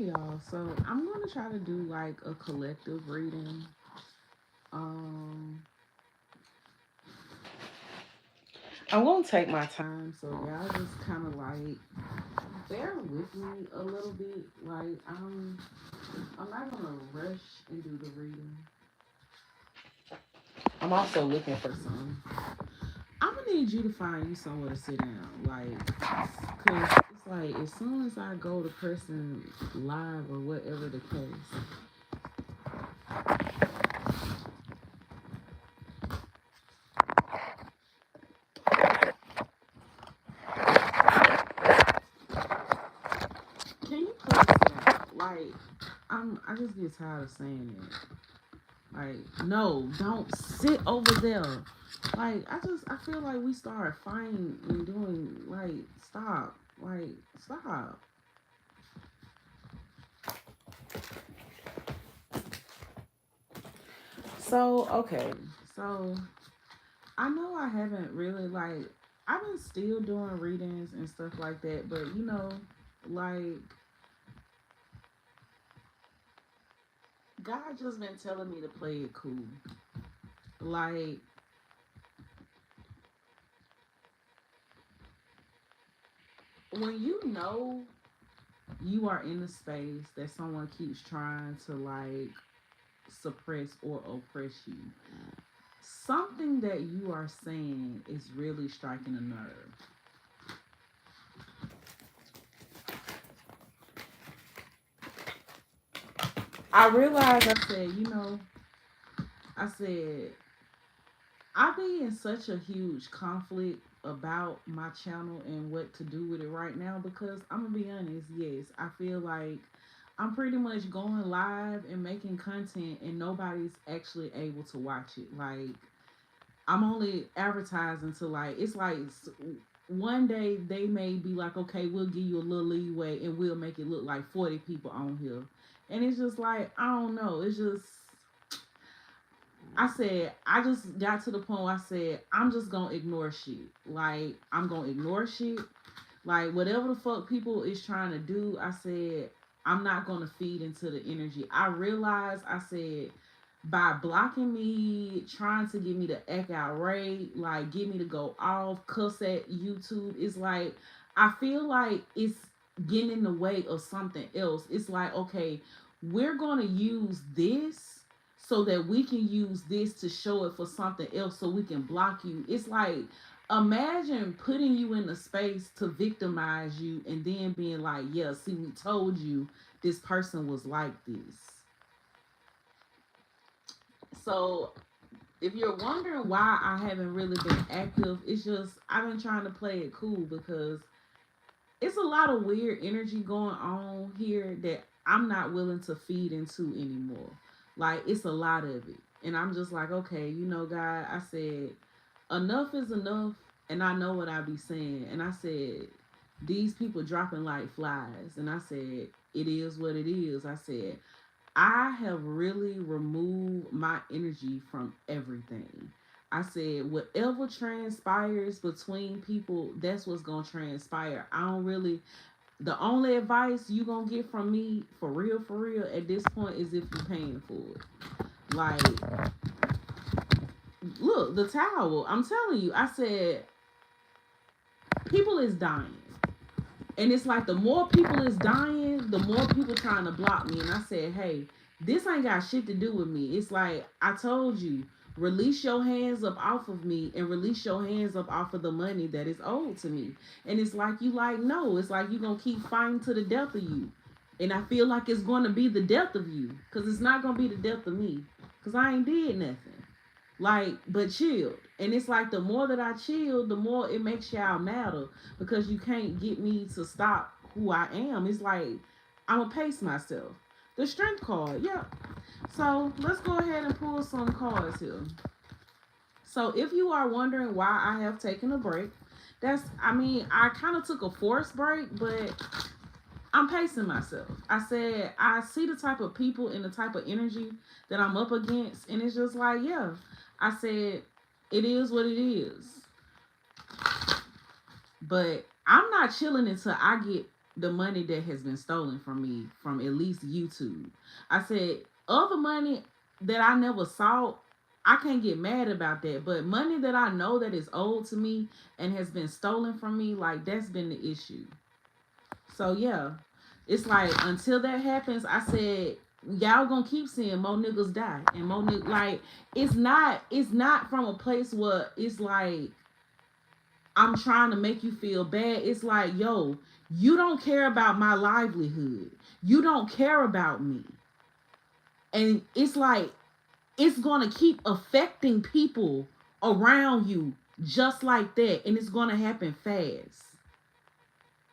Y'all, so I'm gonna try to do like a collective reading. Um, I'm gonna take my time, so y'all just kind of like bear with me a little bit. Like I'm not gonna rush and do the reading. I'm also looking for some. I'm gonna need you to find you somewhere to sit down, cause it's like as soon as I go to pressing live or whatever the case, can you please stop? I just get tired of saying it. Like, no, don't sit over there. I feel like we start fighting and doing, stop. Stop. So, okay. So, I know I haven't really, I've been still doing readings and stuff like that, but, like, God just been telling me to play it cool. Like, when you know you are in a space that someone keeps trying to, suppress or oppress you, something that you are saying is really striking a nerve. I realized I said, I be in such a huge conflict about my channel and what to do with it right now because I'm gonna be honest, yes, I feel like I'm pretty much going live and making content and nobody's actually able to watch it. Like, I'm only advertising to one day they may be like, okay, we'll give you a little leeway and we'll make it look like 40 people on here. And it's just like, I don't know. It's just, I said, I just got to the point where I said, I'm just going to ignore shit. Like, I'm going to ignore shit. Like, whatever the fuck people is trying to do, I said, I'm not going to feed into the energy. I realized, I said, by blocking me, trying to get me to act outright, like get me to go off, cuss at YouTube, it's like I feel like it's getting in the way of something else. It's like, okay, we're gonna use this so that we can use this to show it for something else so we can block you. It's like imagine putting you in a space to victimize you and then being like, yeah, see, we told you this person was like this. So if you're wondering why I haven't really been active, it's just I've been trying to play it cool because it's a lot of weird energy going on here that I'm not willing to feed into anymore. Like, it's a lot of it. And I'm just like, okay, God, I said, enough is enough. And I know what I be saying. And I said, these people dropping like flies. And I said, it is what it is. I said, I have really removed my energy from everything. I said, whatever transpires between people, that's what's going to transpire. I don't really, the only advice you going to get from me, for real, at this point, is if you're paying for it. Like, look, the towel, I'm telling you, I said, people is dying. And it's like the more people is dying, the more people trying to block me. And I said, hey, this ain't got shit to do with me. It's like I told you, release your hands up off of me and release your hands up off of the money that is owed to me. And it's like you like, no, it's like you gonna keep fighting to the death of you. And I feel like it's gonna be the death of you. Cause it's not gonna be the death of me. Cause I ain't did nothing. Like, but chilled. And it's like the more that I chill, the more it makes y'all matter because you can't get me to stop who I am. It's like I'm gonna pace myself. The strength card, yeah. So let's go ahead and pull some cards here. So if you are wondering why I have taken a break, I kind of took a forced break, but I'm pacing myself. I said I see the type of people and the type of energy that I'm up against, and it's just like, yeah. I said it is what it is, but I'm not chilling until I get the money that has been stolen from me from at least YouTube. I said other money that I never saw, I can't get mad about that. But money that I know that is owed to me and has been stolen from me, like that's been the issue. So yeah, it's like until that happens, I said y'all gonna keep seeing more niggas die and more niggas like it's not from a place where it's like I'm trying to make you feel bad. It's like, yo, you don't care about my livelihood. You don't care about me. And it's like, it's going to keep affecting people around you just like that. And it's going to happen fast.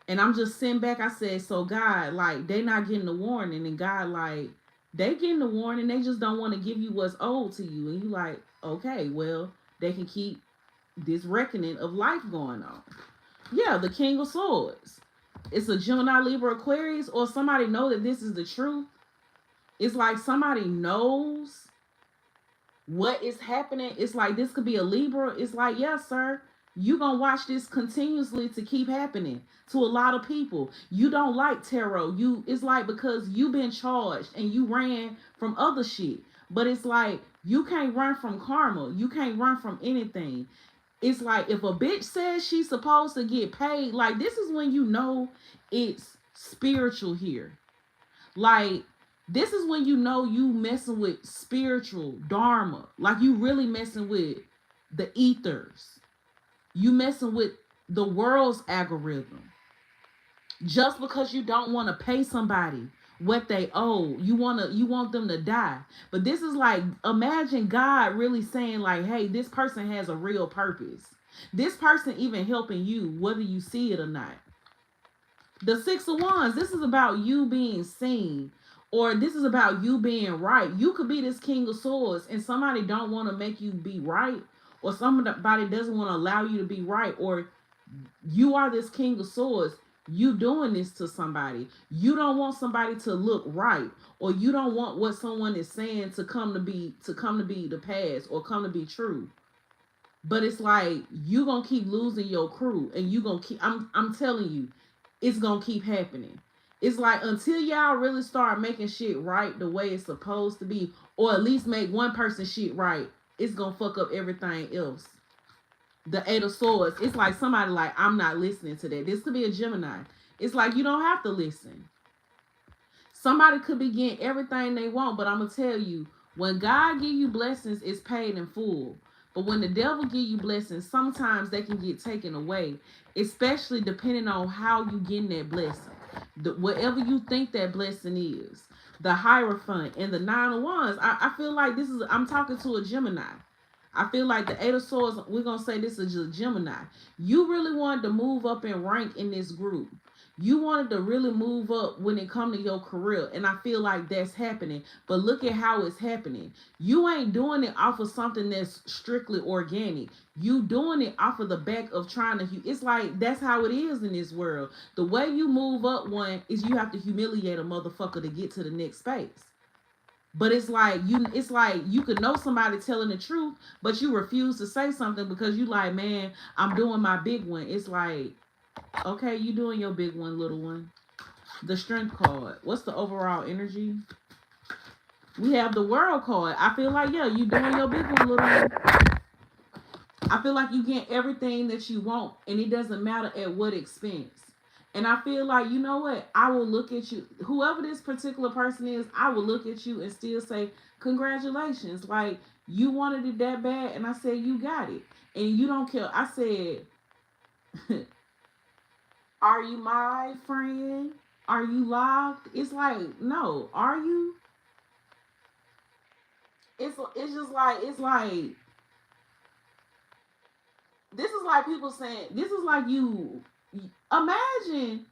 And I'm just sitting back. I said, so God, like, they not getting the warning. And God, like, they getting the warning. They just don't want to give you what's owed to you. And you like, okay, well, they can keep this reckoning of life going on. Yeah, the King of Swords. It's a Gemini, Libra, Aquarius, or somebody know that this is the truth. It's like somebody knows what is happening. It's like this could be a Libra. It's like, yes, sir, you gonna watch this continuously to keep happening to a lot of people. You don't like tarot. It's like because you been charged and you ran from other shit. But it's like you can't run from karma. You can't run from anything. It's like if a bitch says she's supposed to get paid, like this is when you know it's spiritual here. Like this is when you know you messing with spiritual dharma. Like you really messing with the ethers. You messing with the world's algorithm. Just because you don't want to pay somebody what they owe, you want them to die. But this is like imagine God really saying like, hey, this person has a real purpose. This person even helping you whether you see it or not. The Six of Wands, this is about you being seen, or this is about you being right. You could be this King of Swords and somebody don't want to make you be right, or somebody doesn't want to allow you to be right, or you are this King of Swords. You doing this to somebody. You don't want somebody to look right, or you don't want what someone is saying to come to be the past or come to be true. But it's like you gonna keep losing your crew, and you gonna keep. I'm telling you, it's gonna keep happening. It's like until y'all really start making shit right the way it's supposed to be, or at least make one person shit right, it's gonna fuck up everything else. The Eight of Swords. It's like somebody like, I'm not listening to that. This could be a Gemini. It's like you don't have to listen. Somebody could be getting everything they want, but I'm gonna tell you, when God give you blessings, it's paid in full. But when the devil give you blessings, sometimes they can get taken away, especially depending on how you getting that blessing. Whatever you think that blessing is. The Hierophant and the Nine of Wands. I feel like I'm talking to a Gemini. I feel like the Eight of Swords, we're going to say this is a Gemini. You really wanted to move up in rank in this group. You wanted to really move up when it come to your career. And I feel like that's happening. But look at how it's happening. You ain't doing it off of something that's strictly organic. You doing it off of the back of trying to, it's like that's how it is in this world. The way you move up one is you have to humiliate a motherfucker to get to the next space. But it's like you could know somebody telling the truth, but you refuse to say something because you like, man, I'm doing my big one. It's like, okay, you doing your big one, little one. The Strength card. What's the overall energy? We have the World card. I feel like, yeah, you doing your big one, little one. I feel like you get everything that you want, and it doesn't matter at what expense. And I feel like, you know what? I will look at you, whoever this particular person is, I will look at you and still say, congratulations. Like, you wanted it that bad, and I said, you got it. And you don't care. I said, are you my friend? Are you locked? It's like, no. Are you? It's just like, it's like, this is like people saying, this is like you imagine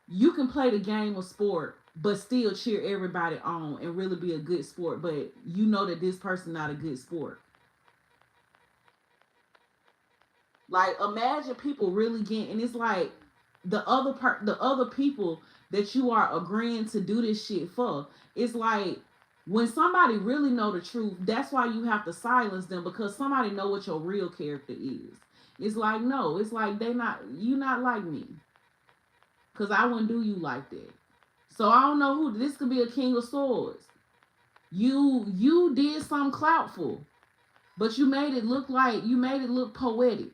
you can play the game of sport but still cheer everybody on and really be a good sport, but you know that this person not a good sport. Like imagine people really getting, and it's like the other people that you are agreeing to do this shit for. It's like when somebody really know the truth, that's why you have to silence them, because somebody know what your real character is. It's like, no, it's like they not, you not like me. because I wouldn't do you like that. So I don't know who this could be. A king of swords. You did some cloutful, but you made it look poetic.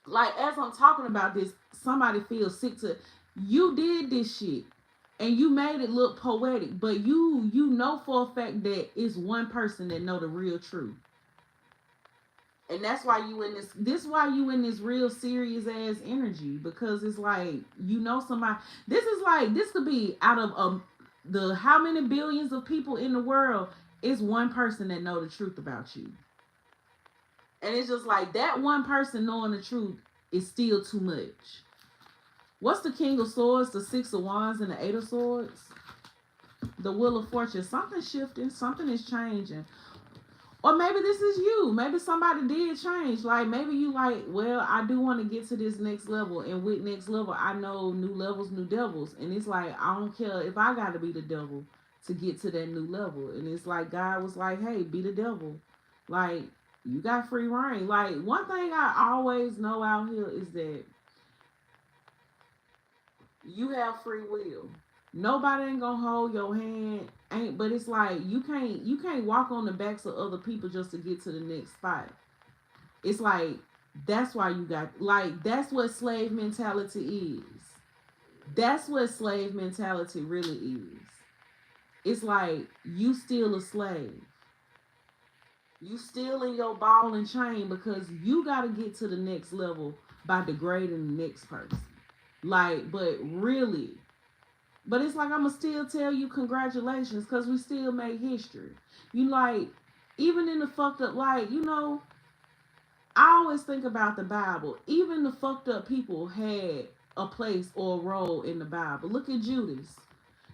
Like as I'm talking about this, somebody feels sick to you did this shit and you made it look poetic, but you know for a fact that it's one person that know the real truth. And that's why you in this why you in this real serious ass energy, because it's like you know somebody. This is like this could be out of the how many billions of people in the world, is one person that know the truth about you. And it's just like that one person knowing the truth is still too much. What's the King of Swords, the Six of Wands, and the Eight of Swords? The Wheel of Fortune. Something's shifting. Something is changing. Or maybe this is you. Maybe somebody did change. Like maybe you like, well, I do want to get to this next level. And with next level, I know new levels, new devils. And it's like, I don't care if I got to be the devil to get to that new level. And it's like God was like, hey, be the devil. Like, you got free reign. Like, one thing I always know out here is that you have free will. Nobody ain't gonna hold your hand. Ain't, but it's like you can't walk on the backs of other people just to get to the next spot. It's like that's why you got like that's what slave mentality is. That's what slave mentality really is. It's like you still a slave. You still in your ball and chain because you gotta get to the next level by degrading the next person. Like, but really, but it's like I'ma still tell you congratulations because we still made history. You like, even in the fucked up, like, you know, I always think about the Bible. Even the fucked up people had a place or a role in the Bible. Look at Judas.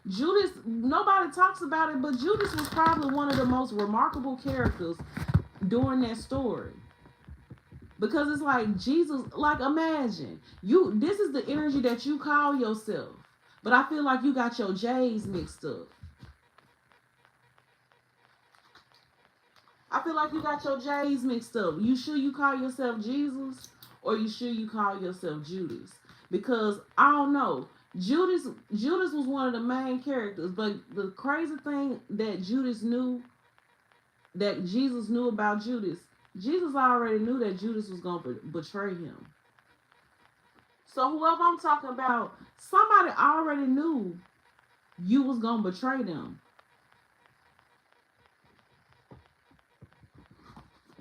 Judas, nobody talks about it, but Judas was probably one of the most remarkable characters during that story. Because it's like Jesus, like imagine you this is the energy that you call yourself. But I feel like you got your J's mixed up. I feel like you got your J's mixed up. You sure you call yourself Jesus or you sure you call yourself Judas? Because I don't know. Judas was one of the main characters, but the crazy thing that Judas knew, that Jesus knew about Judas, Jesus already knew that Judas was going to betray him. So whoever I'm talking about, somebody already knew you was going to betray them.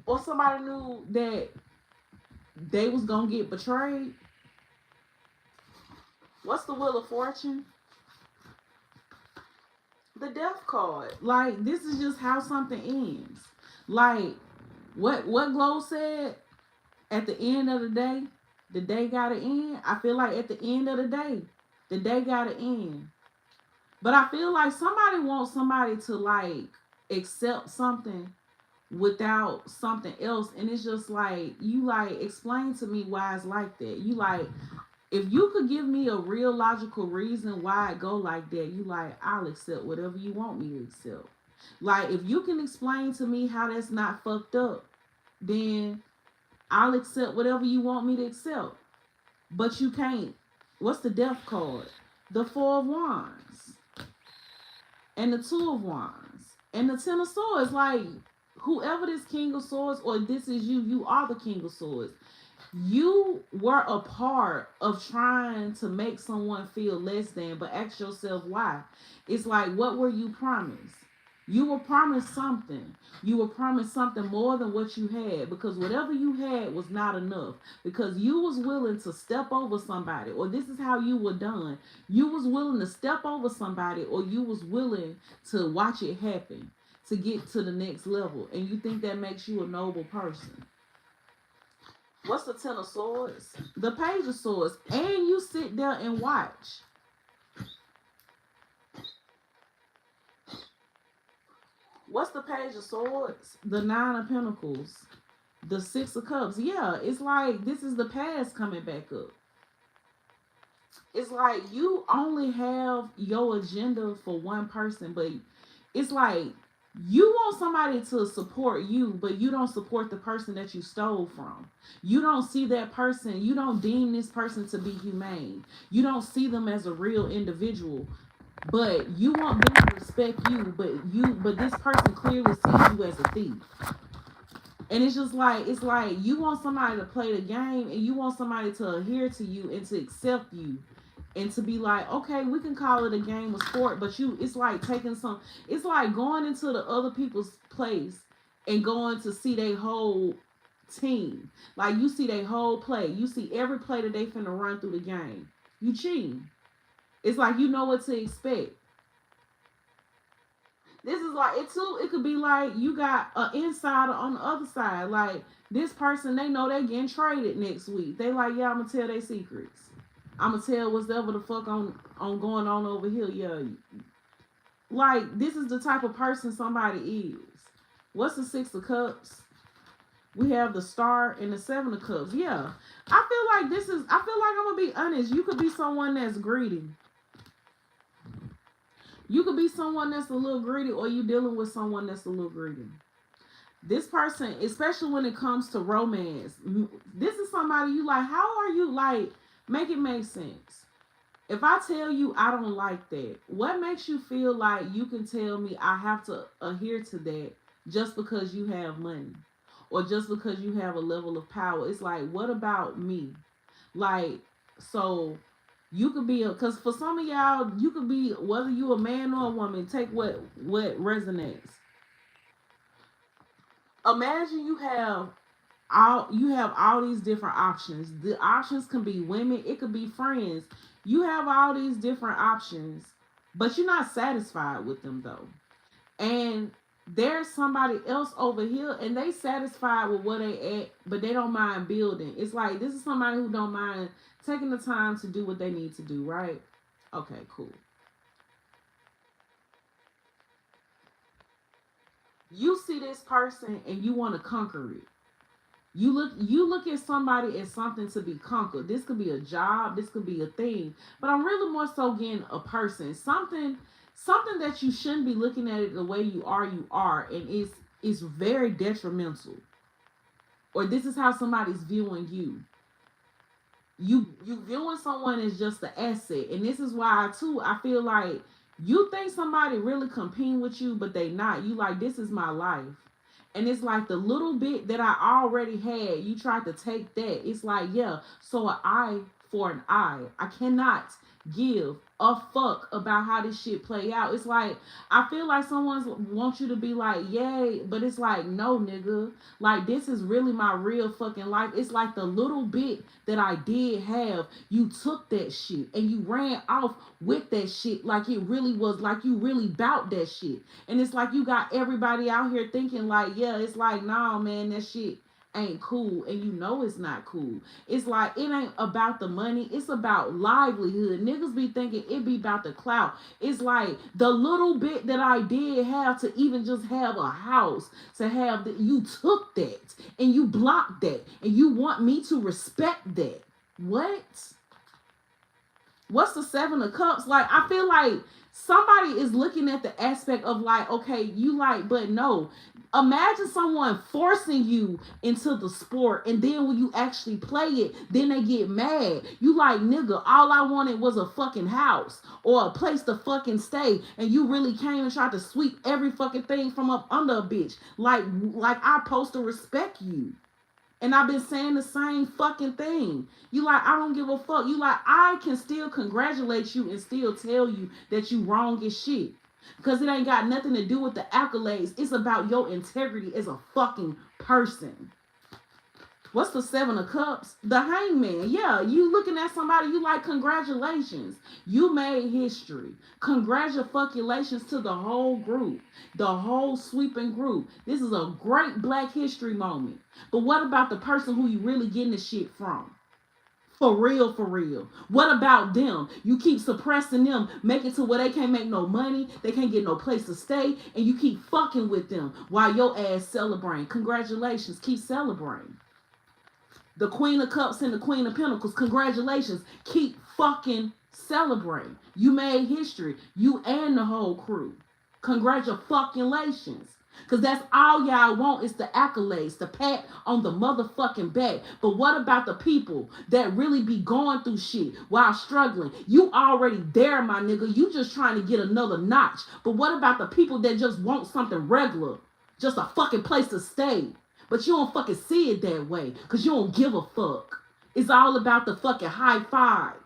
Or somebody knew that they was going to get betrayed. What's the Wheel of Fortune? The Death card. Like, this is just how something ends. Like, what Glow said, at the end of the day gotta end. I feel like at the end of the day gotta end. But I feel like somebody wants somebody to like accept something without something else. And it's just like, you like explain to me why it's like that. You like, if you could give me a real logical reason why it go like that, you like, I'll accept whatever you want me to accept. Like, if you can explain to me how that's not fucked up, then I'll accept whatever you want me to accept. But you can't. What's the Death card? The Four of Wands. And the Two of Wands. And the Ten of Swords. Like, whoever this King of Swords, or this is you, you are the King of Swords. You were a part of trying to make someone feel less than, but ask yourself why. It's like, what were you promised? You were promised something. You were promised something more than what you had, because whatever you had was not enough. Because you was willing to step over somebody, or this is how you were done. You was willing to step over somebody, or you was willing to watch it happen to get to the next level. And you think that makes you a noble person. What's the Ten of Swords? The Page of Swords. And you sit there and watch. What's the Page of Swords? The Nine of Pentacles. The Six of Cups. Yeah, it's like this is the past coming back up. It's like you only have your agenda for one person, but it's like You want somebody to support you, but you don't support the person that you stole from. You don't see that person, you don't deem this person to be humane. You don't see them as a real individual. But you want them to respect you, but this person clearly sees you as a thief. And it's like you want somebody to play the game and you want somebody to adhere to you and to accept you and to be like, okay, we can call it a game of sport, but you, it's like taking some, it's like going into the other people's place and going to see their whole team. Like you see their whole play. You see every play that they finna run through the game. You cheating. It's like you know what to expect. This is like it too. It could be like you got an insider on the other side. Like this person, they know they getting traded next week. They like, yeah, I'm gonna tell their secrets. I'm gonna tell whatever the fuck on going on over here. Yeah, like this is the type of person somebody is. What's the Six of Cups? We have the Star and the Seven of Cups. Yeah, I feel like this is. I feel like I'm gonna be honest. You could be someone that's greedy. You could be someone that's a little greedy, or you dealing with someone that's a little greedy. This person, especially when it comes to romance, this is somebody you like. How are you like? Make it make sense. If I tell you I don't like that, what makes you feel like you can tell me I have to adhere to that just because you have money or just because you have a level of power? It's like, what about me? Like, so you could be a, because for some of y'all, you could be, whether you a man or a woman, take what resonates. Imagine you have all these different options. The options can be women, it could be friends. You have all these different options, but you're not satisfied with them though. And there's somebody else over here and they satisfied with what they at, but they don't mind building. It's like this is somebody who don't mind taking the time to do what they need to do, right? Okay, cool. You see this person and you want to conquer it. You look at somebody as something to be conquered. This could be a job, this could be a thing, but I'm really more so getting a person, something that you shouldn't be looking at it the way you are, and it's very detrimental. Or this is how somebody's viewing you. You viewing someone as just an asset, and this is why too I feel like you think somebody really competing with you, but they not. You like, this is my life. And it's like the little bit that I already had, you tried to take that. It's like, yeah, so an eye for an eye. I cannot give a fuck about how this shit play out. It's like, I feel like someone wants you to be like, yay, but it's like, no, nigga. Like, this is really my real fucking life. It's like the little bit that I did have, you took that shit and you ran off with that shit like it really was, like you really bout that shit. And it's like you got everybody out here thinking like, yeah, it's like, nah, man, that shit ain't cool. And you know it's not cool. It's like, it ain't about the money. It's about livelihood. Niggas be thinking it be about the clout. It's like the little bit that I did have to even just have a house, to have that, you took that and you blocked that and you want me to respect that. What? What's the Seven of Cups? Like, I feel like somebody is looking at the aspect of like, okay, you like, but no. Imagine someone forcing you into the sport, and then when you actually play it, then they get mad. You like, nigga, all I wanted was a fucking house or a place to fucking stay, and you really came and tried to sweep every fucking thing from up under a bitch. Like I supposed to respect you. And I've been saying the same fucking thing. You like, I don't give a fuck. You like, I can still congratulate you and still tell you that you wrong as shit. Because it ain't got nothing to do with the accolades. It's about your integrity as a fucking person. What's the Seven of Cups? The Hangman. Yeah, you looking at somebody, you like, congratulations. You made history. Congratulations to the whole group. The whole sweeping group. This is a great Black History moment. But what about the person who you really getting the shit from? For real, for real. What about them? You keep suppressing them, make it to where they can't make no money, they can't get no place to stay, and you keep fucking with them while your ass celebrating. Congratulations, keep celebrating. The Queen of Cups and the Queen of Pentacles, congratulations, keep fucking celebrating. You made history, you and the whole crew. Congratulations. Because that's all y'all want is the accolades, the pat on the motherfucking back. But what about the people that really be going through shit while struggling? You already there, my nigga. You just trying to get another notch. But what about the people that just want something regular? Just a fucking place to stay. But you don't fucking see it that way. Because you don't give a fuck. It's all about the fucking high fives.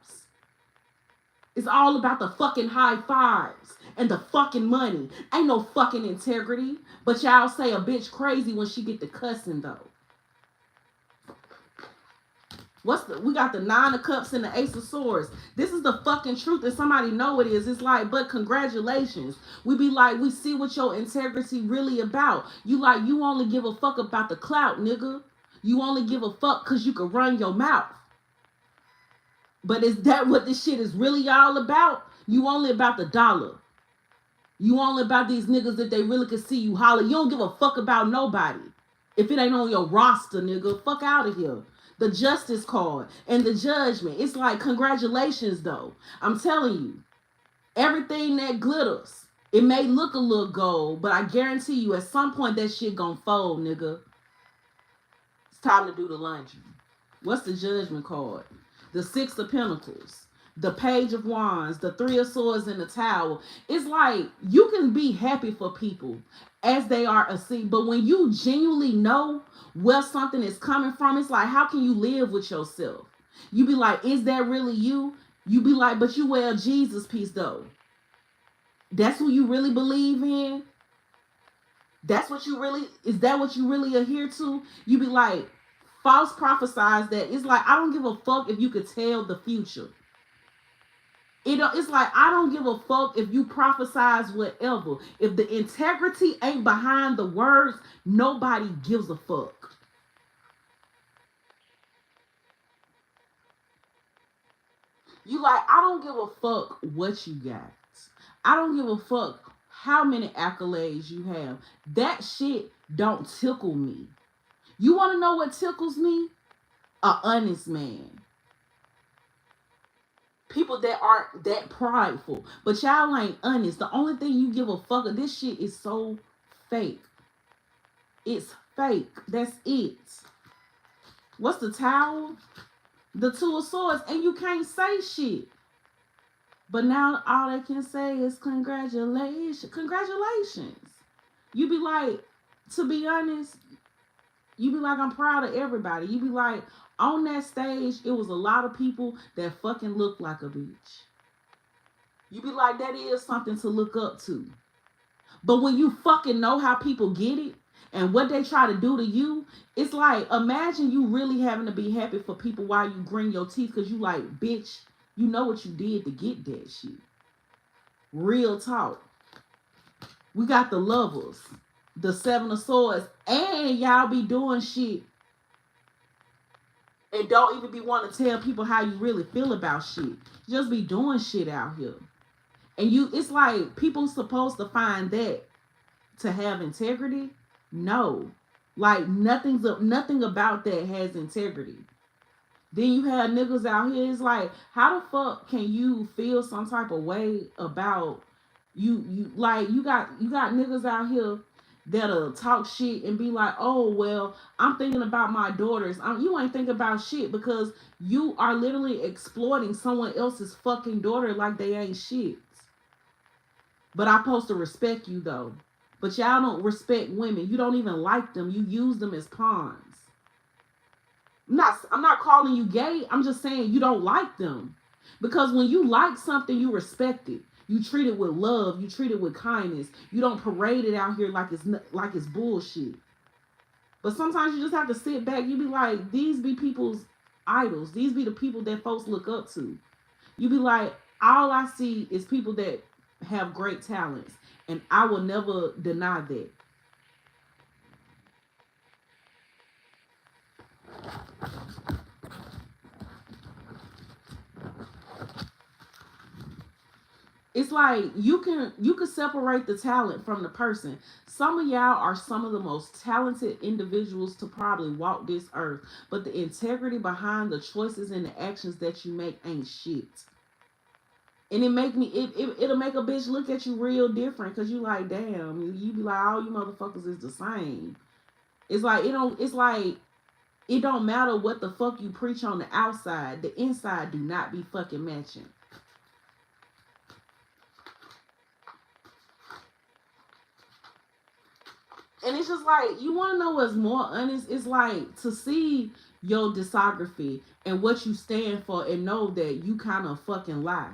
It's all about the fucking high fives and the fucking money. Ain't no fucking integrity. But y'all say a bitch crazy when she get the cussing though. We got the 9 of cups and the Ace of Swords. This is the fucking truth and somebody know it is. It's like, but congratulations. We be like, we see what your integrity really about. You like, you only give a fuck about the clout, nigga. You only give a fuck because you can run your mouth. But is that what this shit is really all about? You only about the dollar. You only about these niggas that they really can see you holler. You don't give a fuck about nobody. If it ain't on your roster, nigga, fuck out of here. The justice card and the judgment. It's like, congratulations, though. I'm telling you, everything that glitters, it may look a little gold, but I guarantee you, at some point, that shit gonna fold, nigga. It's time to do the laundry. What's the judgment card? The 6 of Pentacles, the Page of Wands, the 3 of Swords, and the Tower. It's like, you can be happy for people as they are a seed, but when you genuinely know where something is coming from, it's like, how can you live with yourself? You be like, is that really you? You be like, but you wear a Jesus piece though. That's who you really believe in? That's what you really, is that what you really adhere to? You be like, false prophesies that. It's like, I don't give a fuck if you could tell the future. It's like, I don't give a fuck if you prophesize whatever. If the integrity ain't behind the words, nobody gives a fuck. You like, I don't give a fuck what you got. I don't give a fuck how many accolades you have. That shit don't tickle me. You want to know what tickles me? A honest man. People that aren't that prideful. But y'all ain't honest. The only thing you give a fuck of, this shit is so fake. It's fake. That's it. What's the Tower? The 2 of Swords. And you can't say shit. But now all they can say is congratulations. Congratulations. You be like, to be honest, you be like, I'm proud of everybody. You be like, on that stage, it was a lot of people that fucking look like a bitch. You be like, that is something to look up to. But when you fucking know how people get it and what they try to do to you, it's like, imagine you really having to be happy for people while you grin your teeth because you like, bitch, you know what you did to get that shit. Real talk. We got the Lovers, the 7 of Swords, and y'all be doing shit and don't even be wanting to tell people how you really feel about shit. Just be doing shit out here. And it's like, people supposed to find that to have integrity. No. Like, nothing about that has integrity. Then you have niggas out here, it's like, how the fuck can you feel some type of way about you like, you got niggas out here that'll talk shit and be like, oh, well, I'm thinking about my daughters. You ain't thinking about shit because you are literally exploiting someone else's fucking daughter like they ain't shit. But I'm supposed to respect you though. But y'all don't respect women. You don't even like them. You use them as pawns. I'm not calling you gay. I'm just saying you don't like them. Because when you like something, you respect it. You treat it with love. You treat it with kindness. You don't parade it out here like it's bullshit. But sometimes you just have to sit back. You be like, these be people's idols. These be the people that folks look up to. You be like, all I see is people that have great talents. And I will never deny that. It's like you can separate the talent from the person. Some of y'all are some of the most talented individuals to probably walk this earth, but the integrity behind the choices and the actions that you make ain't shit. And it make me it'll make a bitch look at you real different because you like, damn, you be like, all you motherfuckers is the same. It's like it don't matter what the fuck you preach on the outside, the inside do not be fucking matching. And it's just like, you want to know what's more honest? It's like to see your discography and what you stand for and know that you kind of fucking lie.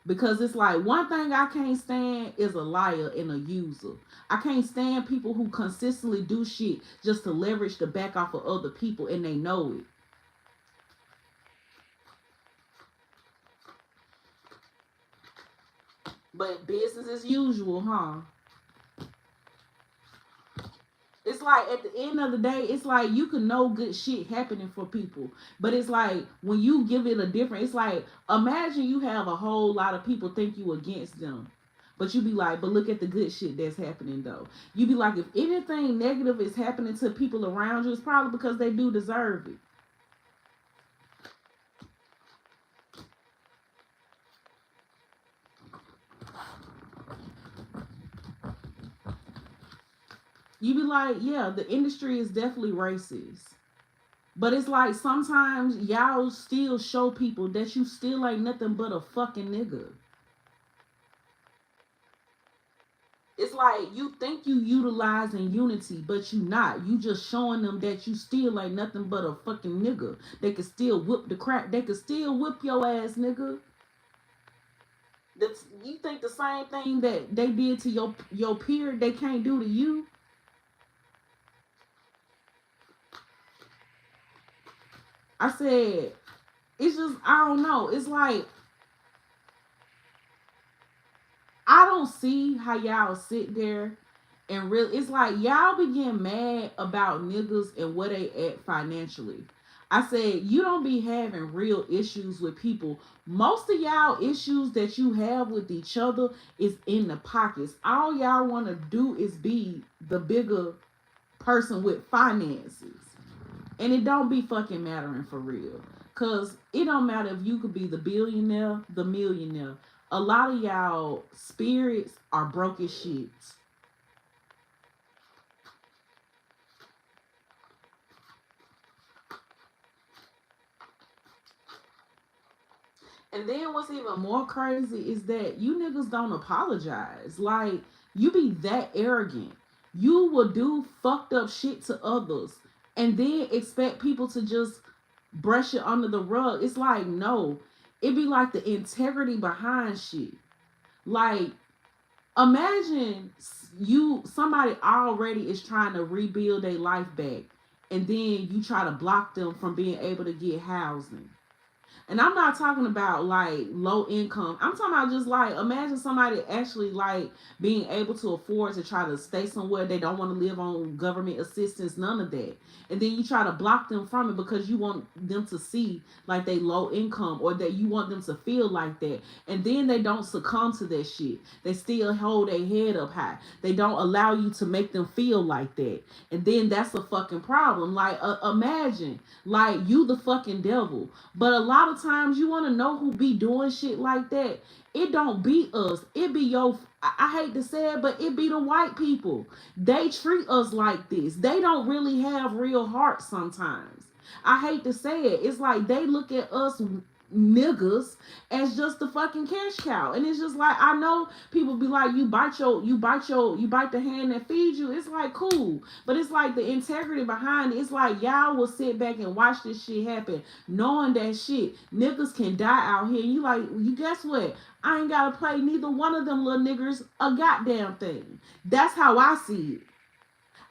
Because it's like, one thing I can't stand is a liar and a user. I can't stand people who consistently do shit just to leverage the back off of other people and they know it. But business as usual, huh? It's like at the end of the day, it's like you can know good shit happening for people. But it's like when you give it a different, it's like imagine you have a whole lot of people think you against them. But you be like, but look at the good shit that's happening though. You be like, if anything negative is happening to people around you, it's probably because they do deserve it. You be like, yeah, the industry is definitely racist. But it's like sometimes y'all still show people that you still ain't nothing but a fucking nigga. It's like you think you utilizing unity, but you not. You just showing them that you still ain't nothing but a fucking nigga. They can still whip the crap. They can still whip your ass, nigga. That's, you think the same thing that they did to your peer, they can't do to you? I said, it's just, I don't know. It's like, I don't see how y'all sit there and really, it's like y'all be getting mad about niggas and where they at financially. I said, you don't be having real issues with people. Most of y'all issues that you have with each other is in the pockets. All y'all want to do is be the bigger person with finances. And it don't be fucking mattering for real. Cause it don't matter if you could be the billionaire, the millionaire. A lot of y'all spirits are broke as shit. And then what's even more crazy is that you niggas don't apologize. Like, you be that arrogant. You will do fucked up shit to others and then expect people to just brush it under the rug. It's like, no. It be like the integrity behind shit. Like, imagine you somebody already is trying to rebuild their life back and then you try to block them from being able to get housing. And I'm not talking about like low income. I'm talking about just like imagine somebody actually like being able to afford to try to stay somewhere. They don't want to live on government assistance, none of that. And then you try to block them from it because you want them to see like they low income or that you want them to feel like that. And then they don't succumb to that shit. They still hold their head up high. They don't allow you to make them feel like that. And then that's a fucking problem. Like imagine like you the fucking devil. But a lot of times you want to know who be doing shit like that. It don't be us. It be your, I hate to say it, but it be the white people. They treat us like this. They don't really have real hearts sometimes. I hate to say it. It's like they look at us niggas as just the fucking cash cow. And it's just like, I know people be like, you bite the hand that feeds you. It's like, cool. But it's like the integrity behind it. It's like y'all will sit back and watch this shit happen, knowing that shit, niggas can die out here. And you like, you guess what? I ain't gotta play neither one of them little niggers a goddamn thing. That's how I see it.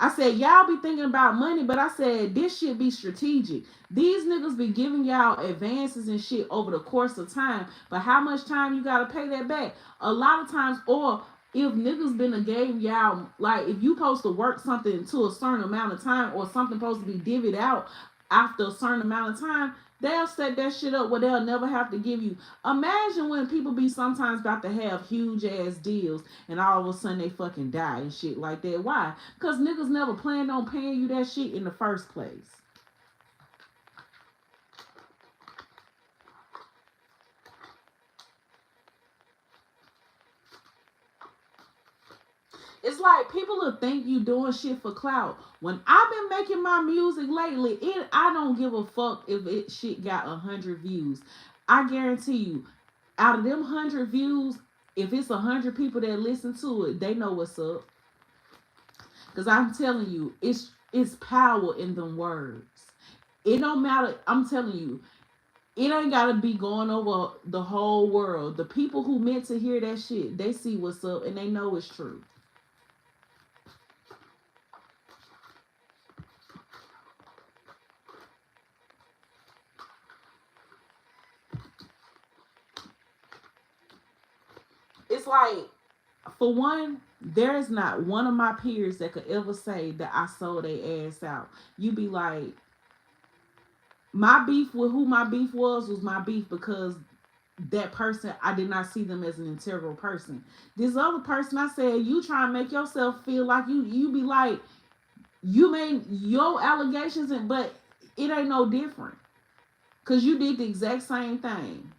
I said, y'all be thinking about money, but I said, this shit be strategic. These niggas be giving y'all advances and shit over the course of time, but how much time you gotta pay that back? A lot of times, or if niggas been a game y'all, like if you supposed to work something to a certain amount of time or something supposed to be divvied out after a certain amount of time, they'll set that shit up where they'll never have to give you. Imagine when people be sometimes about to have huge ass deals and all of a sudden they fucking die and shit like that. Why? Because niggas never planned on paying you that shit in the first place. It's like people will think you doing shit for clout. When I've been making my music lately, I don't give a fuck if it shit got 100 views. I guarantee you, out of them 100 views, if it's 100 people that listen to it, they know what's up. Cause I'm telling you, it's power in them words. It don't matter. I'm telling you, it ain't gotta be going over the whole world. The people who meant to hear that shit, they see what's up and they know it's true. It's like, for one, there is not one of my peers that could ever say that I sold their ass out. You be like, my beef with who my beef was my beef because that person, I did not see them as an integral person. This other person, I said, you try and make yourself feel like you be like, you made your allegations, but it ain't no different because you did the exact same thing.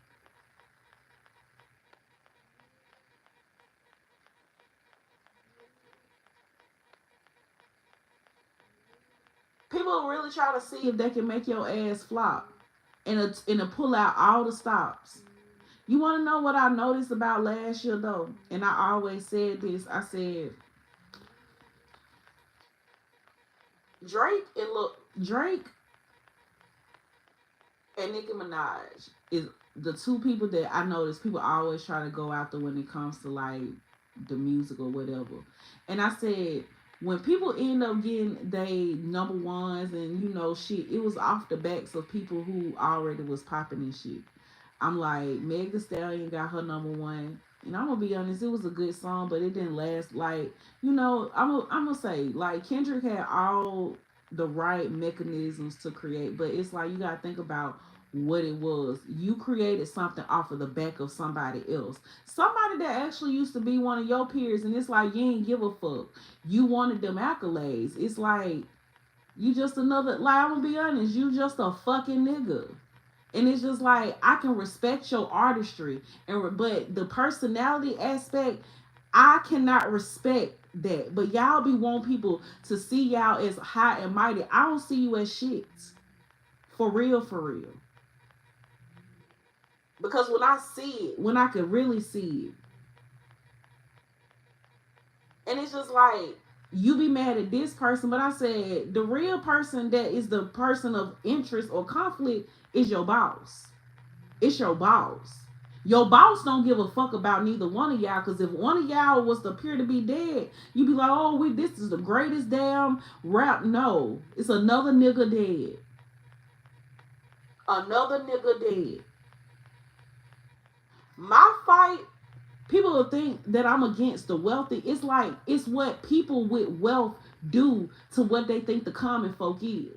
People really try to see if they can make your ass flop and pull out all the stops. You want to know what I noticed about last year though? And I always said this. I said Drake and Nicki Minaj is the two people that I notice people always try to go after when it comes to like the music or whatever. And I said when people end up getting they number ones and shit, it was off the backs of people who already was popping and shit. I'm like, Meg Thee Stallion got her number one. And I'm gonna be honest, it was a good song, but it didn't last. Like, I'm gonna say, like, Kendrick had all the right mechanisms to create, but it's like you gotta think about what it was. You created something off of the back of somebody else. Somebody that actually used to be one of your peers, and it's like you ain't give a fuck. You wanted them accolades. It's like you just another, like, I'm gonna be honest, you just a fucking nigga. And it's just like I can respect your artistry, but the personality aspect, I cannot respect that. But y'all be want people to see y'all as high and mighty. I don't see you as shit, for real, for real. Because when I see it, when I can really see it, and it's just like you be mad at this person, but I said the real person that is the person of interest or conflict is your boss. It's your boss. Your boss don't give a fuck about neither one of y'all. Cause if one of y'all was to appear to be dead, you'd be like, oh, this is the greatest damn rap. No, it's another nigga dead. Another nigga dead. My fight, people will think that I'm against the wealthy. It's like it's what people with wealth do to what they think the common folk is.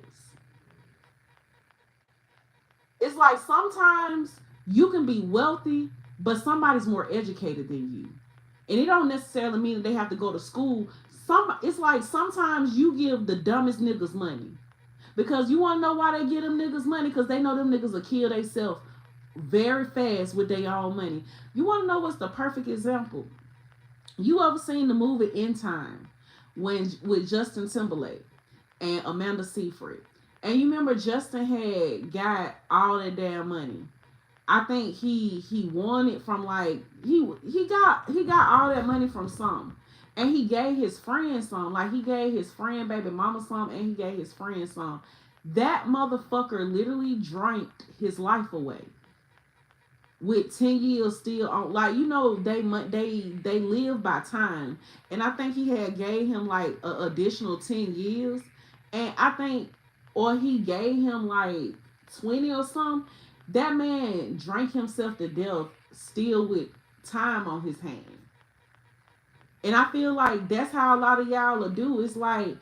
It's like sometimes you can be wealthy, but somebody's more educated than you. And it don't necessarily mean that they have to go to school. It's like sometimes you give the dumbest niggas money. Because you want to know why they give them niggas money? Because they know them niggas will kill themselves very fast with their own money. You want to know what's the perfect example? You ever seen the movie In Time when with Justin Timberlake and Amanda Seyfried? And you remember Justin had got all that damn money. I think he won it from like he got all that money from some. And he gave his friend some. Like he gave his friend baby mama some and he gave his friend some. That motherfucker literally drank his life away. With 10 years still on, like, they live by time. And I think he had gave him like an additional 10 years. And I think, or he gave him like 20 or something. That man drank himself to death still with time on his hand. And I feel like that's how a lot of y'all will do. It's like,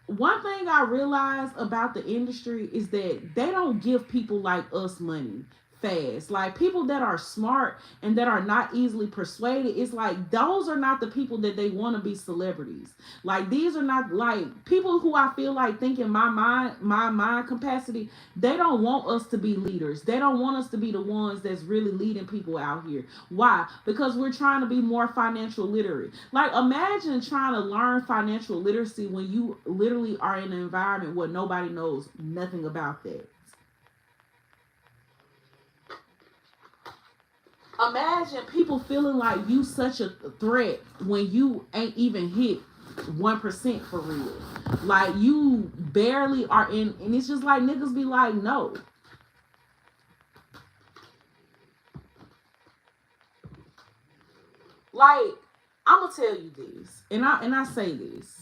one thing I realize about the industry is that they don't give people like us money fast. Like people that are smart and that are not easily persuaded, it's like those are not the people that they want to be celebrities. Like these are not like people who I feel like think in my mind capacity, they don't want us to be leaders. They don't want us to be the ones that's really leading people out here. Why? Because we're trying to be more financial literate. Like imagine trying to learn financial literacy when you literally are in an environment where nobody knows nothing about that. Imagine people feeling like you such a threat when you ain't even hit 1% for real. Like you barely are in, and it's just like niggas be like, no. Like I'm gonna tell you this, and I say this.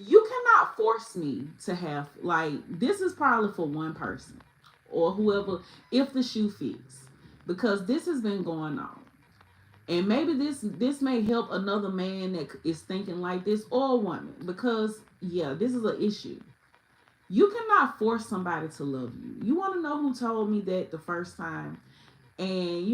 You cannot force me to have like this is probably for one person or whoever if the shoe fits because this has been going on and maybe this may help another man that is thinking like this or a woman because yeah this is an issue. You cannot force somebody to love you. You want to know who told me that the first time? And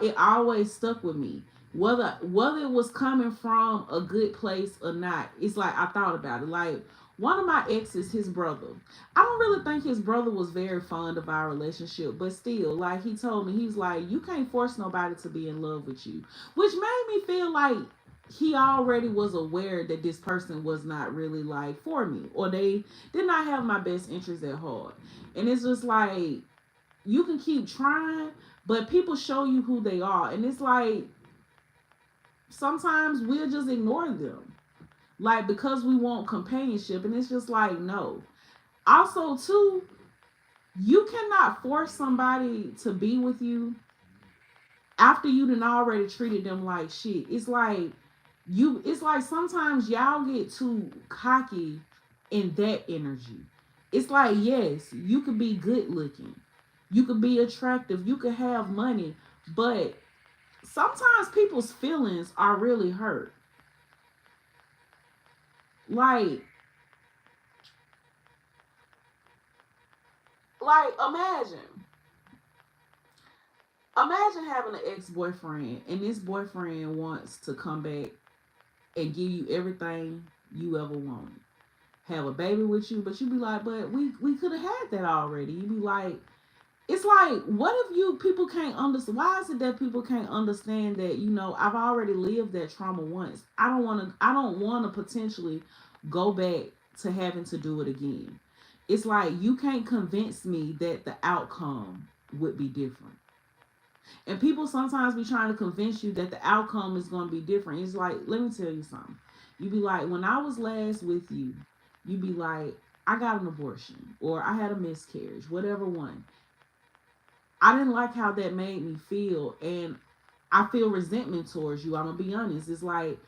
it always stuck with me whether it was coming from a good place or not. It's like I thought about it. Like one of my exes, his brother, I don't really think his brother was very fond of our relationship, but still, like he told me, he's like, you can't force nobody to be in love with you, which made me feel like he already was aware that this person was not really like for me, or they did not have my best interest at heart. And it's just like you can keep trying, but people show you who they are. And it's like sometimes we'll just ignore them. Like because we want companionship. And it's just like, no. Also, too, you cannot force somebody to be with you after you done already treated them like shit. It's like sometimes y'all get too cocky in that energy. It's like, yes, you could be good looking. You could be attractive. You could have money. But sometimes people's feelings are really hurt. Like, like imagine having an ex-boyfriend and this boyfriend wants to come back and give you everything you ever wanted. Have a baby with you, but you be like, but we could have had that already. You be like, it's like, what if you people can't understand? Why is it that people can't understand that? I've already lived that trauma once. I don't want to. I don't want to potentially go back to having to do it again. It's like you can't convince me that the outcome would be different. And people sometimes be trying to convince you that the outcome is going to be different. It's like, let me tell you something. You be like, when I was last with you, you be like, I got an abortion or I had a miscarriage, whatever one. I didn't like how that made me feel, and I feel resentment towards you. I'm gonna be honest. It's like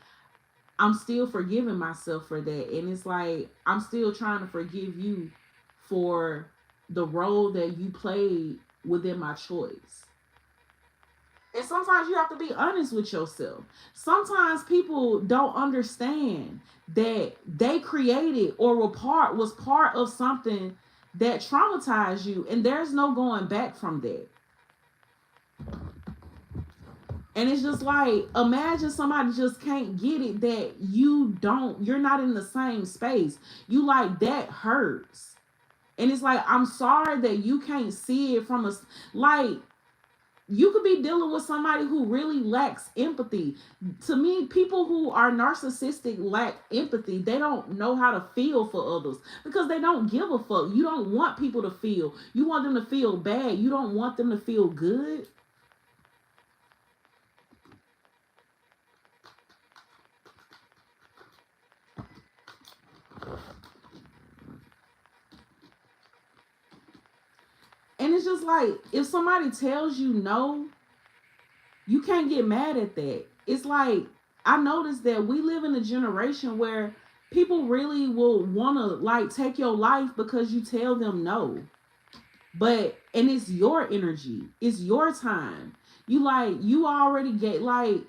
I'm still forgiving myself for that, and it's like I'm still trying to forgive you for the role that you played within my choice. And sometimes you have to be honest with yourself. Sometimes people don't understand that they created or was part of something that traumatized you, and there's no going back from that. And it's just like, imagine somebody just can't get it that you're not in the same space. You like, that hurts. And it's like, I'm sorry that you can't see it from us. Like, you could be dealing with somebody who really lacks empathy. To me, people who are narcissistic lack empathy. They don't know how to feel for others because they don't give a fuck. You don't want people to feel. You want them to feel bad. You don't want them to feel good. And it's just like, if somebody tells you no, you can't get mad at that. It's like, I noticed that we live in a generation where people really will want to like take your life because you tell them no. And it's your energy, it's your time. You already get like,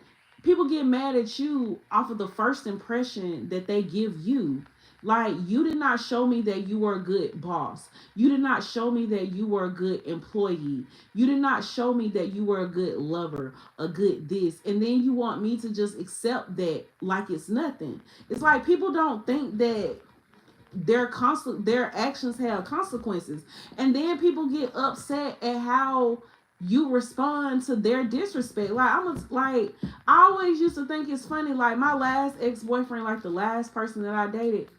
people get mad at you off of the first impression that they give you. Like, you did not show me that you were a good boss. You did not show me that you were a good employee. You did not show me that you were a good lover, a good this. And then you want me to just accept that like it's nothing. It's like people don't think that their actions have consequences. And then people get upset at how you respond to their disrespect. Like, like, I always used to think it's funny, like my last ex-boyfriend, like the last person that I dated,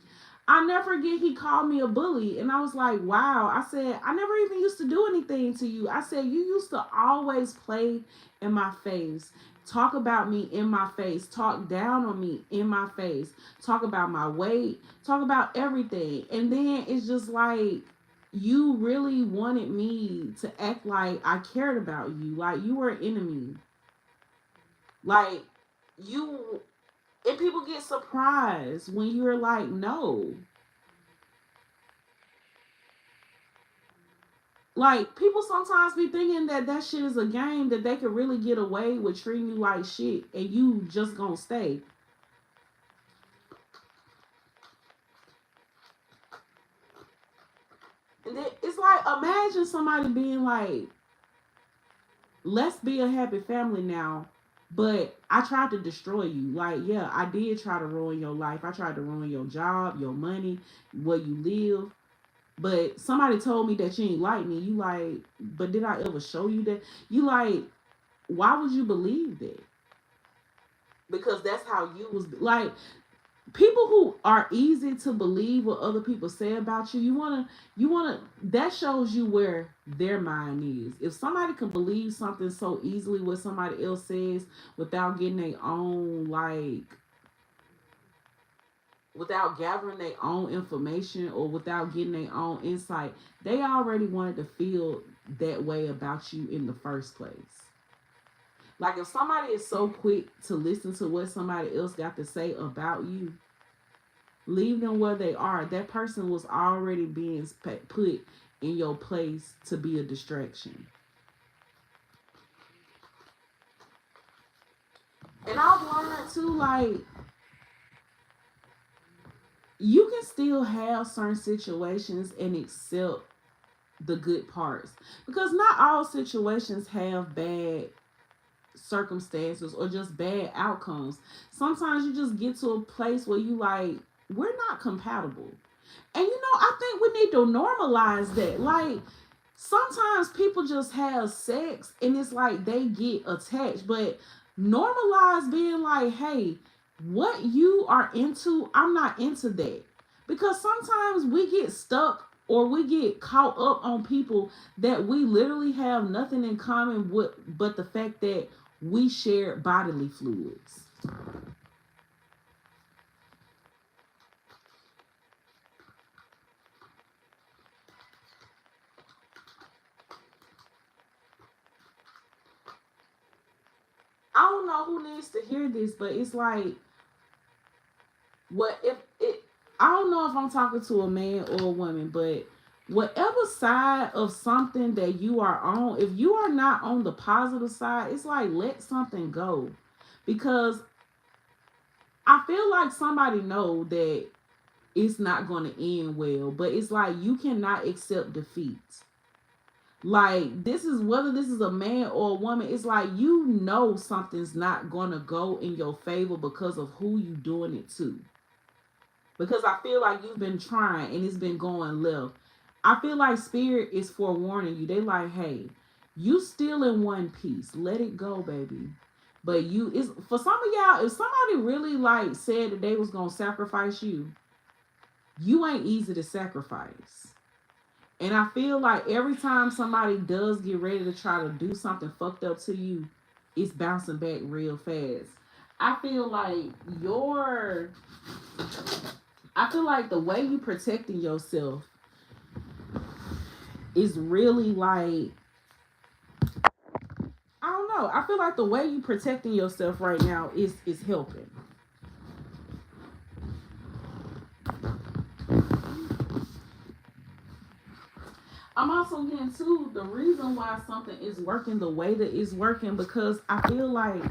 I never forget he called me a bully. And I was like, wow. I said, I never even used to do anything to you. I said, you used to always play in my face, talk about me in my face, talk down on me in my face, talk about my weight, talk about everything. And then it's just like, you really wanted me to act like I cared about you. Like, you were an enemy. Like, you, and people get surprised when you're like, no. Like, people sometimes be thinking that that shit is a game, that they could really get away with treating you like shit and you just gonna stay. And it's like, imagine somebody being like, let's be a happy family now, but I tried to destroy you. Like, yeah, I did try to ruin your life. I tried to ruin your job, your money, where you live. But somebody told me that you ain't like me. You like, but did I ever show you that? You like, why would you believe that? Because that's how you was. Like, people who are easy to believe what other people say about you, you wanna that shows you where their mind is. If somebody can believe something so easily what somebody else says without getting their own, like, without gathering their own information or without getting their own insight, they already wanted to feel that way about you in the first place. Like, if somebody is so quick to listen to what somebody else got to say about you, leave them where they are. That person was already being put in your place to be a distraction. And I've learned too, like, you can still have certain situations and accept the good parts, because not all situations have bad circumstances or just bad outcomes. Sometimes you just get to a place where you like, we're not compatible. And I think we need to normalize that. Like, sometimes people just have sex and it's like they get attached, but normalize being like, hey, what you are into, I'm not into that. Because sometimes we get stuck or we get caught up on people that we literally have nothing in common with but the fact that we share bodily fluids. I don't know who needs to hear this, but it's like, what if it, I don't know if I'm talking to a man or a woman, but whatever side of something that you are on, if you are not on the positive side, it's like, let something go. Because I feel like somebody know that it's not going to end well, but it's like, you cannot accept defeat. Like, this is, whether this is a man or a woman, it's like, something's not going to go in your favor because of who you doing it to. Because I feel like you've been trying and it's been going left. I feel like spirit is forewarning you. They like, hey, you still in one piece. Let it go, baby. But you, it's for some of y'all, if somebody really like said that they was gonna sacrifice you, you ain't easy to sacrifice. And I feel like every time somebody does get ready to try to do something fucked up to you, it's bouncing back real fast. I feel like your I feel like the way you protecting yourself is really like, I don't know. I feel like the way you protecting yourself right now is helping. I'm also getting to the reason why something is working the way that it's working, because I feel like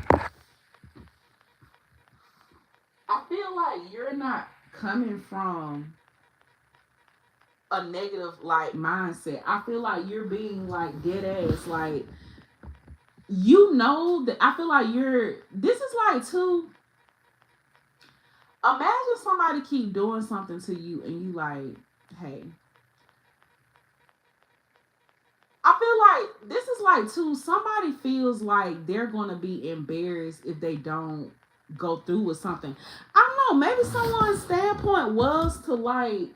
you're not coming from a negative like mindset. I feel like you're being like dead ass. Like, you know that I feel like you're this is like too. Imagine somebody keep doing something to you and you like, hey, I feel like this is like too. Somebody feels like they're gonna be embarrassed if they don't go through with something. I don't know. Maybe someone's standpoint was to like.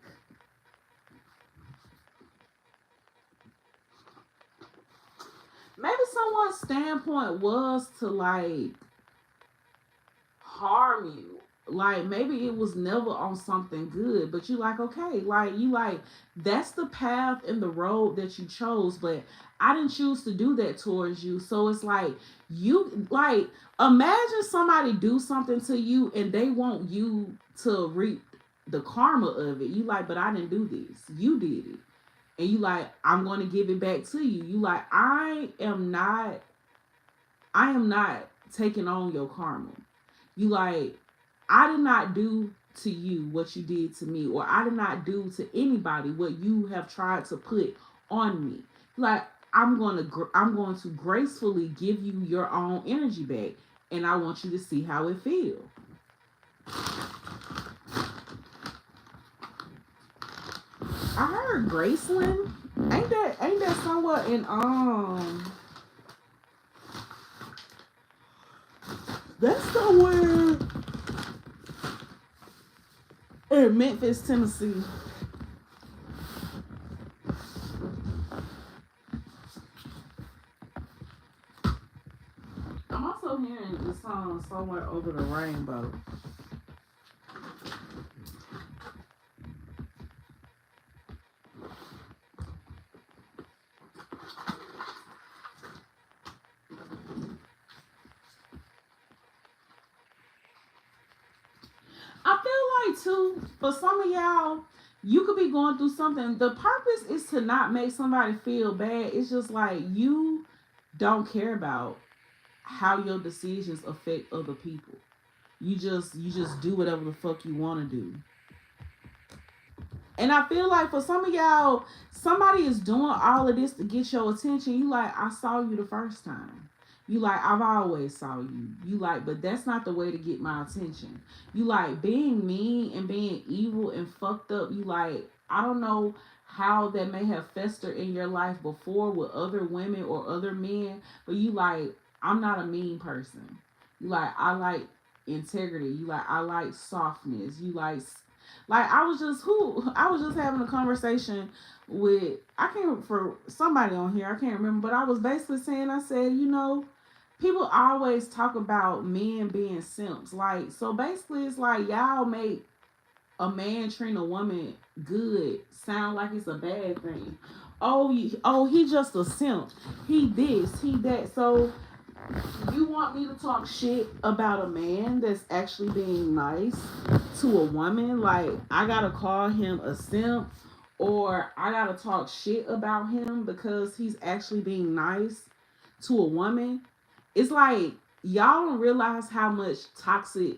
Maybe someone's standpoint was to like harm you. Like maybe it was never on something good, but you like, okay, like you like that's the path and the road that you chose, but I didn't choose to do that towards you. So it's like you like imagine somebody do something to you and they want you to reap the karma of it. You like, but I didn't do this. You did it. And you like, I'm going to give it back to you. You like, I am not taking on your karma. You like, I did not do to you what you did to me, or I did not do to anybody what you have tried to put on me. Like, I'm going to gracefully give you your own energy back, and I want you to see how it feels. I heard Graceland. Ain't that somewhere in that's somewhere in Memphis, Tennessee. I'm also hearing the song Somewhere Over the Rainbow. I feel like too, for some of y'all, you could be going through something. The purpose is to not make somebody feel bad. It's just like you don't care about how your decisions affect other people. You just do whatever the fuck you want to do. And I feel like for some of y'all, somebody is doing all of this to get your attention. You like, I saw you the first time. You like, I've always saw you. You like, but that's not the way to get my attention. You like being mean and being evil and fucked up. You like, I don't know how that may have festered in your life before with other women or other men, but you like, I'm not a mean person. You like, I like integrity. You like, I like softness. You like I was just having a conversation with I can't for somebody on here, I can't remember, but I was basically saying, I said, people always talk about men being simps. Like, so basically it's like y'all make a man treating a woman good sound like it's a bad thing. Oh, he just a simp. He this, he that. So you want me to talk shit about a man that's actually being nice to a woman? Like, I gotta call him a simp, or I gotta talk shit about him because he's actually being nice to a woman? It's like y'all don't realize how much toxic,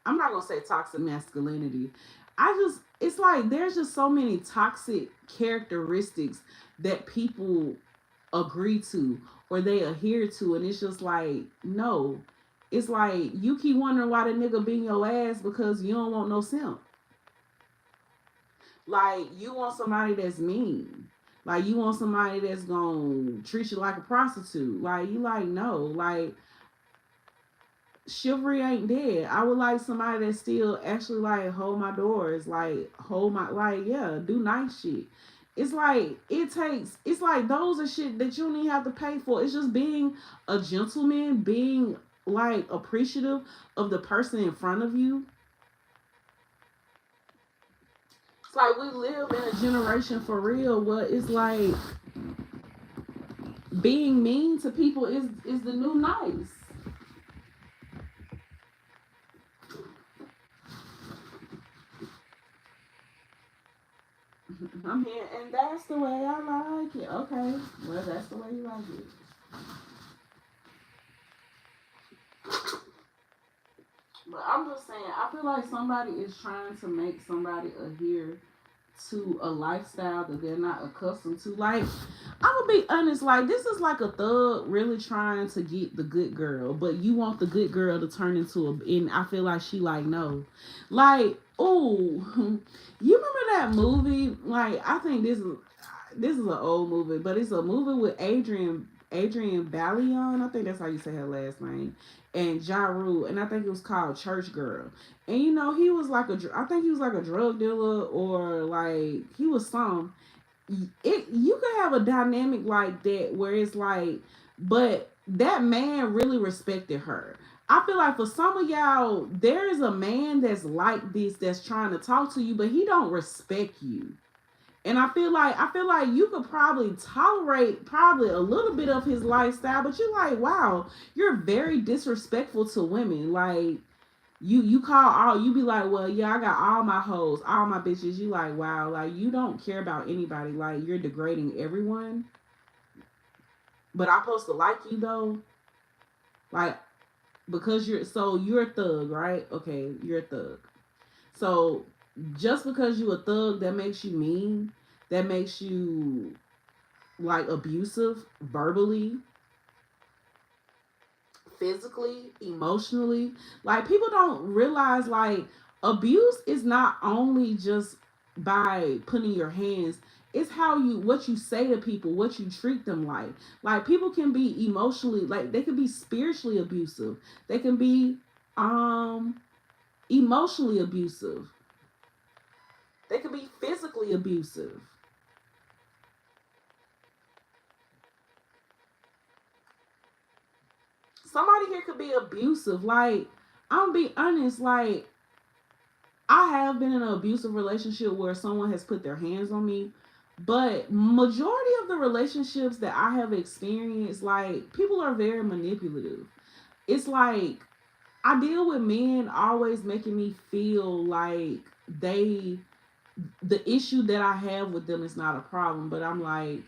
I'm not gonna say toxic masculinity. It's like there's just so many toxic characteristics that people agree to or they adhere to, and it's just like, no. It's like you keep wondering why the nigga being your ass because you don't want no simp. Like, you want somebody that's mean. Like, you want somebody that's gonna treat you like a prostitute. Like, you like, no. Like, chivalry ain't dead. I would like somebody that still actually like hold my doors, like hold my, like, yeah, do nice shit. It's like it's like those are shit that you don't even have to pay for. It's just being a gentleman, being like appreciative of the person in front of you. It's like we live in a generation for real where it's like being mean to people is the new nice. I'm here, and that's the way I like it. Okay, well, that's the way you like it. But I'm just saying, I feel like somebody is trying to make somebody adhere to a lifestyle that they're not accustomed to. Like, I'm gonna be honest, like this is like a thug really trying to get the good girl, but you want the good girl to turn into a, and I feel like she like no. Like, oh, you remember that movie? Like, I think this is an old movie, but it's a movie with Adrian Ballion. I think that's how you say her last name. And Ja Rule, and I think it was called Church Girl. And you know, he was like I think he was like a drug dealer or like he was some. It you could have a dynamic like that where it's like, but that man really respected her. I feel like for some of y'all, there is a man that's like this that's trying to talk to you, but he don't respect you. And I feel like you could probably tolerate probably a little bit of his lifestyle, but you're like, wow, you're very disrespectful to women. Like you call all you be like, well, yeah, I got all my hoes, all my bitches. You like, wow, like you don't care about anybody. Like you're degrading everyone. But I'm supposed to like you though, like because you're a thug, right? Okay, you're a thug. So just because you a thug, that makes you mean. That makes you like abusive verbally, physically, emotionally. Like people don't realize like abuse is not only just by putting your hands, it's how you what you say to people, what you treat them like. Like people can be emotionally like they can be spiritually abusive. They can be um emotionally abusive. They can be physically abusive. Somebody here could be abusive. Like I'm gonna be honest, like I have been in an abusive relationship where someone has put their hands on me, but majority of the relationships that I have experienced, like people are very manipulative. It's like I deal with men always making me feel like they the issue that I have with them is not a problem, but I'm like,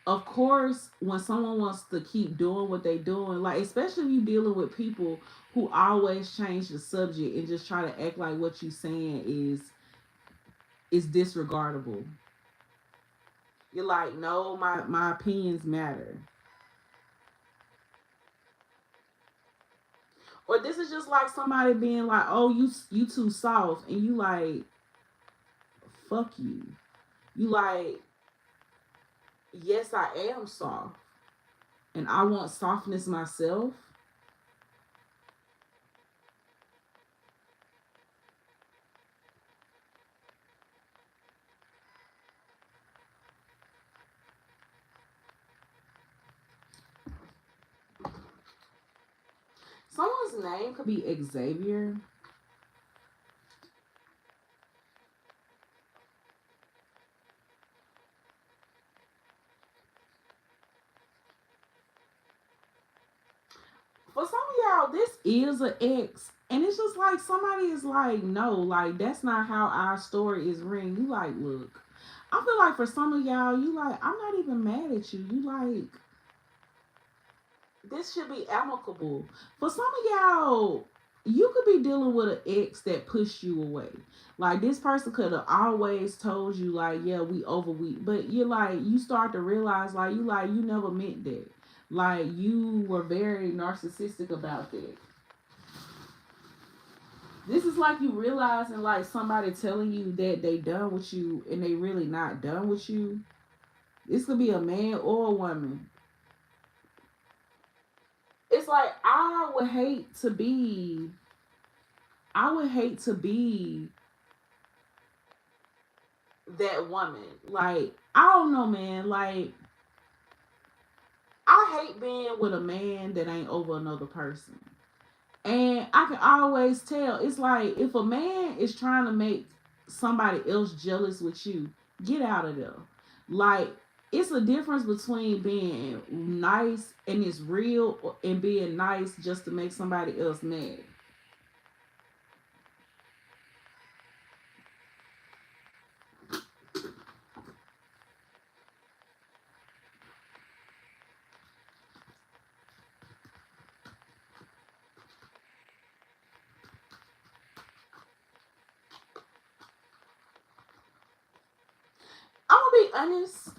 of course, when someone wants to keep doing what they doing, like especially if you dealing with people who always change the subject and just try to act like what you saying is disregardable. You're like, no, my opinions matter. Or this is just like somebody being like, oh, you too soft, and you like, fuck you. You like, yes, I am soft, and I want softness myself. Someone's name could be Xavier. For some of y'all, this is an ex. And it's just like somebody is like, no, like that's not how our story is written. You like, look. I feel like for some of y'all, you like, I'm not even mad at you. You like, this should be amicable. For some of y'all, you could be dealing with an ex that pushed you away. Like this person could have always told you, like, yeah, we over we, but you're like, you start to realize, like, you never meant that. Like you were very narcissistic about that. This is like you realizing like somebody telling you that they done with you and they really not done with you. This could be a man or a woman. It's like I would hate to be that woman. Like, I don't know, man. Like, I hate being with a man that ain't over another person. And I can always tell. It's like if a man is trying to make somebody else jealous with you, get out of there. Like, it's a difference between being nice and it's real and being nice just to make somebody else mad. honest,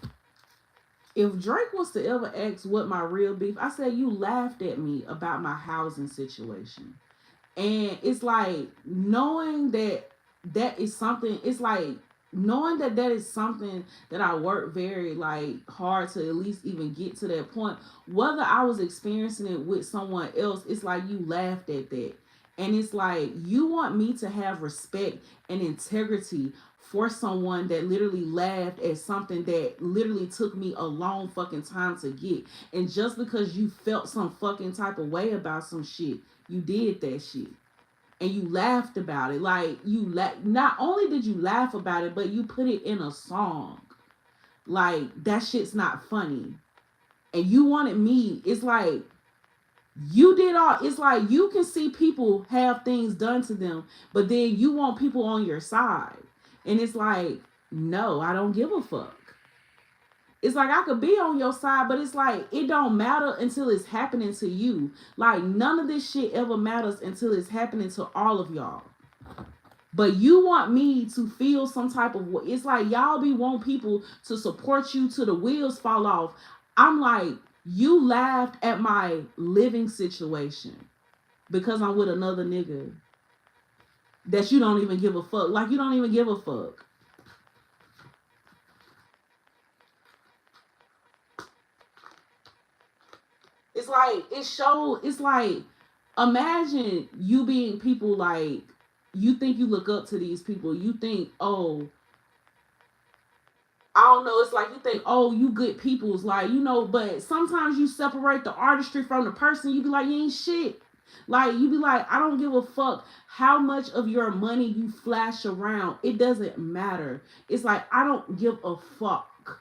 if Drake was to ever ask what my real beef, I said you laughed at me about my housing situation. And it's like knowing that that is something, it's like knowing that that is something that I work very like hard to at least even get to that point. Whether I was experiencing it with someone else, it's like you laughed at that. And it's like you want me to have respect and integrity for someone that literally laughed at something that literally took me a long fucking time to get. And just because you felt some fucking type of way about some shit, you did that shit. And you laughed about it. Like not only did you laugh about it, but you put it in a song. Like that shit's not funny. And you wanted me, it's like you did all, it's like you can see people have things done to them, but then you want people on your side. And it's like, no, I don't give a fuck. It's like I could be on your side, but it's like it don't matter until it's happening to you. Like none of this shit ever matters until it's happening to all of y'all. But you want me to feel some type of way. It's like y'all be want people to support you till the wheels fall off. I'm like, you laughed at my living situation because I'm with another nigga that you don't even give a fuck. Like you don't even give a fuck. It's like it showed. It's like imagine you being people like you think you look up to these people. You think, oh, I don't know. It's like you think, oh, you good people's like you know. But sometimes you separate the artistry from the person. You be like, you ain't shit. Like you be like, I don't give a fuck how much of your money you flash around. It doesn't matter. It's like I don't give a fuck.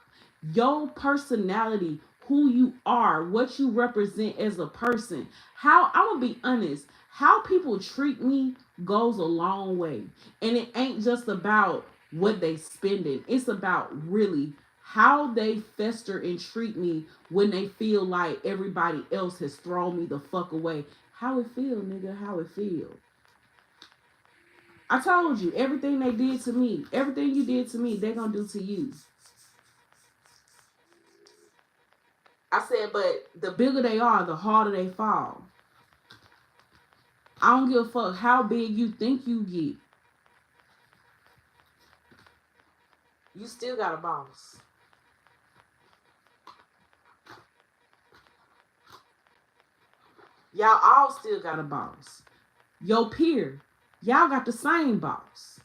Your personality, who you are, what you represent as a person. How I'm gonna be honest, how people treat me goes a long way. And it ain't just about what they spending. It's about really how they fester and treat me when they feel like everybody else has thrown me the fuck away. How it feel, nigga, how it feel. I told you, everything they did to me, everything you did to me, they gonna do to you. I said, but the bigger they are, the harder they fall. I don't give a fuck how big you think you get. You still got a boss. Y'all all still got a boss. Your peer, y'all got the same boss.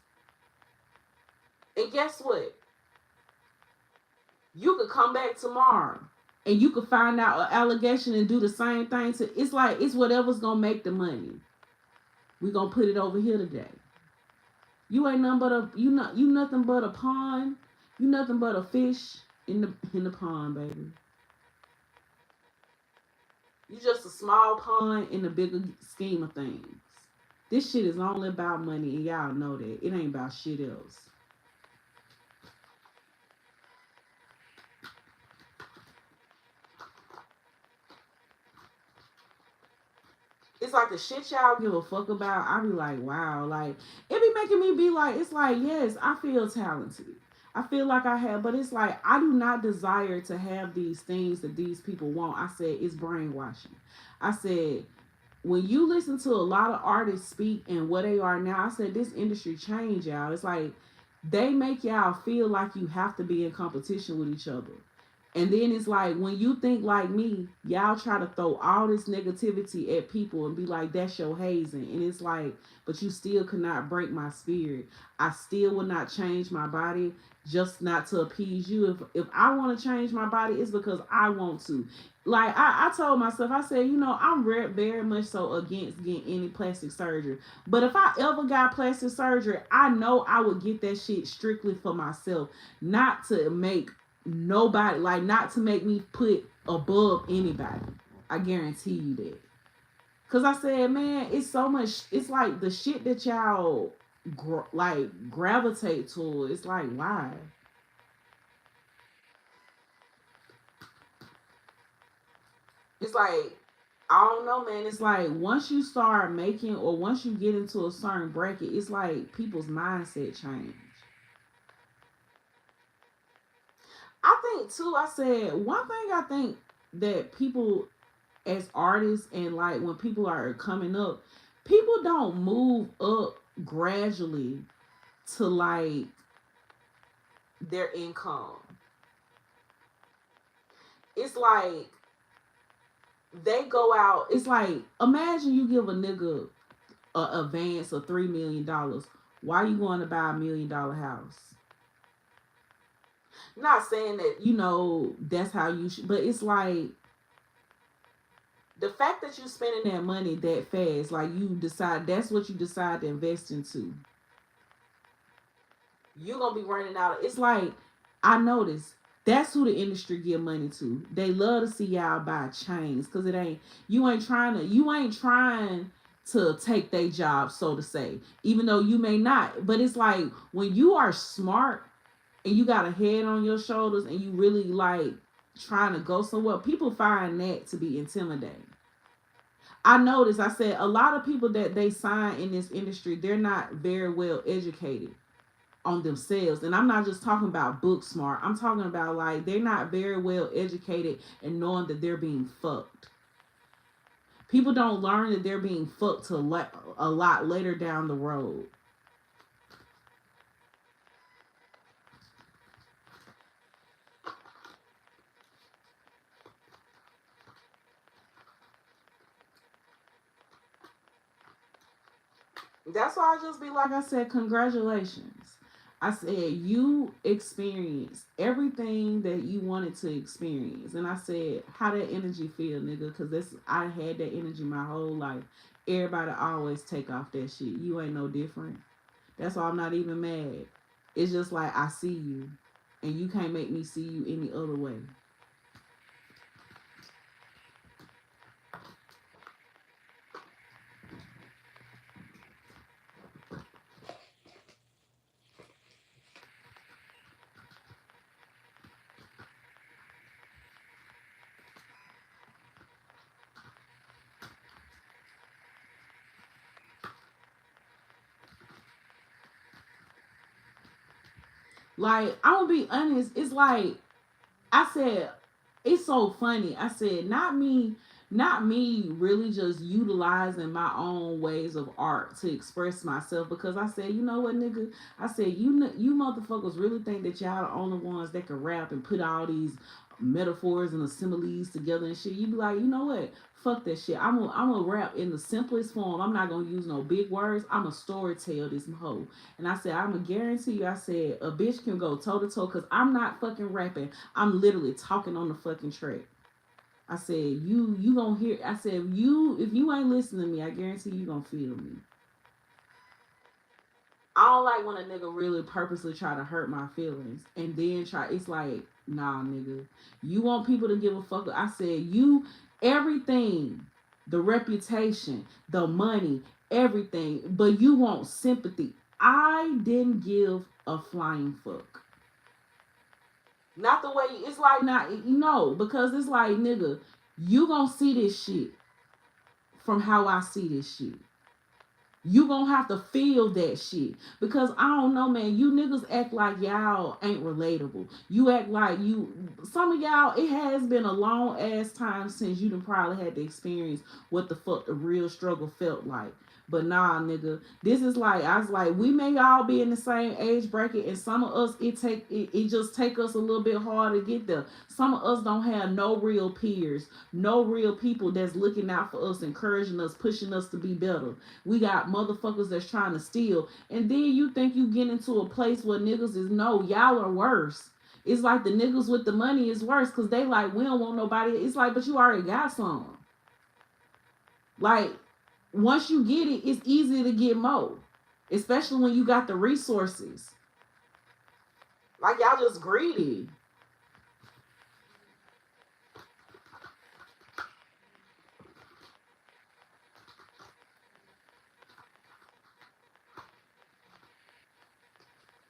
And guess what? You could come back tomorrow and you could find out an allegation and do the same thing to it's like it's whatever's gonna make the money. We gonna put it over here today. You ain't nothing but a you nothing but a pond. You nothing but a fish in the pond, baby. You just a small pond in the bigger scheme of things. This shit is only about money, and y'all know that. It ain't about shit else. It's like the shit y'all give a fuck about. I be like, wow, like it be making me be like, it's like, yes, I feel talented. I feel like I have, but it's like I do not desire to have these things that these people want. I said it's brainwashing. I said when you listen to a lot of artists speak and what they are now, I said this industry change, y'all. It's like they make y'all feel like you have to be in competition with each other. And then it's like when you think like me, y'all try to throw all this negativity at people and be like, that's your hazing. And it's like, but you still could not break my spirit. I still will not change my body just not to appease you. If I want to change my body, it's because I want to. Like I told myself, I said, you know, I'm very much so against getting any plastic surgery. But if I ever got plastic surgery, I know I would get that shit strictly for myself, not to make nobody, like not to make me put above anybody. I guarantee you that. Cause I said, man, it's so much. It's like the shit that y'all like gravitate to. It's like why? It's like I don't know, man. It's like once you start making or once you get into a certain bracket, it's like people's mindset change. think too, I said one thing I think that people as artists and like when people are coming up, people don't move up gradually to like their income. It's like they go out. It's like imagine you give a nigga a advance of $3 million. Why you going to buy $1 million house? Not saying that that's how you should, but it's like the fact that you spending that money that fast, like you decide that's what you decide to invest into. You're gonna be running out. It's like I noticed that's who the industry give money to. They love to see y'all buy chains because it ain't you ain't trying to take their job, so to say. Even though you may not, but it's like when you are smart and you got a head on your shoulders and you really like trying to go somewhere, people find that to be intimidating. I noticed, I said a lot of people that they sign in this industry, they're not very well educated on themselves. And I'm not just talking about book smart. I'm talking about like they're not very well educated and knowing that they're being fucked. People don't learn that they're being fucked to a lot later down the road. That's why I just be like I said, congratulations. I said you experienced everything that you wanted to experience, and I said how that energy feel, nigga. Cause that's I had that energy my whole life. Everybody always take off that shit. You ain't no different. That's why I'm not even mad. It's just like I see you, and you can't make me see you any other way. Like I'm gonna be honest. It's like I said, it's so funny. I said, not me really just utilizing my own ways of art to express myself because I said, you know what, nigga? I said, you motherfuckers really think that y'all the only ones that can rap and put all these metaphors and similes together and shit. You be like, you know what? Fuck that shit. I'm a rap in the simplest form. I'm not gonna use no big words. I'm a storytell this hoe. And I said, I'm gonna guarantee you. I said, a bitch can go toe to toe because I'm not fucking rapping. I'm literally talking on the fucking track. I said, you gonna hear. I said, if you ain't listening to me, I guarantee you gonna feel me. I don't like when a nigga really purposely try to hurt my feelings and then try. It's like, nah, nigga. You want people to give a fuck. I said, everything, the reputation, the money, everything, but you want sympathy. I didn't give a flying fuck. Not the way it's like not because it's like nigga, you gonna see this shit from how I see this shit. You gonna have to feel that shit because I don't know, man. You niggas act like y'all ain't relatable. You act like you. Some of y'all, it has been a long ass time since you done probably had to experience what the fuck the real struggle felt like. But nah, nigga, this is like I was like, we may all be in the same age bracket, and some of us it just take us a little bit hard to get there. Some of us don't have no real peers, no real people that's looking out for us, encouraging us, pushing us to be better. We got motherfuckers that's trying to steal. And then you think you get into a place where niggas is no, y'all are worse. It's like the niggas with the money is worse because they like, we don't want nobody. It's like, but you already got some. Like, once you get it, it's easy to get more. Especially when you got the resources. Like, y'all just greedy.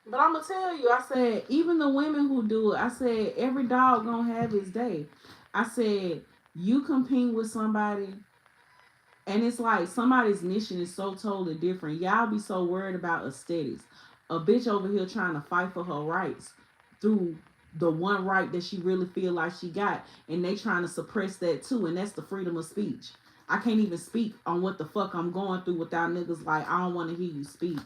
But I'm gonna tell you, I said, even the women who do it, I said, every dog gonna have his day. I said, you compete with somebody, and it's like somebody's mission is so totally different. Y'all be so worried about aesthetics. A bitch over here trying to fight for her rights through the one right that she really feel like she got, and they trying to suppress that too, and that's the freedom of speech. I can't even speak on what the fuck I'm going through without niggas like, I don't want to hear you speak.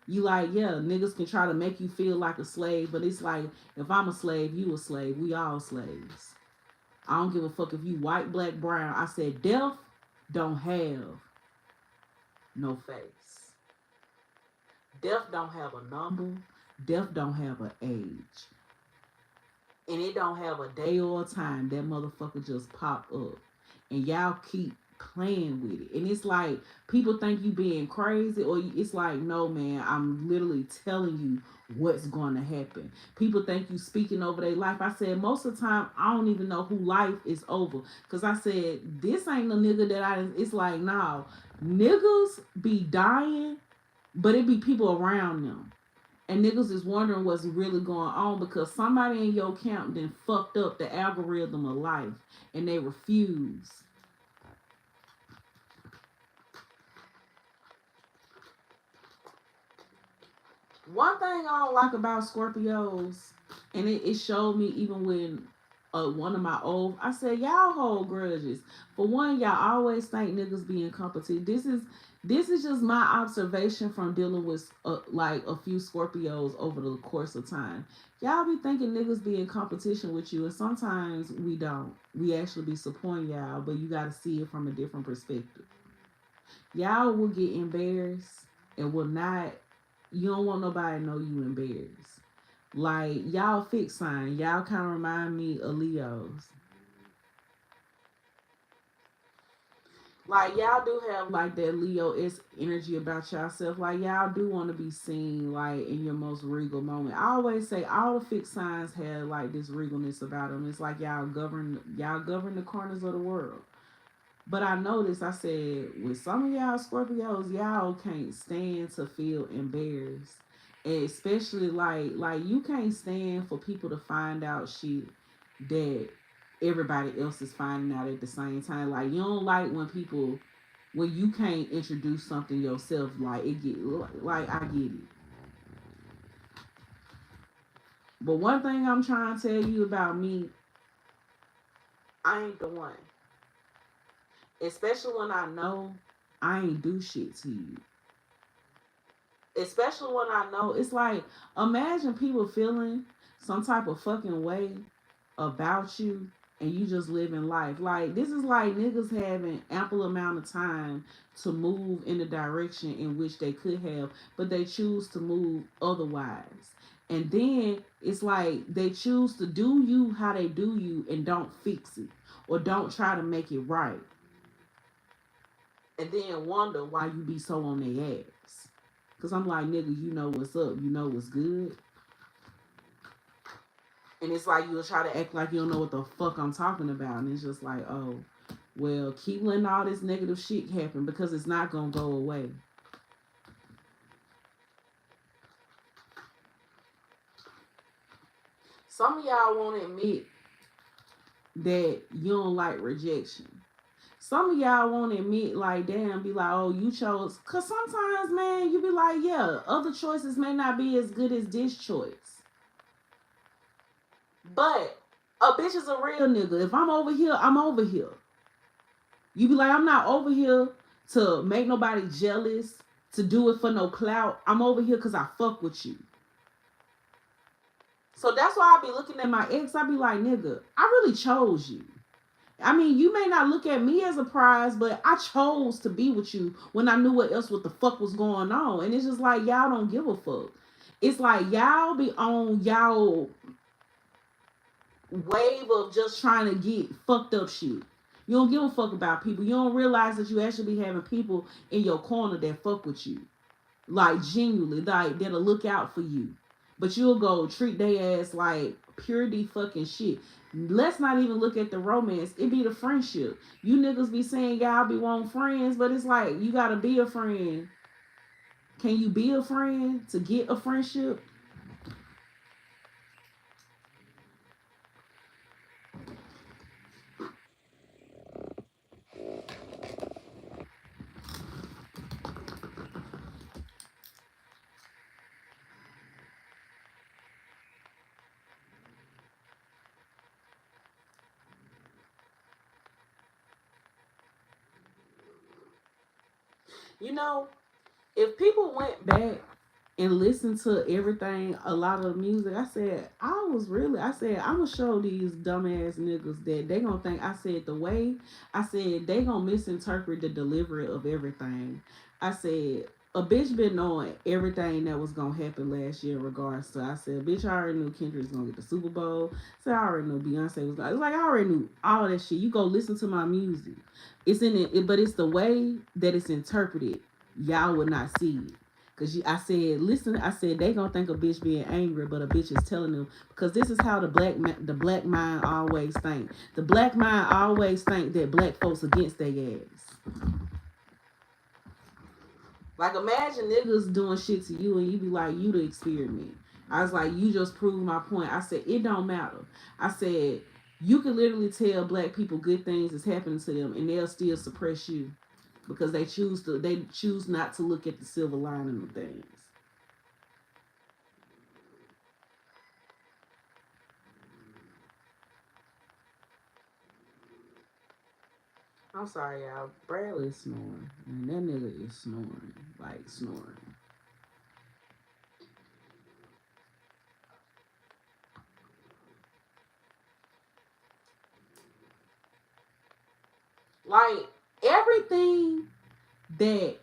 You like, yeah, niggas can try to make you feel like a slave, but it's like, if I'm a slave, you a slave. We all slaves. I don't give a fuck if you white, black, brown. I said death don't have no face. Death don't have a number. Death don't have an age. And it don't have a day or a time. That motherfucker just pop up. And y'all keep playing with it. And it's like, people think you being crazy, or it's like, no, man, I'm literally telling you what's going to happen. People think you speaking over their life. I said, most of the time, I don't even know who life is over. Because I said, this ain't the nigga that it's like, nah, niggas be dying, but it be people around them. And niggas is wondering what's really going on because somebody in your camp then fucked up the algorithm of life and they refuse. One thing I don't like about Scorpios, and it showed me even when one of my old, I said, y'all hold grudges. For one, y'all always think niggas be in competition. This is just my observation from dealing with like a few Scorpios over the course of time. Y'all be thinking niggas be in competition with you, and sometimes we don't. We actually be supporting y'all, but you got to see it from a different perspective. Y'all will get embarrassed and will not. You don't want nobody to know you embarrassed. Like, y'all fixed sign. Y'all kind of remind me of Leos. Like, y'all do have like that Leo-esque energy about yourself. Like, y'all do want to be seen like in your most regal moment. I always say all the fixed signs have like this regalness about them. It's like y'all govern the corners of the world. But I noticed, I said, with some of y'all Scorpios, y'all can't stand to feel embarrassed. And especially like you can't stand for people to find out shit that everybody else is finding out at the same time. Like, you don't like when you can't introduce something yourself. Like, it get like, I get it. But one thing I'm trying to tell you about me, I ain't the one. Especially when I know I ain't do shit to you. Especially when I know, it's like, imagine people feeling some type of fucking way about you and you just living life. Like, this is like niggas having ample amount of time to move in the direction in which they could have, but they choose to move otherwise. And then it's like they choose to do you how they do you and don't fix it or don't try to make it right. And then wonder why you be so on their ass. Cause I'm like, nigga, you know what's up, you know what's good. And it's like you'll try to act like you don't know what the fuck I'm talking about. And it's just like, oh, well, keep letting all this negative shit happen because it's not gonna go away. Some of y'all won't admit that you don't like rejection. Some of y'all won't admit, like, damn, be like, oh, you chose. Because sometimes, man, you be like, yeah, other choices may not be as good as this choice. But a bitch is a real nigga. If I'm over here, I'm over here. You be like, I'm not over here to make nobody jealous, to do it for no clout. I'm over here because I fuck with you. So that's why I be looking at my ex. I be like, nigga, I really chose you. I mean, you may not look at me as a prize, but I chose to be with you when I knew what the fuck was going on. And it's just like, y'all don't give a fuck. It's like y'all be on y'all wave of just trying to get fucked up shit. You don't give a fuck about people. You don't realize that you actually be having people in your corner that fuck with you. Like, genuinely, like, that'll look out for you. But you'll go treat their ass like purity fucking shit. Let's not even look at the romance. It be the friendship. You niggas be saying y'all be wanting friends, but it's like, you gotta be a friend. Can you be a friend to get a friendship? You know, if people went back and listened to everything, a lot of music, I said, I'm gonna show these dumbass niggas that they gonna think, I said, the way, I said, they gonna misinterpret the delivery of everything. I said, a bitch been knowing everything that was gonna happen last year in regards to, I said, bitch, I already knew Kendrick was gonna get the Super Bowl. So I already knew Beyonce was like, it's like I already knew all that shit. You go listen to my music. It's in it, but it's the way that it's interpreted. Y'all would not see it. Cause I said, listen, I said they gonna think a bitch being angry, but a bitch is telling them because this is how the black mind always think. The black mind always think that black folks against their ass. Like imagine niggas doing shit to you and you be like, you the experiment. I was like, you just proved my point. I said it don't matter. I said you can literally tell black people good things is happening to them and they'll still suppress you because they choose not to look at the silver lining of things. I'm sorry, y'all. Bradley's snoring. And that nigga is snoring. Like, snoring. Like, everything that,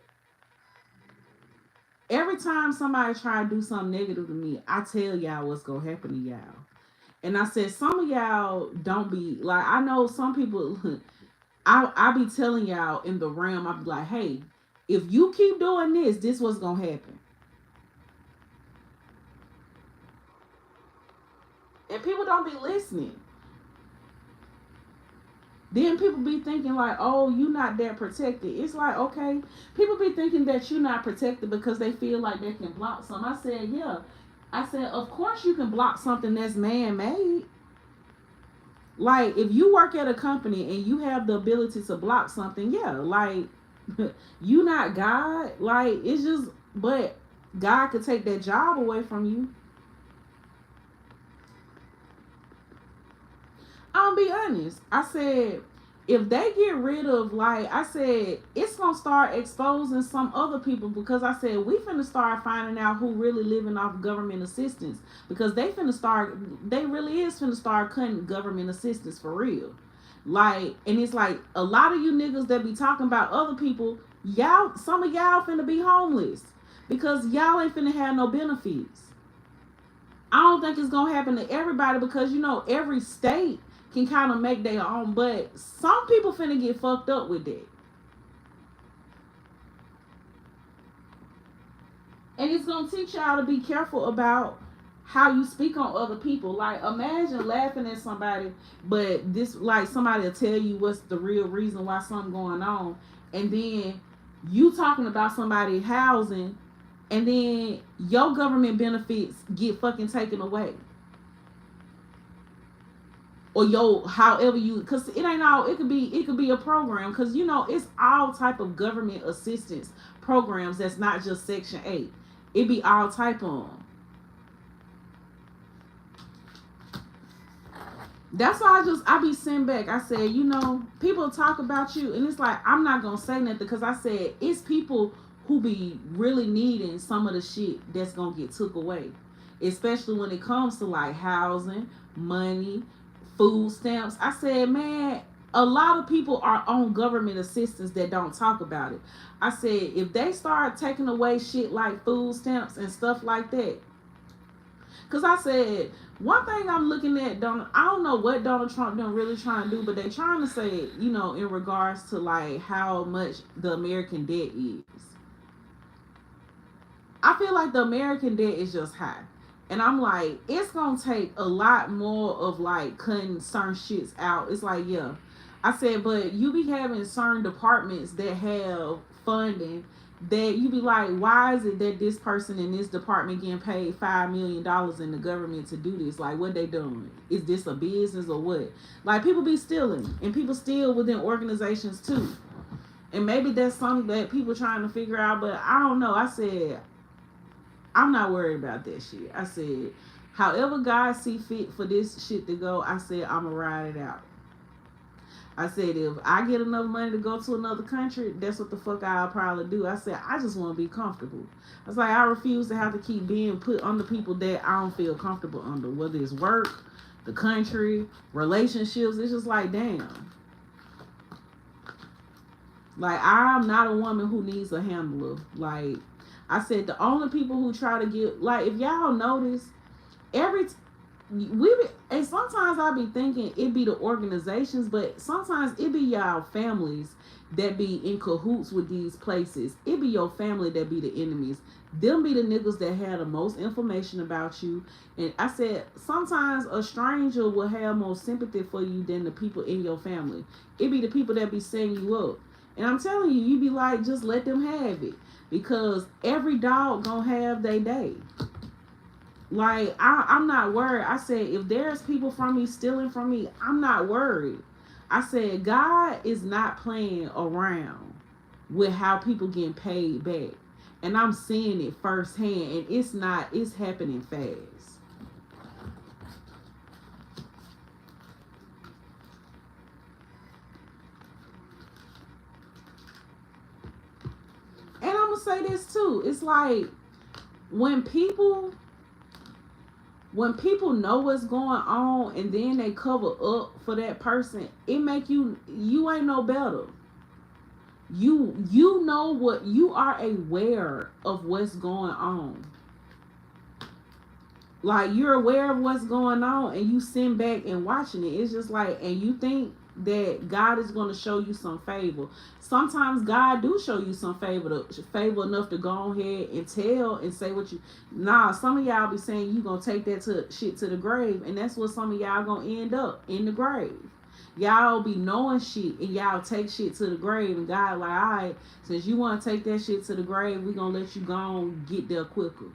every time somebody try to do something negative to me, I tell y'all what's going to happen to y'all. And I said, some of y'all don't be, like, I know some people, I be telling y'all in the realm, I be like, hey, if you keep doing this what's going to happen. And people don't be listening. Then people be thinking like, oh, you not that protected. It's like, okay, people be thinking that you're not protected because they feel like they can block something. I said, yeah. I said, of course you can block something that's man-made. Like, if you work at a company and you have the ability to block something, yeah, like, you not God. Like, it's just, but God could take that job away from you. I'll be honest. I said, if they get rid of, like, I said, it's gonna start exposing some other people because I said we finna start finding out who really living off government assistance because they really is finna start cutting government assistance for real. Like, and it's like a lot of you niggas that be talking about other people, y'all, some of y'all finna be homeless because y'all ain't finna have no benefits. I don't think it's gonna happen to everybody because you know every state can kind of make their own, but some people finna get fucked up with that. And it's gonna teach y'all to be careful about how you speak on other people. Like imagine laughing at somebody, but this like somebody will tell you what's the real reason why something going on, and then you talking about somebody housing, and then your government benefits get fucking taken away. Or yo however you because it ain't all it could be a program because you know it's all type of government assistance programs that's not just section 8. It be all type of them. That's why I be sitting back. I said, you know, people talk about you and it's like I'm not gonna say nothing because I said it's people who be really needing some of the shit that's gonna get took away, especially when it comes to like housing, money, food stamps. I said, man, a lot of people are on government assistance that don't talk about it. I said, if they start taking away shit like food stamps and stuff like that, because I said, one thing I'm looking at, I don't know what Donald Trump done really trying to do, but they trying to say, you know, in regards to like how much the American debt is. I feel like the American debt is just high. And I'm like, it's gonna take a lot more of like cutting certain shits out. It's like, yeah. I said, but you be having certain departments that have funding that you be like, why is it that this person in this department getting paid $5 million in the government to do this? Like, what they doing? Is this a business or what? Like, people be stealing, and people steal within organizations too. And maybe that's something that people trying to figure out, but I don't know. I said, I'm not worried about that shit. I said, however God see fit for this shit to go, I said, I'ma ride it out. I said, if I get enough money to go to another country, that's what the fuck I'll probably do. I said, I just want to be comfortable. I was like, I refuse to have to keep being put under people that I don't feel comfortable under, whether it's work, the country, relationships. It's just like, damn. Like, I'm not a woman who needs a handler. Like, I said, the only people who try to get, like, if y'all notice, every and sometimes I be thinking it be the organizations, but sometimes it be y'all families that be in cahoots with these places. It be your family that be the enemies. Them be the niggas that have the most information about you. And I said, sometimes a stranger will have more sympathy for you than the people in your family. It be the people that be setting you up. And I'm telling you, you be like, just let them have it. Because every dog gonna have their day. Like, I'm not worried. I said, if there's people from me stealing from me, I'm not worried. I said, God is not playing around with how people getting paid back. And I'm seeing it firsthand. And it's happening fast. And I'm going to say this too. It's like, when people know what's going on and then they cover up for that person, it make you ain't no better. You know what, you are aware of what's going on. Like, you're aware of what's going on and you sit back and watching it. It's just like, and you think that God is going to show you some favor. Sometimes God do show you some favor enough to go ahead and tell and say what you. Nah, some of y'all be saying you gonna take that shit to the grave, and that's what some of y'all gonna end up in the grave. Y'all be knowing shit and y'all take shit to the grave, and God like, all right, since you want to take that shit to the grave, we gonna let you go on get there quicker.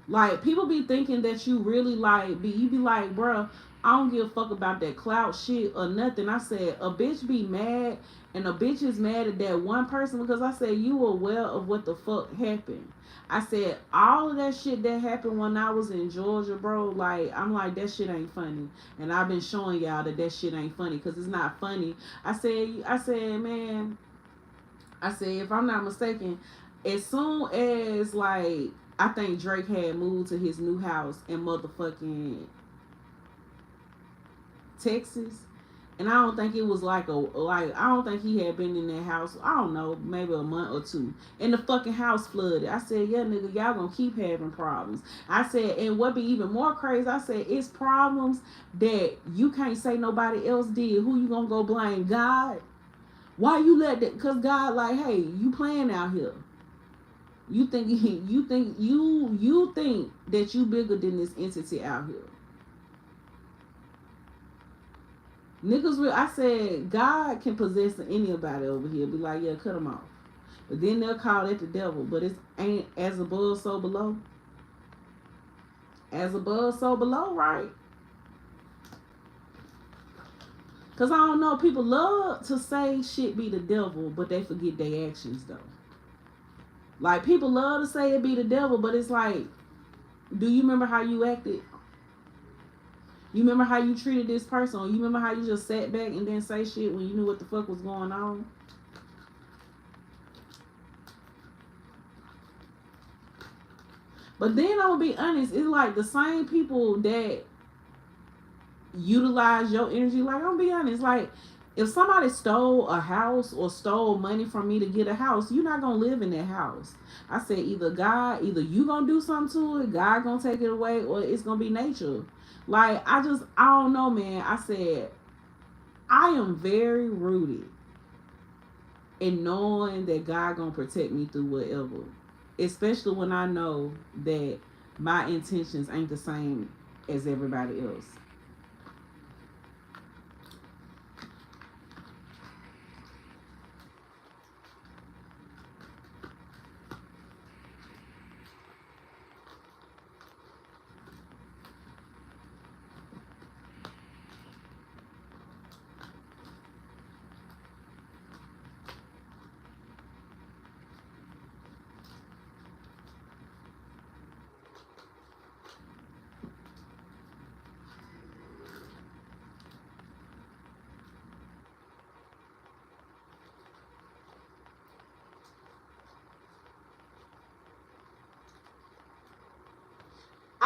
Like, people be thinking that you really like you be like, bruh, I don't give a fuck about that clout shit or nothing. I said, a bitch be mad and a bitch is mad at that one person because I said, you aware of what the fuck happened. I said, all of that shit that happened when I was in Georgia, bro, like, I'm like, that shit ain't funny. And I've been showing y'all that shit ain't funny because it's not funny. I said, man, I said, if I'm not mistaken, as soon as, like, I think Drake had moved to his new house in motherfucking Texas. And I don't think it was I don't think he had been in that house, I don't know, maybe a month or two. And the fucking house flooded. I said, yeah, nigga, y'all gonna keep having problems. I said, and what be even more crazy, I said, it's problems that you can't say nobody else did. Who you gonna go blame? God? Why you let that? Because God like, hey, you playing out here. You think you think that you bigger than this entity out here. Niggas will, I said, God can possess anybody over here. Be like, yeah, cut them off. But then they'll call it the devil. But it's ain't as above, so below. As above, so below, right? Because I don't know, people love to say shit be the devil, but they forget their actions, though. Like, people love to say it be the devil, but it's like, do you remember how you acted? You remember how you treated this person? Or you remember how you just sat back and didn't say shit when you knew what the fuck was going on? But then I'm gonna be honest, it's like the same people that utilize your energy. Like, I'm gonna be honest, like, if somebody stole a house or stole money from me to get a house, you're not gonna live in that house. I said, either you gonna do something to it, God gonna take it away, or it's gonna be nature. Like, I don't know, man. I said, I am very rooted in knowing that God gonna protect me through whatever. Especially when I know that my intentions ain't the same as everybody else.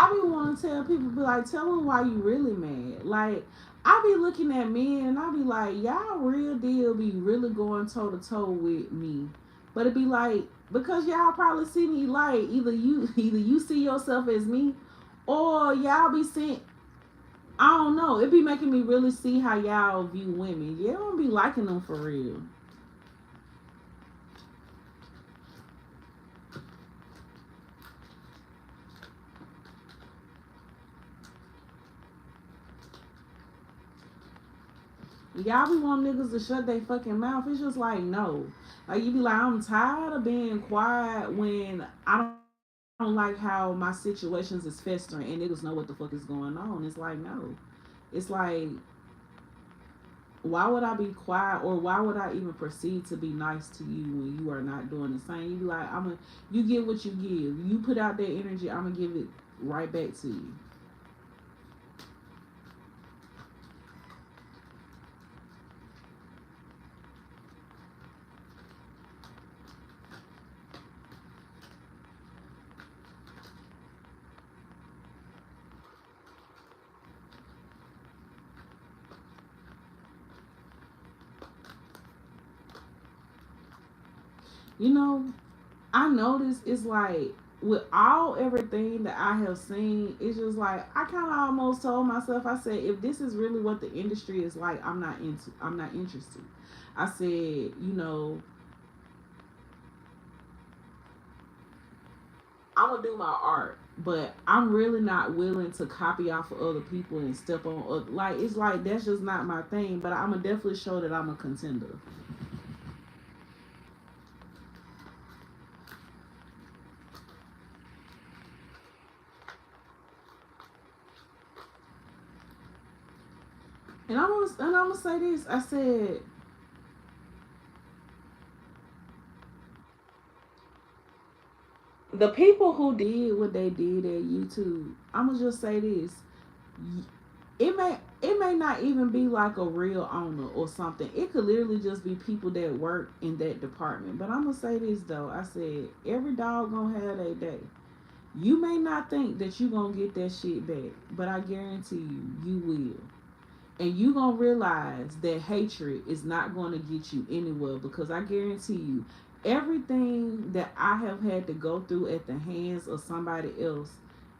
I be wanting to tell people, be like, tell them why you really mad. Like, I be looking at men and I be like, y'all real deal be really going toe to toe with me. But it be like, because y'all probably see me like either you see yourself as me, or y'all be seeing, I don't know. It be making me really see how y'all view women. You don't be liking them for real. Y'all be want niggas to shut their fucking mouth. It's just like, no. Like, you be like, I'm tired of being quiet when I don't like how my situations is festering and niggas know what the fuck is going on. It's like, no. It's like, why would I be quiet, or why would I even proceed to be nice to you when you are not doing the same? You be like, you get what you give. You put out that energy, I'm gonna give it right back to you. You know, I notice it's like with all everything that I have seen, it's just like I kind of almost told myself, I said, if this is really what the industry is like, I'm not interested. I said, I'm gonna do my art, but I'm really not willing to copy off of other people and step on like, it's like that's just not my thing. But I'm gonna definitely show that I'm a contender. And I'm gonna say this. I said, the people who did what they did at YouTube, I'm gonna just say this. It may not even be like a real owner or something. It could literally just be people that work in that department. But I'm gonna say this though. I said every dog gonna have their day. You may not think that you gonna get that shit back, but I guarantee you will. And you gonna realize that hatred is not gonna get you anywhere, because I guarantee you everything that I have had to go through at the hands of somebody else,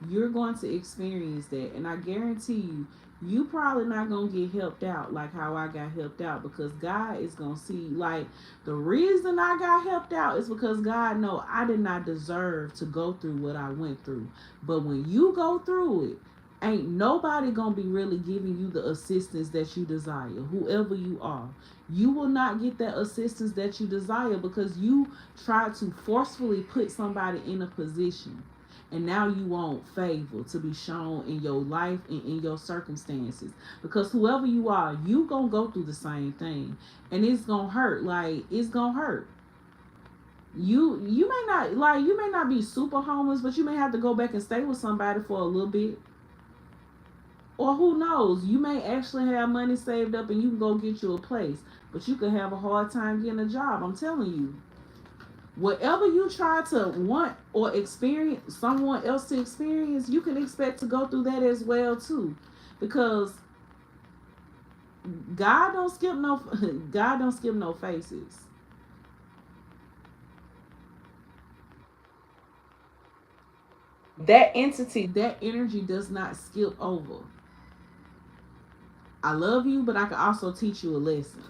you're going to experience that. And I guarantee you probably not gonna get helped out like how I got helped out, because God is gonna see, like, the reason I got helped out is because God know I did not deserve to go through what I went through. But when you go through it, ain't nobody gonna be really giving you the assistance that you desire. Whoever you are, you will not get that assistance that you desire, because you try to forcefully put somebody in a position, and now you want favor to be shown in your life and in your circumstances, because whoever you are, you gonna go through the same thing, and it's gonna hurt. Like, it's gonna hurt. You may not be super homeless, but you may have to go back and stay with somebody for a little bit. Or who knows, you may actually have money saved up and you can go get you a place, but you could have a hard time getting a job. I'm telling you, whatever you try to want or experience someone else to experience, you can expect to go through that as well too. Because God don't skip no God don't skip no faces. That entity, that energy does not skip over. I love you, but I can also teach you a lesson.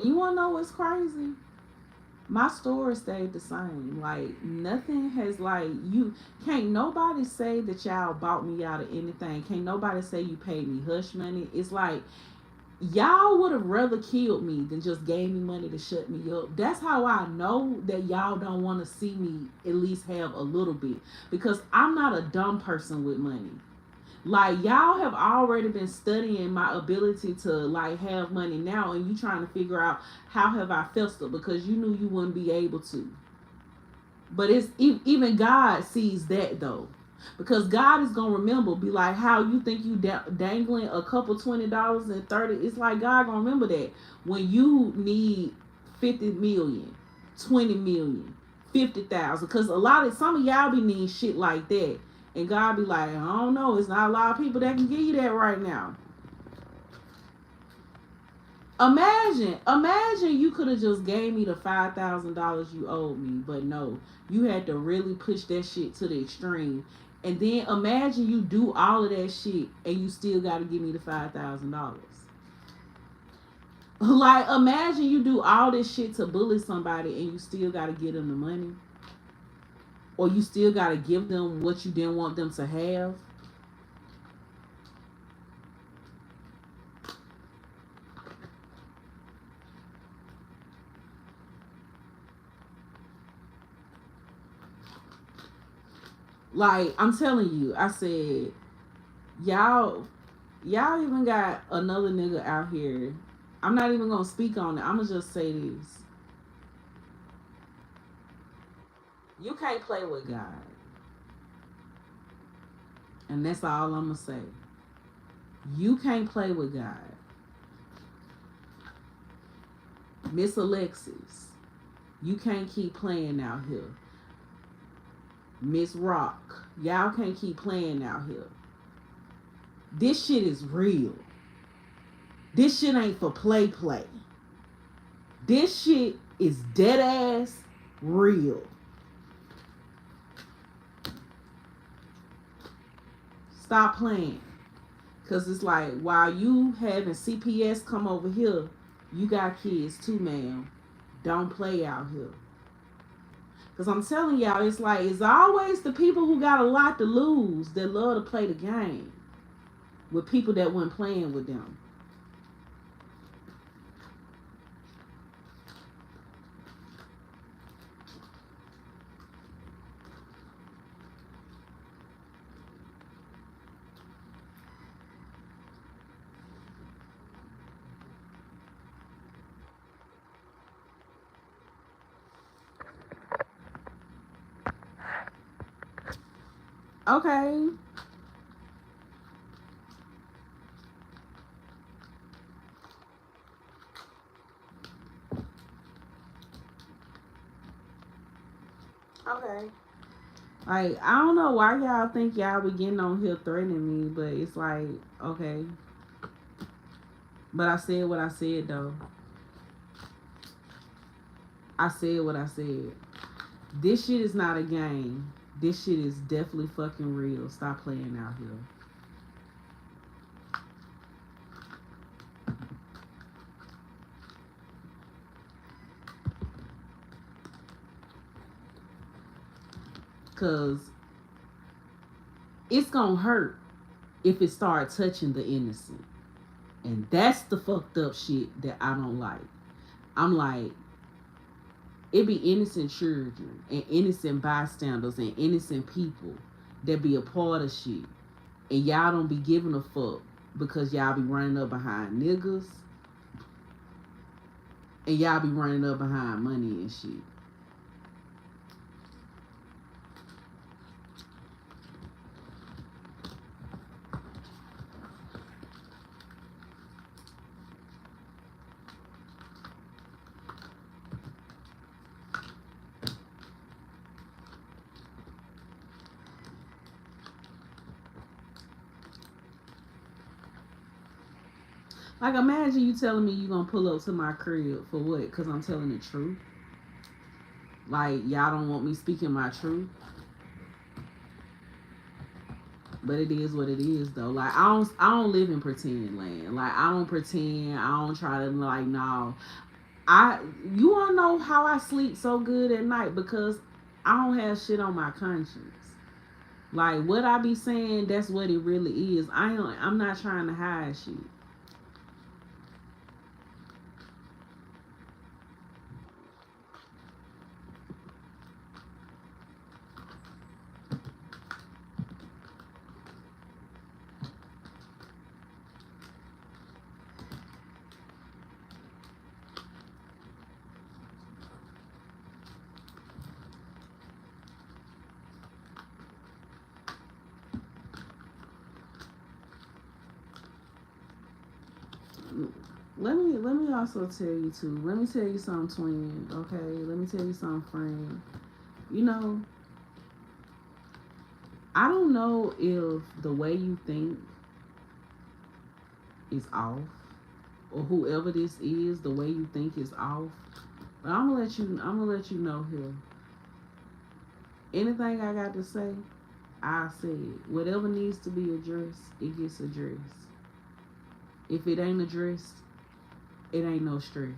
You wanna know what's crazy? My story stayed the same. Like, nothing has, like, you can't nobody say that y'all bought me out of anything. Can't nobody say you paid me hush money. It's like y'all would have rather killed me than just gave me money to shut me up. That's how I know that y'all don't want to see me at least have a little bit, because I'm not a dumb person with money. Like y'all have already been studying my ability to like have money now, and you trying to figure out how have I festered because you knew you wouldn't be able to. But it's even God sees that though, because God is gonna remember. Be like, how you think you dangling a couple $20 and 30? It's like God gonna remember that when you need 50 million, 20 million, 50,000. Because a lot of some of y'all be needing shit like that, and God be like, I don't know. It's not a lot of people that can give you that right now. Imagine you could have just gave me the $5,000 you owed me, but no, you had to really push that shit to the extreme. And then imagine you do all of that shit and you still got to give me the $5,000. Like imagine you do all this shit to bully somebody and you still got to give them the money, or you still got to give them what you didn't want them to have. Like I'm telling you, I said y'all even got another nigga out here. I'm not even gonna speak on it. I'm gonna just say this: you can't play with God, and that's all I'm gonna say. You can't play with God, Miss Alexis. You can't keep playing out here, Miss Rock. Y'all can't keep playing out here. This shit is real. This shit ain't for play. This shit is dead ass real. Stop playing. Cause it's like while you having CPS come over here, you got kids too, ma'am. Don't play out here. Cause I'm telling y'all, it's like it's always the people who got a lot to lose that love to play the game with people that weren't playing with them. Okay. Okay. Like I don't know why y'all think y'all be getting on here threatening me, but it's like okay. But I said what I said though. I said what I said. This shit is not a game. This shit is definitely fucking real. Stop playing out here. Cause it's gonna hurt if it start touching the innocent. And that's the fucked up shit that I don't like. I'm like, it be innocent children and innocent bystanders and innocent people that be a part of shit. And y'all don't be giving a fuck because y'all be running up behind niggas and y'all be running up behind money and shit. Like imagine you telling me you gonna pull up to my crib for what? Cause I'm telling the truth. Like y'all don't want me speaking my truth. But it is what it is though. Like I don't live in pretend land. Like I don't pretend. I don't try to like no. I you wanna know how I sleep so good at night? Because I don't have shit on my conscience. Like what I be saying, that's what it really is. I'm not trying to hide shit. Let me also tell you too. Let me tell you something, twin. Okay, let me tell you something, friend. You know, I don't know if the way you think is off, or whoever this is, the way you think is off. But I'm gonna let you know here. Anything I got to say, I said. Whatever needs to be addressed, it gets addressed. If it ain't addressed, it ain't no stress.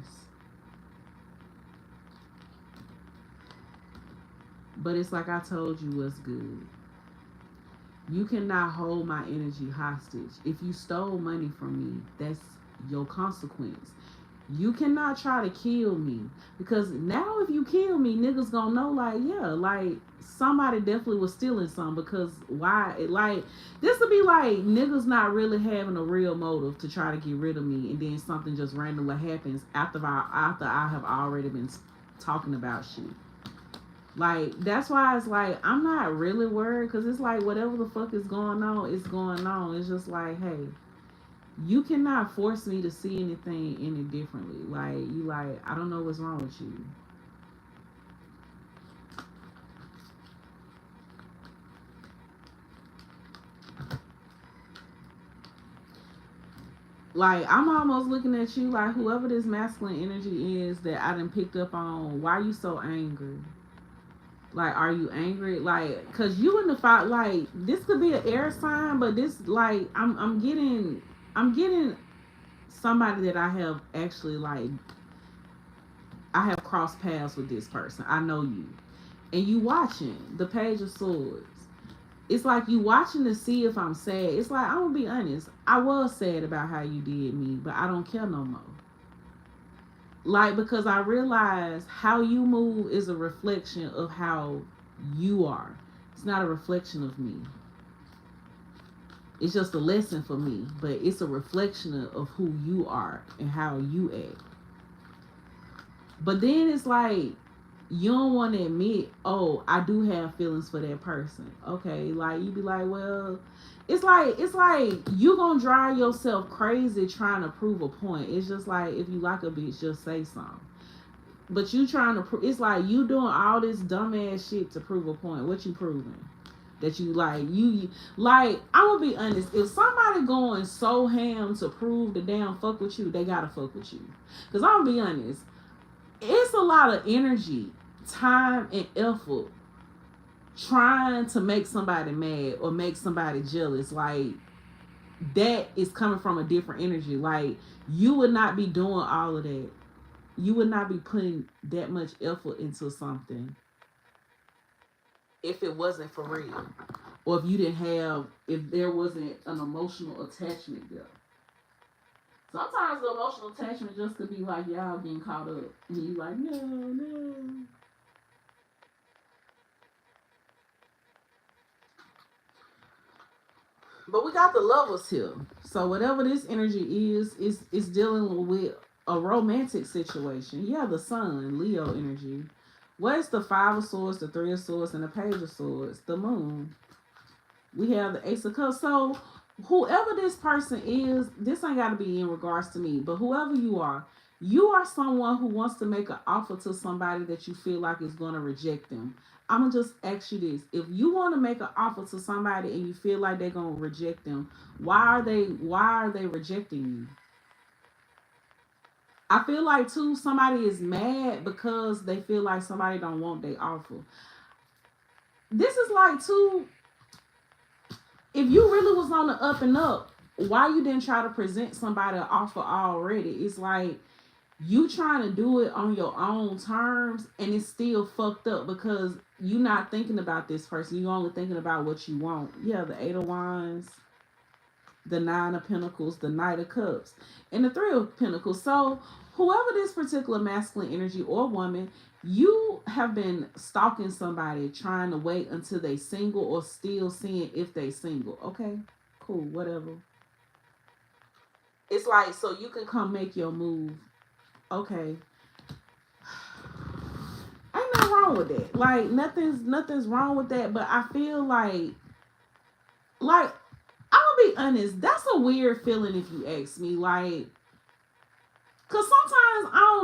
But it's like I told you what's good. You cannot hold my energy hostage. If you stole money from me, that's your consequence. You cannot try to kill me, because now if you kill me, niggas gonna know, like, yeah, like somebody definitely was stealing some. Because why? Like, this would be like niggas not really having a real motive to try to get rid of me, and then something just randomly happens after I have already been talking about shit. Like, that's why it's like I'm not really worried, because it's like whatever the fuck is going on, it's going on. It's just like, hey, you cannot force me to see anything any differently. Like, you like, I don't know what's wrong with you. Like, I'm almost looking at you like whoever this masculine energy is that I done picked up on, why you so angry? Like, are you angry? Like, cause you in the fight, like, this could be an air sign, but this, like, I'm getting somebody that I have actually, like, I have crossed paths with this person. I know you. And you watching the Page of Swords. It's like you watching to see if I'm sad. It's like, I'm gonna be honest. I was sad about how you did me, but I don't care no more. Like, because I realize how you move is a reflection of how you are. It's not a reflection of me. It's just a lesson for me, but it's a reflection of who you are and how you act. But then it's like you don't want to admit, oh, I do have feelings for that person. Okay, like you be like, well, it's like you gonna drive yourself crazy trying to prove a point. It's just like, if you like a bitch, just say something. But you trying to prove, it's like you doing all this dumbass shit to prove a point. What you proving? That you like, you like, I'm gonna be honest, if somebody going so ham to prove the damn fuck with you, they gotta fuck with you. Because I'm gonna be honest, it's a lot of energy, time, and effort trying to make somebody mad or make somebody jealous. Like, that is coming from a different energy. Like, you would not be doing all of that. You would not be putting that much effort into something if it wasn't for real, or if you didn't have, if there wasn't an emotional attachment there. Sometimes the emotional attachment just could be like y'all getting caught up, and you like, no, no. But we got the lovers here. So whatever this energy is dealing with a romantic situation. Yeah, the sun, Leo energy. What's the Five of Swords, the Three of Swords, and the Page of Swords? The moon. We have the Ace of Cups. So whoever this person is, this ain't got to be in regards to me, but whoever you are someone who wants to make an offer to somebody that you feel like is going to reject them. I'm going to just ask you this. If you want to make an offer to somebody and you feel like they're going to reject them, why are they rejecting you? I feel like too, somebody is mad because they feel like somebody don't want their offer. This is like too, if you really was on the up and up, why you didn't try to present somebody an offer already? It's like you trying to do it on your own terms, and it's still fucked up because you not thinking about this person. You only thinking about what you want. Yeah, the Eight of Wands, the Nine of Pentacles, the Knight of Cups, and the Three of Pentacles. So whoever this particular masculine energy or woman, you have been stalking somebody, trying to wait until they single, or still seeing if they single. Okay, cool, whatever. It's like, so you can come make your move. Okay, ain't nothing wrong with that. Like, nothing's wrong with that. But I feel like I'm gonna be honest, that's a weird feeling if you ask me. Like,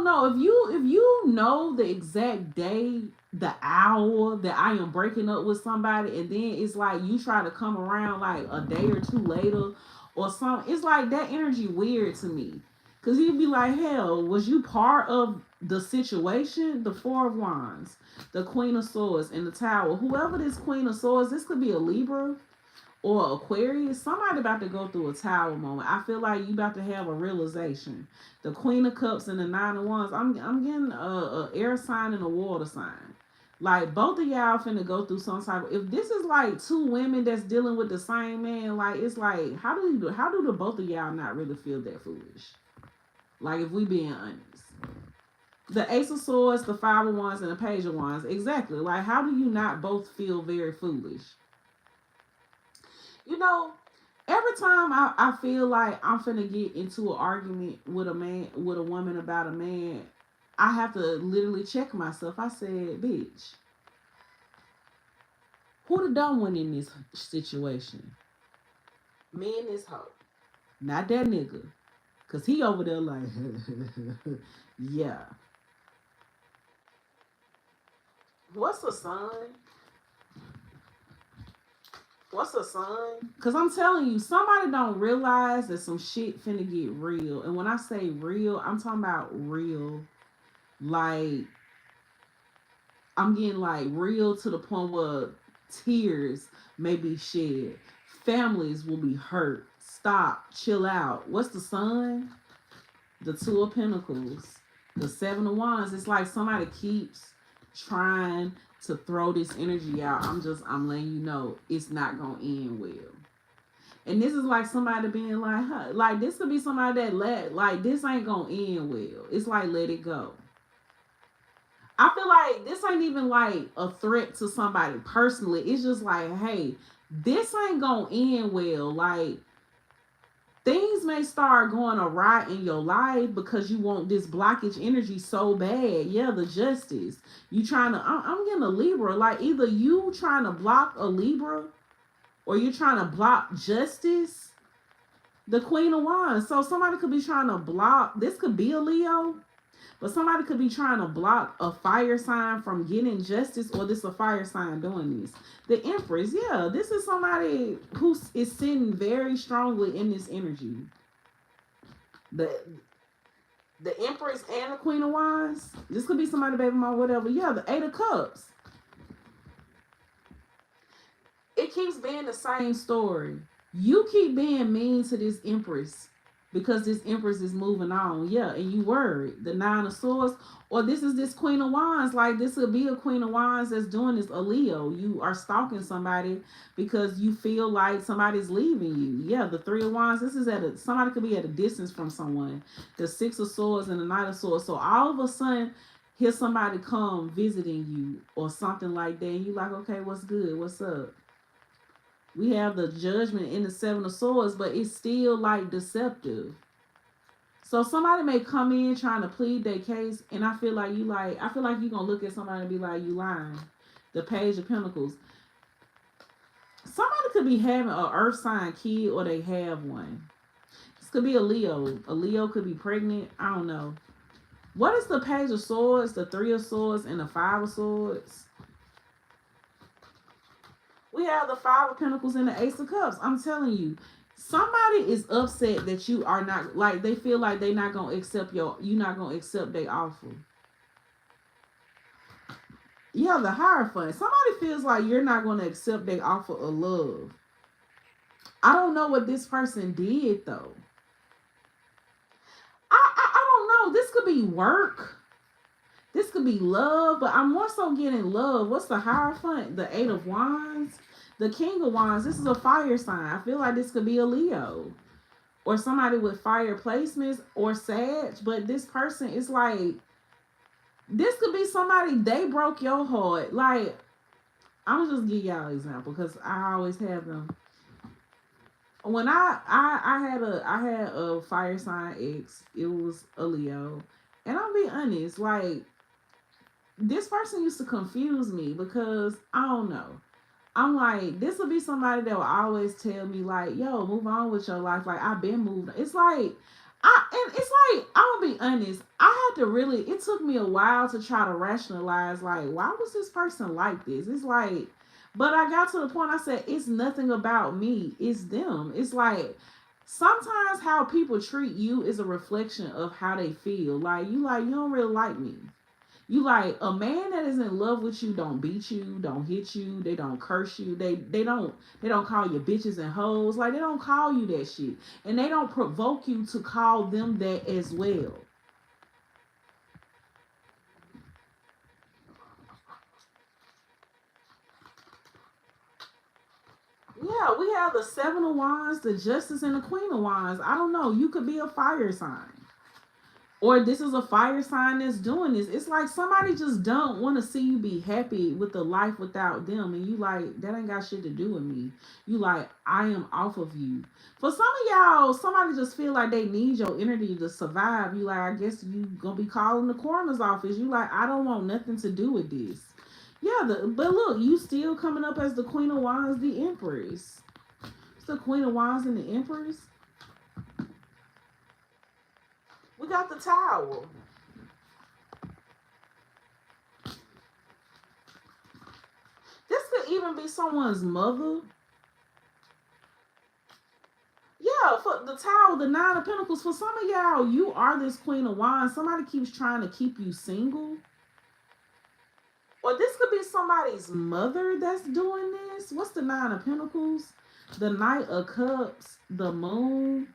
know if you know the exact day, the hour that I am breaking up with somebody, and then it's like you try to come around like a day or two later or something. It's like that energy weird to me. Cause you'd be like, hell, was you part of the situation? The Four of Wands, the Queen of Swords, and the Tower. Whoever this Queen of Swords, this could be a Libra or Aquarius. Somebody about to go through a Tower moment. I feel like you about to have a realization. The Queen of Cups and the Nine of Wands. I'm getting a air sign and a water sign. Like both of y'all finna go through some type of, if this is like two women that's dealing with the same man, like it's like how do the both of y'all not really feel that foolish? Like if we being honest. The Ace of Swords, the Five of Wands, and the Page of Wands. Exactly. Like how do you not both feel very foolish? You know, every time I feel like I'm finna get into an argument with a man, with a woman about a man, I have to literally check myself. I said, bitch, who the dumb one in this situation? Me and this hoe. Not that nigga. Cause he over there like, yeah. What's a sign? What's a sign? Cause I'm telling you, somebody don't realize that some shit finna get real. And when I say real, I'm talking about real. Like I'm getting like real to the point where tears may be shed. Families will be hurt. Stop. Chill out. What's the sun? The Two of Pentacles. The Seven of Wands. It's like somebody keeps trying to throw this energy out. I'm letting you know it's not gonna end well. And this is like somebody being like, huh, like this could be somebody that like this ain't gonna end well. It's like let it go. I feel like this ain't even like a threat to somebody personally. It's just like, hey, this ain't gonna end well. Like things may start going awry in your life because you want this blockage energy so bad. Yeah, the Justice. You trying to, I'm getting a Libra. Like either you trying to block a Libra or you're trying to block justice. The Queen of Wands. So somebody could be trying to block, this could be a Leo. But somebody could be trying to block a fire sign from getting justice, or this a fire sign doing this. The Empress, yeah, this is somebody who is sitting very strongly in this energy. The Empress and the Queen of Wands. This could be somebody, baby mom, whatever. Yeah, the Eight of Cups. It keeps being the same story. You keep being mean to this Empress because this Empress is moving on. Yeah, and you worried. The Nine of Swords. Or this is this Queen of Wands. Like this could be a Queen of Wands that's doing this. A Leo. You are stalking somebody because you feel like somebody's leaving you. Yeah, the Three of Wands. This is somebody could be at a distance from someone. The Six of Swords and the Knight of Swords. So all of a sudden, here's somebody come visiting you or something like that. And you like, okay, what's good? What's up? We have the Judgment in the Seven of Swords, but it's still like deceptive. So somebody may come in trying to plead their case, and I feel like I feel like you're gonna look at somebody and be like, you lying. The Page of Pentacles. Somebody could be having an earth sign kid, or they have one. This could be a Leo. A Leo could be pregnant. I don't know. What is the Page of Swords, the Three of Swords, and the Five of Swords? We have the Five of Pentacles and the Ace of Cups. I'm telling you, somebody is upset that you are not, like, they feel like they're not going to accept you're not going to accept their offer. Yeah, the Hierophant. Somebody feels like you're not going to accept their offer of love. I don't know what this person did, though. I don't know. This could be work. This could be love, but I'm more so getting love. What's the Hierophant? The Eight of Wands. The King of Wands. This is a fire sign. I feel like this could be a Leo. Or somebody with fire placements or Sag. But this person is like, this could be somebody, they broke your heart. Like, I'm going to just give y'all an example because I always have them. When I had a fire sign ex, it was a Leo. And I'll be honest, like, this person used to confuse me because I don't know. I'm like, this will be somebody that will always tell me like, yo, move on with your life. Like, I've been moved. It's like, And it's like, I'm gonna be honest. I had to really. It took me a while to try to rationalize, like, why was this person like this? It's like, but I got to the point. I said, it's nothing about me. It's them. It's like sometimes how people treat you is a reflection of how they feel. Like you don't really like me. You like a man that is in love with you don't beat you, don't hit you, they don't curse you, they don't call you bitches and hoes, like they don't call you that shit. And they don't provoke you to call them that as well. Yeah, we have the seven of wands, the justice, and the queen of wands. I don't know. You could be a fire sign. Or this is a fire sign that's doing this. It's like somebody just don't want to see you be happy with the life without them, and you like that ain't got shit to do with me. You like I am off of you. For some of y'all, somebody just feel like they need your energy to survive. You like I guess you gonna be calling the coroner's office. You like I don't want nothing to do with this. Yeah, but look, you still coming up as the Queen of Wands, the Empress. It's the Queen of Wands and the Empress. We got the Tower. This could even be someone's mother. Yeah, for the Tower, the Nine of Pentacles. For some of y'all, you are this Queen of Wands. Somebody keeps trying to keep you single. Or this could be somebody's mother that's doing this. What's the Nine of Pentacles? The Knight of Cups, the Moon,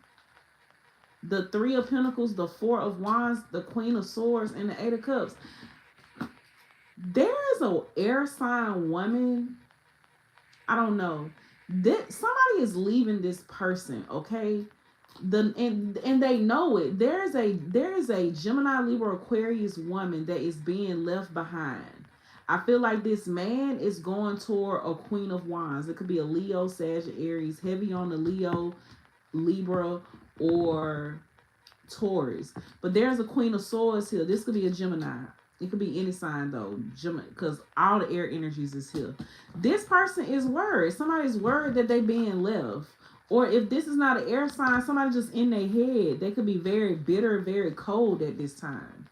the Three of Pentacles, the Four of Wands, the Queen of Swords, and the Eight of Cups. There is a air sign woman. I don't know. Somebody is leaving this person, okay? And they know it. There is a Gemini, Libra, Aquarius woman that is being left behind. I feel like this man is going toward a Queen of Wands. It could be a Leo, Sagittarius, heavy on the Leo, Libra, or Taurus. But there's a Queen of Swords here. This could be a Gemini. It could be any sign though, because all the air energies is here. This person is worried. Somebody's worried that they being left. Or if this is not an air sign, somebody just in their head. They could be very bitter, very cold at this time.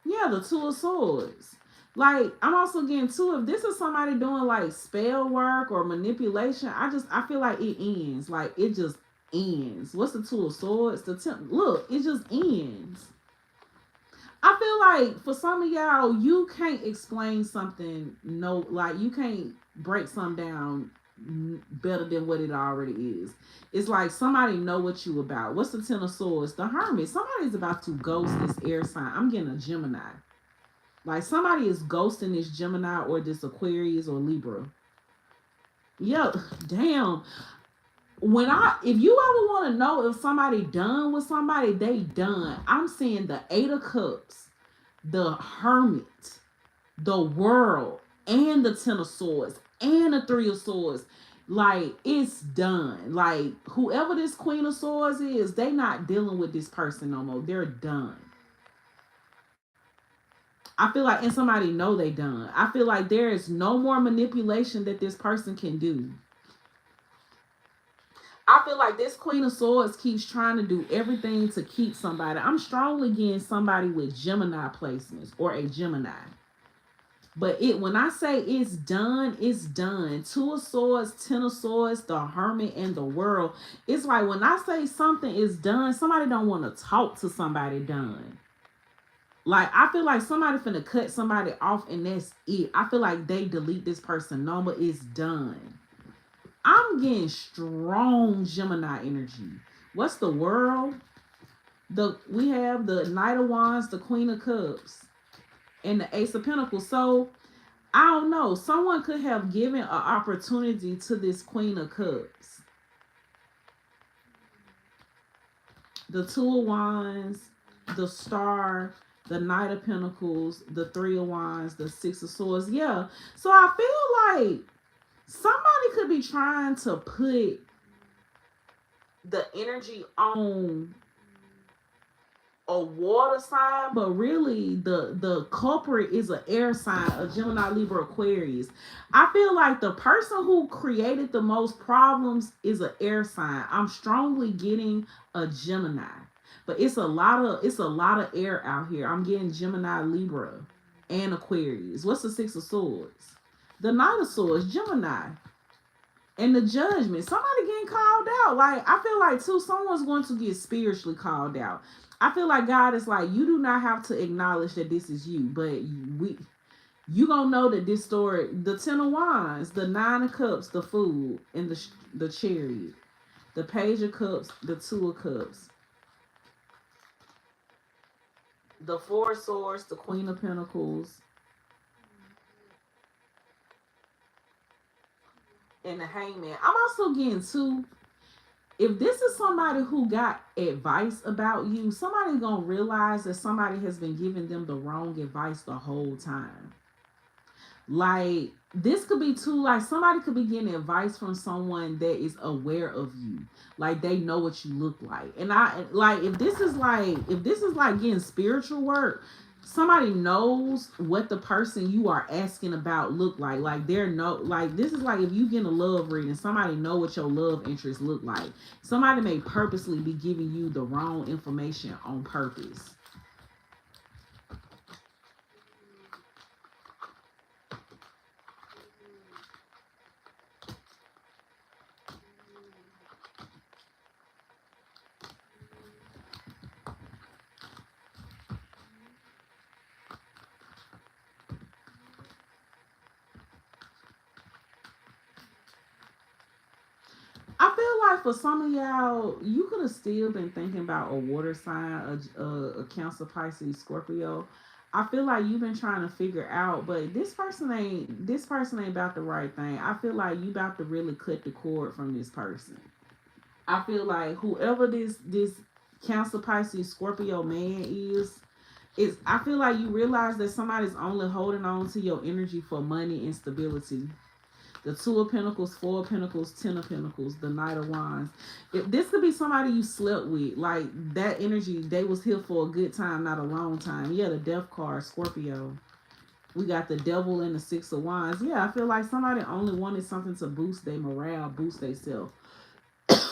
Yeah, the Two of Swords. Like, I'm also getting too, if this is somebody doing like spell work or manipulation, I feel like it ends. Like, it just ends. What's the Two of Swords? Look, it just ends. I feel like for some of y'all, you can't explain something. No, like you can't break something down better than what it already is. It's like somebody know what you about. What's the Ten of Swords? The Hermit. Somebody's about to ghost this air sign. I'm getting a Gemini. Like somebody is ghosting this Gemini or this Aquarius or Libra. Yo, damn. If you ever want to know if somebody done with somebody, they done. I'm seeing the Eight of Cups, the Hermit, the World, and the Ten of Swords, and the Three of Swords. Like, it's done. Like, whoever this Queen of Swords is, they not dealing with this person no more. They're done. I feel like, and somebody know they done. I feel like there is no more manipulation that this person can do. I feel like this Queen of Swords keeps trying to do everything to keep somebody. I'm strongly getting somebody with Gemini placements or a Gemini. But when I say it's done, it's done. Two of Swords, Ten of Swords, the Hermit, and the World. It's like when I say something is done, somebody don't want to talk to somebody done. Like, I feel like somebody finna cut somebody off and that's it. I feel like they delete this person number. It's done. I'm getting strong Gemini energy. What's the World? We have the Knight of Wands, the Queen of Cups, and the Ace of Pentacles. So, I don't know. Someone could have given an opportunity to this Queen of Cups. The Two of Wands, the Star, the Knight of Pentacles, the Three of Wands, the Six of Swords. Yeah. So, I feel like somebody could be trying to put the energy on a water sign, but really the culprit is an air sign, a Gemini, Libra, Aquarius. I feel like the person who created the most problems is an air sign. I'm strongly getting a Gemini. But it's a lot of air out here. I'm getting Gemini, Libra, and Aquarius. What's the Six of Swords? The Knight of Swords, Gemini, and the Judgment. Somebody getting called out. Like I feel like too, someone's going to get spiritually called out. I feel like God is like, you do not have to acknowledge that this is you, but we you gonna know that this story, the Ten of Wands, the Nine of Cups, the Fool, and the Chariot, the Page of Cups, the Two of Cups, the Four of Swords, the Queen of Pentacles, and the Hangman. I'm also getting two. If this is somebody who got advice about you, somebody gonna realize that somebody has been giving them the wrong advice the whole time. Like this could be too, like somebody could be getting advice from someone that is aware of you, like they know what you look like. And I like, if this is like getting spiritual work, somebody knows what the person you are asking about look like they're no, like this is like if you get a love reading, somebody know what your love interests look like. Somebody may purposely be giving you the wrong information on purpose. I feel like for some of y'all, you could have still been thinking about a water sign, a Cancer, Pisces, Scorpio. I feel like you've been trying to figure out, but this person ain't about the right thing. I feel like you about to really cut the cord from this person. I feel like whoever this Cancer, Pisces, Scorpio man is I feel like you realize that somebody's only holding on to your energy for money and stability. The Two of Pentacles, Four of Pentacles, Ten of Pentacles, the Knight of Wands. If this could be somebody you slept with, like that energy, they was here for a good time, not a long time. Yeah, the Death card, Scorpio. We got the Devil and the Six of Wands. Yeah, I feel like somebody only wanted something to boost their morale, boost their self.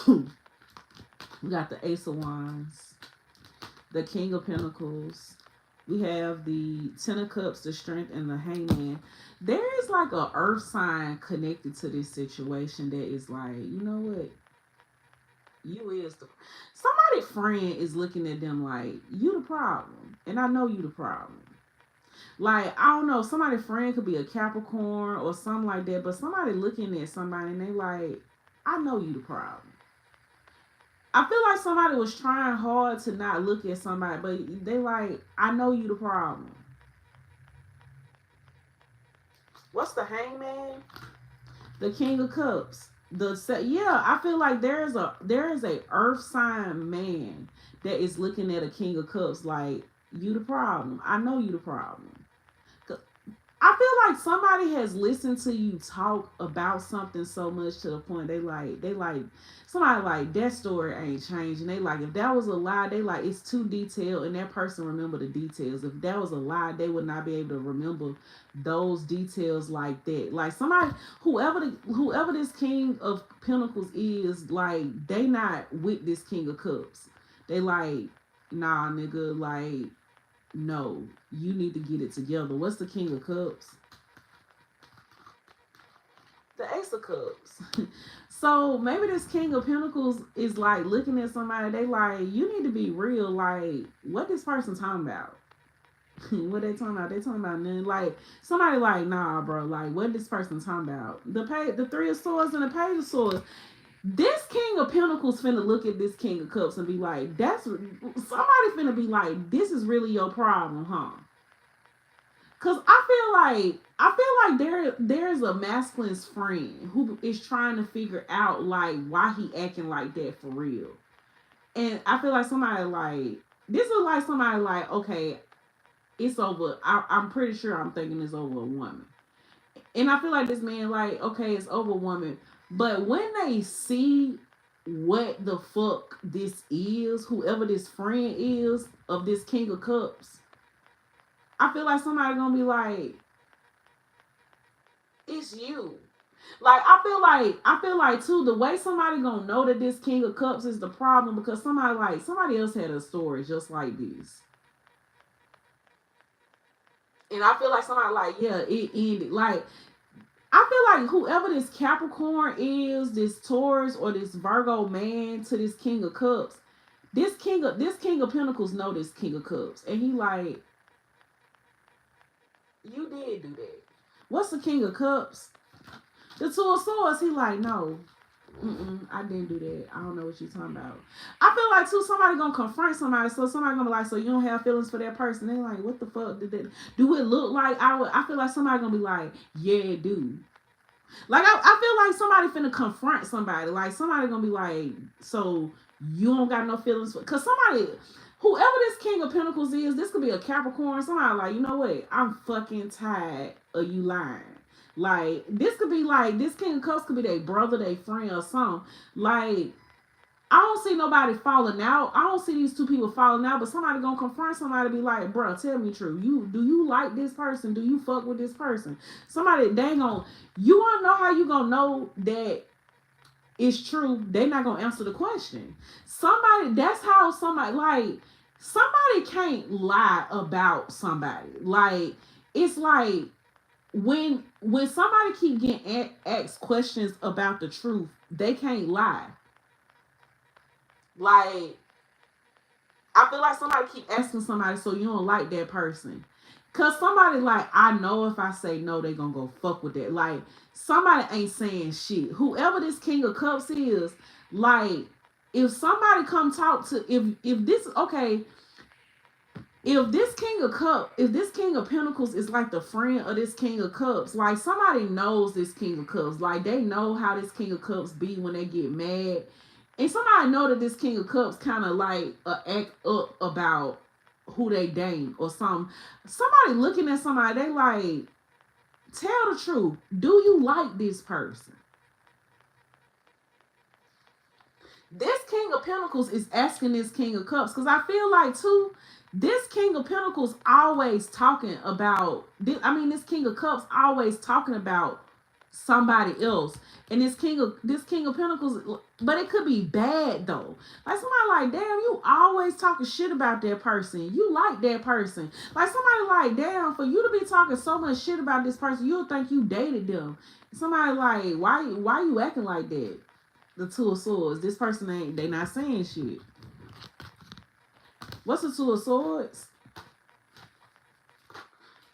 We got the Ace of Wands, the King of Pentacles. We have the Ten of Cups, the Strength, and the Hangman. There is like a earth sign connected to this situation that is like, you know what? You is the somebody friend is looking at them like you the problem, and I know you the problem. Like I don't know, somebody friend could be a Capricorn or something like that, but somebody looking at somebody and they like, I know you the problem. I feel like somebody was trying hard to not look at somebody, but they like, I know you the problem. What's the Hangman? The King of Cups. Yeah, I feel like there is a earth sign man that is looking at a King of Cups like you the problem. I know you the problem. I feel like somebody has listened to you talk about something so much to the point they like somebody like that story ain't changing. They like if that was a lie, they like it's too detailed and that person remember the details. If that was a lie, they would not be able to remember those details like that. Like somebody whoever this King of Pentacles is, like they not with this King of Cups. They like, nah nigga, like no, you need to get it together. What's the King of Cups? The Ace of Cups. So maybe this King of Pentacles is like looking at somebody, they like, you need to be real. Like, what this person talking about? What they talking about? They talking about nothing. Like, somebody like, nah, bro, like, what this person talking about? The Three of Swords and the Page of Swords. This King of Pentacles finna look at this King of Cups and be like, that's somebody finna be like, this is really your problem, huh? Cause I feel like there's a masculine's friend who is trying to figure out like why he acting like that for real. And I feel like somebody like this is like somebody like, okay, it's over. I'm pretty sure I'm thinking it's over a woman. And I feel like this man like, okay, it's over a woman. But when they see what the fuck this is, whoever this friend is of this King of Cups, I feel like somebody gonna be like, it's you. Like I feel like too, the way somebody gonna know that this King of Cups is the problem because somebody else had a story just like this. And I feel like somebody like, yeah, it ended. Like I feel like whoever this Capricorn is, this Taurus or this Virgo man to this King of Cups, this King of Pentacles know this King of Cups. And he like, you did do that. What's the King of Cups? The Two of Swords, he like, no. I didn't do that. I don't know what you're talking about. I feel like too, somebody gonna confront somebody, so somebody gonna be like, so you don't have feelings for that person. They like, what the fuck did that? Do it look like I feel like somebody gonna be like, yeah, it do. Like I feel like somebody finna confront somebody. Like somebody gonna be like, so you don't got no feelings for, cause somebody, whoever this King of Pentacles is, this could be a Capricorn. Somebody like, you know what? I'm fucking tired of you lying. Like this could be like this King of Cups could be their brother, their friend, or something. Like I don't see nobody falling out. I don't see these two people falling out, but somebody gonna confront somebody, be like, bro, tell me true. Do you like this person? Do you fuck with this person? Somebody, they ain't gonna, you wanna know how you gonna know that it's true? They not gonna answer the question. Somebody, that's how somebody, like, somebody can't lie about somebody. Like, it's like when somebody keep getting asked questions about the truth, they can't lie. Like I feel like somebody keep asking somebody, so you don't like that person. Cause somebody like, I know if I say no, they gonna go fuck with that. Like somebody ain't saying shit. Whoever this King of Cups is, like if somebody come talk to, if this okay, if this King of Pentacles is like the friend of this King of Cups, like somebody knows this King of Cups. Like they know how this King of Cups be when they get mad. And somebody know that this King of Cups kind of like act up about who they date or something. Somebody looking at somebody, they like, tell the truth. Do you like this person? This King of Pentacles is asking this King of Cups because I feel like too, this King of Pentacles always talking about this. I mean, this King of Cups always talking about somebody else, and this King of Pentacles, but it could be bad though. Like somebody like, damn, you always talking shit about that person. You like that person. Like somebody like, damn, for you to be talking so much shit about this person, you'll think you dated them. Somebody like, why you acting like that? The Two of Swords. This person ain't, they not saying shit. What's the Two of Swords?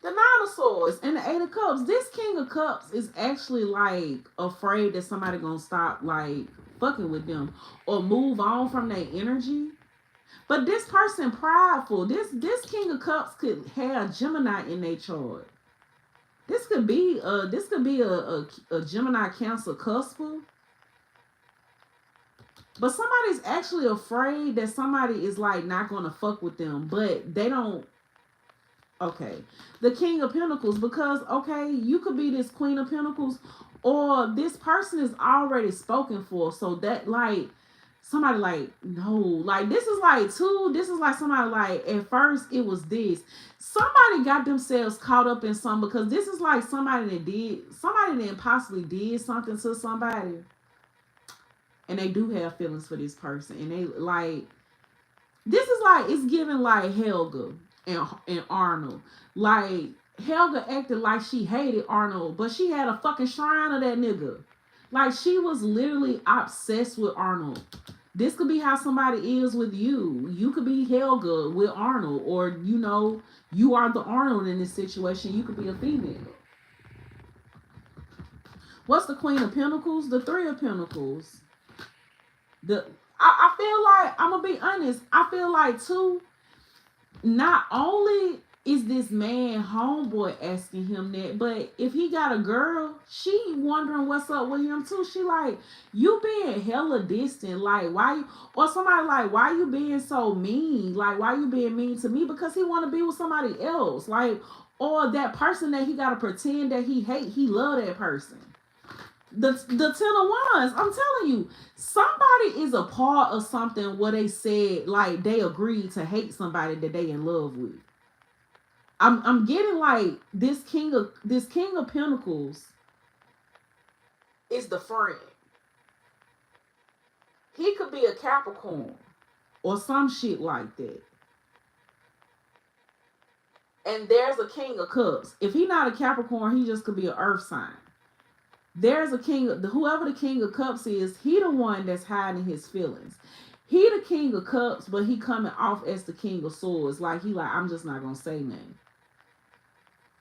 The Nine of Swords and the Eight of Cups. This King of Cups is actually like afraid that somebody gonna stop like fucking with them or move on from their energy. But this person prideful. This King of Cups could have Gemini in their chart. This could be a Gemini Cancer cusper. But somebody's actually afraid that somebody is like not gonna fuck with them, but they don't. Okay, the King of Pentacles, because okay, you could be this Queen of Pentacles, or this person is already spoken for. So that like somebody like, no, like this is like too. This is like somebody like at first it was this. Somebody got themselves caught up in something because this is like somebody that possibly did something to somebody. And they do have feelings for this person, and they like, this is like, it's giving like Helga and Arnold. Like Helga acted like she hated Arnold, but she had a fucking shrine of that nigga. Like she was literally obsessed with Arnold. This could be how somebody is with you. You could be Helga with Arnold, or you know, you are the Arnold in this situation. You could be a female. What's the Queen of Pentacles? The Three of Pentacles. I feel like, I'm gonna be honest, I feel like too, not only is this man homeboy asking him that, but if he got a girl, she wondering what's up with him too. She like, you being hella distant, like why you, or somebody like, why you being so mean, like why you being mean to me? Because he want to be with somebody else, like, or that person that he gotta pretend that he hate, he love that person. The Ten of Wands, I'm telling you, somebody is a part of something where they said like they agreed to hate somebody that they in love with. I'm getting like this King of Pentacles. is the friend. He could be a Capricorn or some shit like that. And there's a King of Cups. If he not a Capricorn, he just could be an Earth sign. There's a king of whoever the King of Cups is. He the one that's hiding his feelings. He the King of Cups, but he coming off as the King of Swords. Like he like, I'm just not gonna say nothing.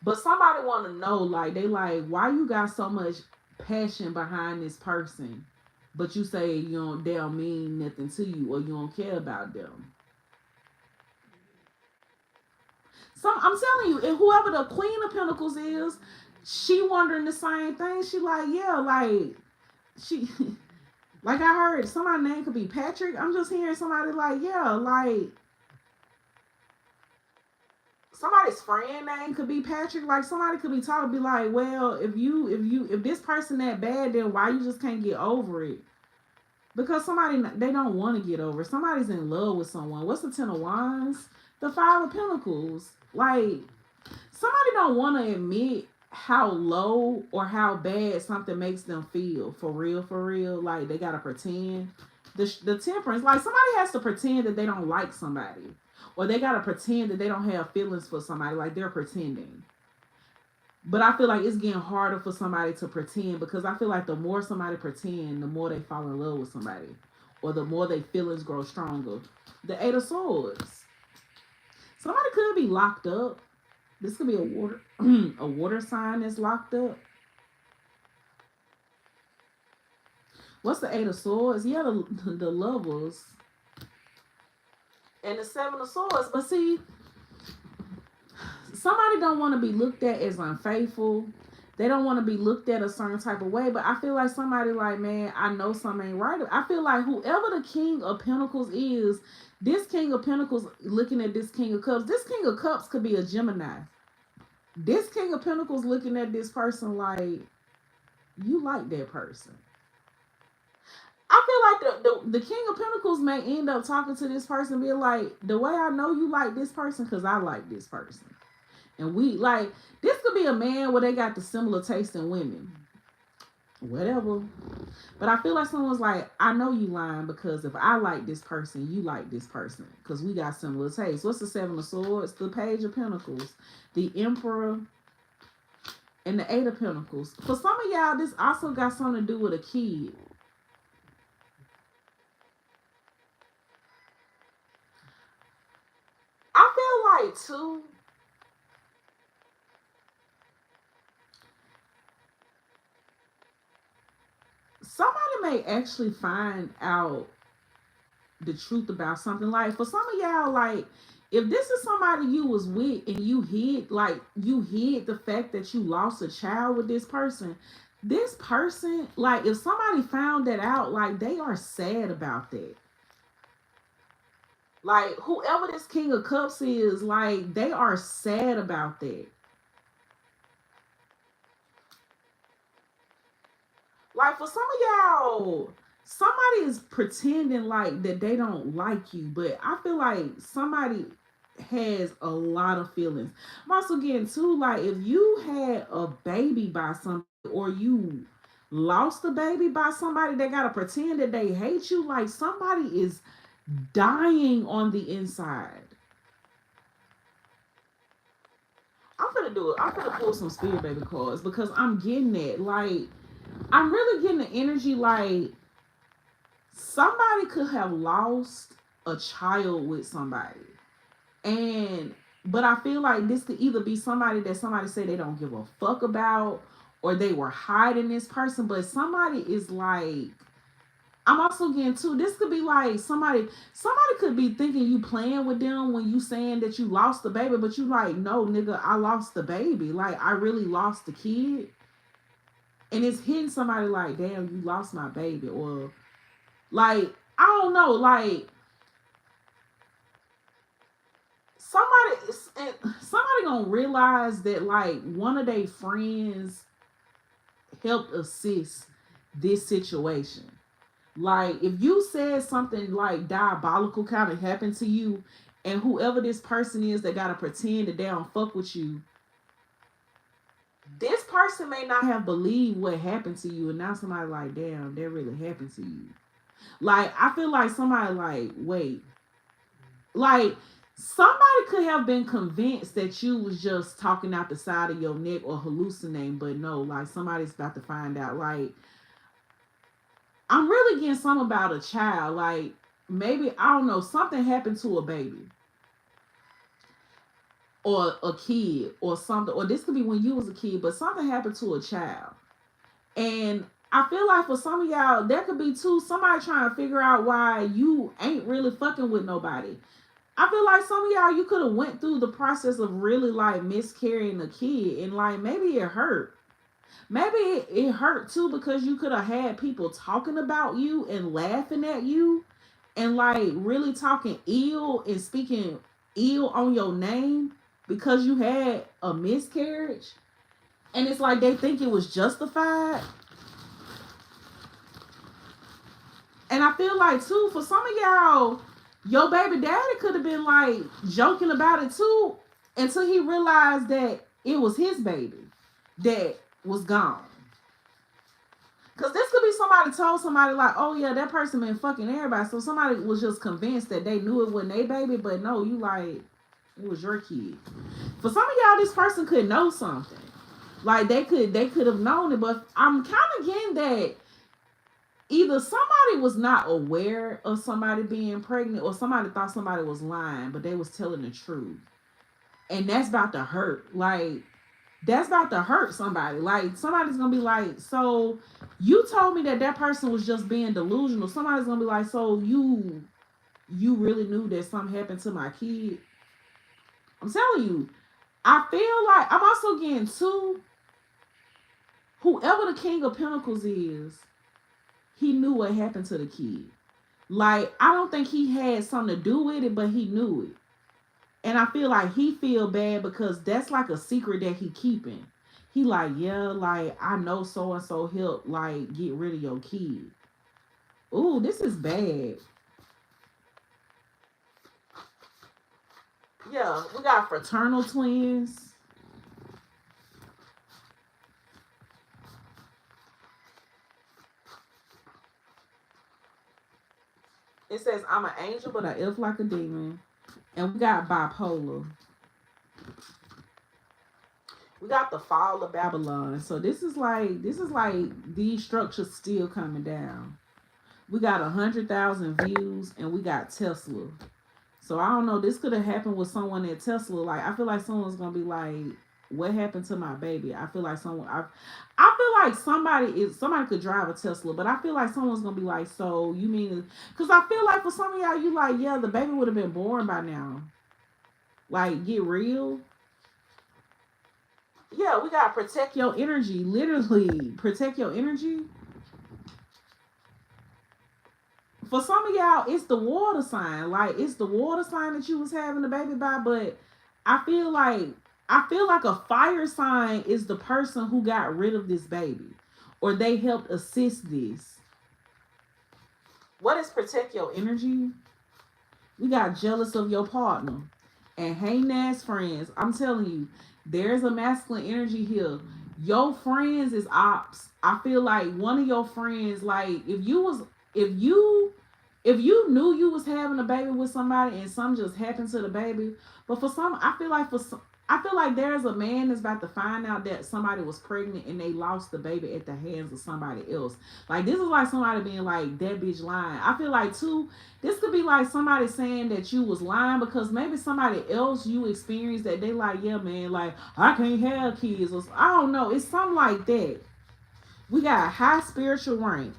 But somebody want to know, like they like, why you got so much passion behind this person, but you say you don't, they don't mean nothing to you or you don't care about them. Some I'm telling you, and whoever the Queen of Pentacles is, she wondering the same thing. She like, yeah, like she like I heard somebody's name could be Patrick. I'm just hearing somebody like, yeah, like somebody's friend name could be Patrick. Like somebody could be talking, be like, well, if this person that bad, then why you just can't get over it? Because somebody they don't want to get over it. Somebody's in love with someone. What's the Ten of Wands? The Five of Pentacles. Like somebody don't want to admit how low or how bad something makes them feel. For real, for real. Like they gotta pretend. The Temperance. Like somebody has to pretend that they don't like somebody, or they gotta pretend that they don't have feelings for somebody. Like they're pretending. But I feel like it's getting harder for somebody to pretend, because I feel like the more somebody pretend, the more they fall in love with somebody, or the more their feelings grow stronger. The Eight of Swords. Somebody could be locked up. This could be a water a water sign that's locked up. What's the Eight of Swords? Yeah, the Lovers and the Seven of Swords. But see, somebody don't want to be looked at as unfaithful. They don't want to be looked at a certain type of way. But I feel like somebody like, man, I know something ain't right. I feel like whoever the King of Pentacles is, this King of Pentacles looking at this King of Cups, this King of Cups could be a Gemini. This King of Pentacles looking at this person like, you like that person. I feel like the King of Pentacles may end up talking to this person, being like, the way I know you like this person, because I like this person. And we like, this could be a man where they got the similar taste in women. Whatever. But I feel like someone's like, I know you lying, because if I like this person, you like this person. Because we got similar tastes. What's the Seven of Swords? The Page of Pentacles. The Emperor. And the Eight of Pentacles. For some of y'all, this also got something to do with a kid. I feel like, too, somebody may actually find out the truth about something. Like for some of y'all, like if this is somebody you was with and you hid, like you hid the fact that you lost a child with this person, like if somebody found that out, like they are sad about that. Like whoever this King of Cups is, like they are sad about that. Like for some of y'all, somebody is pretending like that they don't like you, but I feel like somebody has a lot of feelings. I'm also getting too, like if you had a baby by somebody, or you lost a baby by somebody, they gotta pretend that they hate you. Like somebody is dying on the inside. I'm gonna do it. I'm gonna pull some spirit baby cards, because I'm getting that. Like I'm really getting the energy like somebody could have lost a child with somebody. And but I feel like this could either be somebody that somebody say they don't give a fuck about, or they were hiding this person. But somebody is like, I'm also getting too, this could be like somebody could be thinking you playing with them when you saying that you lost the baby, but you like, no nigga, I lost the baby. Like I really lost the kid. And it's hitting somebody like, damn, you lost my baby. Or like, I don't know, like somebody gonna realize that like one of their friends helped assist this situation. Like if you said something like diabolical kind of happened to you, and whoever this person is that gotta pretend that they don't fuck with you, This person may not have believed what happened to you, and now somebody like, damn, that really happened to you. Like, I feel like somebody like, wait, like somebody could have been convinced that you was just talking out the side of your neck or hallucinating, but no, like somebody's about to find out. Like, I'm really getting something about a child. Like, maybe, I don't know, something happened to a baby or a kid or something, or this could be when you was a kid, but something happened to a child. And I feel like for some of y'all, there could be too somebody trying to figure out why you ain't really fucking with nobody. I feel like some of y'all, you could have went through the process of really like miscarrying a kid, and like maybe it hurt. Maybe it hurt too because you could have had people talking about you and laughing at you and like really talking ill and speaking ill on your name because you had a miscarriage. And it's like they think it was justified. And I feel like too, for some of y'all, your baby daddy could have been like joking about it too until he realized that it was his baby that was gone. Cause this could be somebody told somebody like, oh yeah, that person been fucking everybody. So somebody was just convinced that they knew it wasn't their baby, but no, you like, it was your kid. For some of y'all, this person could know something. Like they could have known it, but I'm kind of getting that either somebody was not aware of somebody being pregnant or somebody thought somebody was lying, but they was telling the truth. And that's about to hurt. Like, that's about to hurt somebody. Like, somebody's gonna be like, so you told me that that person was just being delusional. Somebody's gonna be like, so you really knew that something happened to my kid. I'm telling you, I feel like I'm also getting to whoever the King of Pentacles is, he knew what happened to the kid. Like, I don't think he had something to do with it, but he knew it. And I feel like he feel bad because that's like a secret that he keeping. He like, yeah, like I know so and so helped like get rid of your kid. Ooh, this is bad. Yeah, we got fraternal twins. It says I'm an angel, but I elf like a demon. And we got bipolar. We got the fall of Babylon. So this is like these structures still coming down. We got 100,000 views, and we got Tesla. So I don't know. This could have happened with someone at Tesla. Like, I feel like someone's gonna be like, "What happened to my baby?" I feel like I feel like somebody could drive a Tesla, but I feel like someone's gonna be like, "So you mean?" Because I feel like for some of y'all, you like, yeah, the baby would have been born by now. Like, get real. Yeah, we gotta protect your energy. Literally, protect your energy. For some of y'all, it's the water sign. Like, it's the water sign that you was having the baby by, but I feel like I feel like a fire sign is the person who got rid of this baby. Or they helped assist this. What is protect your energy? We got jealous of your partner. And hang ass friends. I'm telling you, there's a masculine energy here. Your friends is ops. I feel like one of your friends, like if you if you knew you was having a baby with somebody and something just happened to the baby, but for some, I feel like there's a man that's about to find out that somebody was pregnant and they lost the baby at the hands of somebody else. Like, this is like somebody being like, that bitch lying. I feel like too, this could be like somebody saying that you was lying because maybe somebody else you experienced that they like, yeah, man, like, I can't have kids. Or I don't know. It's something like that. We got high spiritual rank.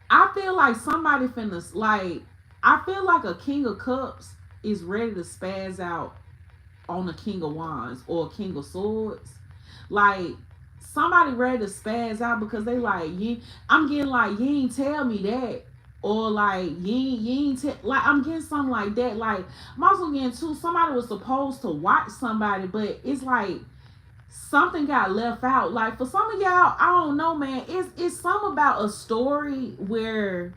I feel like somebody finna, like, I feel like a King of Cups is ready to spaz out on a King of Wands or a King of Swords. Like, somebody ready to spaz out because they like, I'm getting like, you ain't tell me that. Or like, you ain't like, I'm getting something like that. Like, I'm also getting too, somebody was supposed to watch somebody, but it's like, something got left out. Like, for some of y'all, I don't know, man. It's something about a story where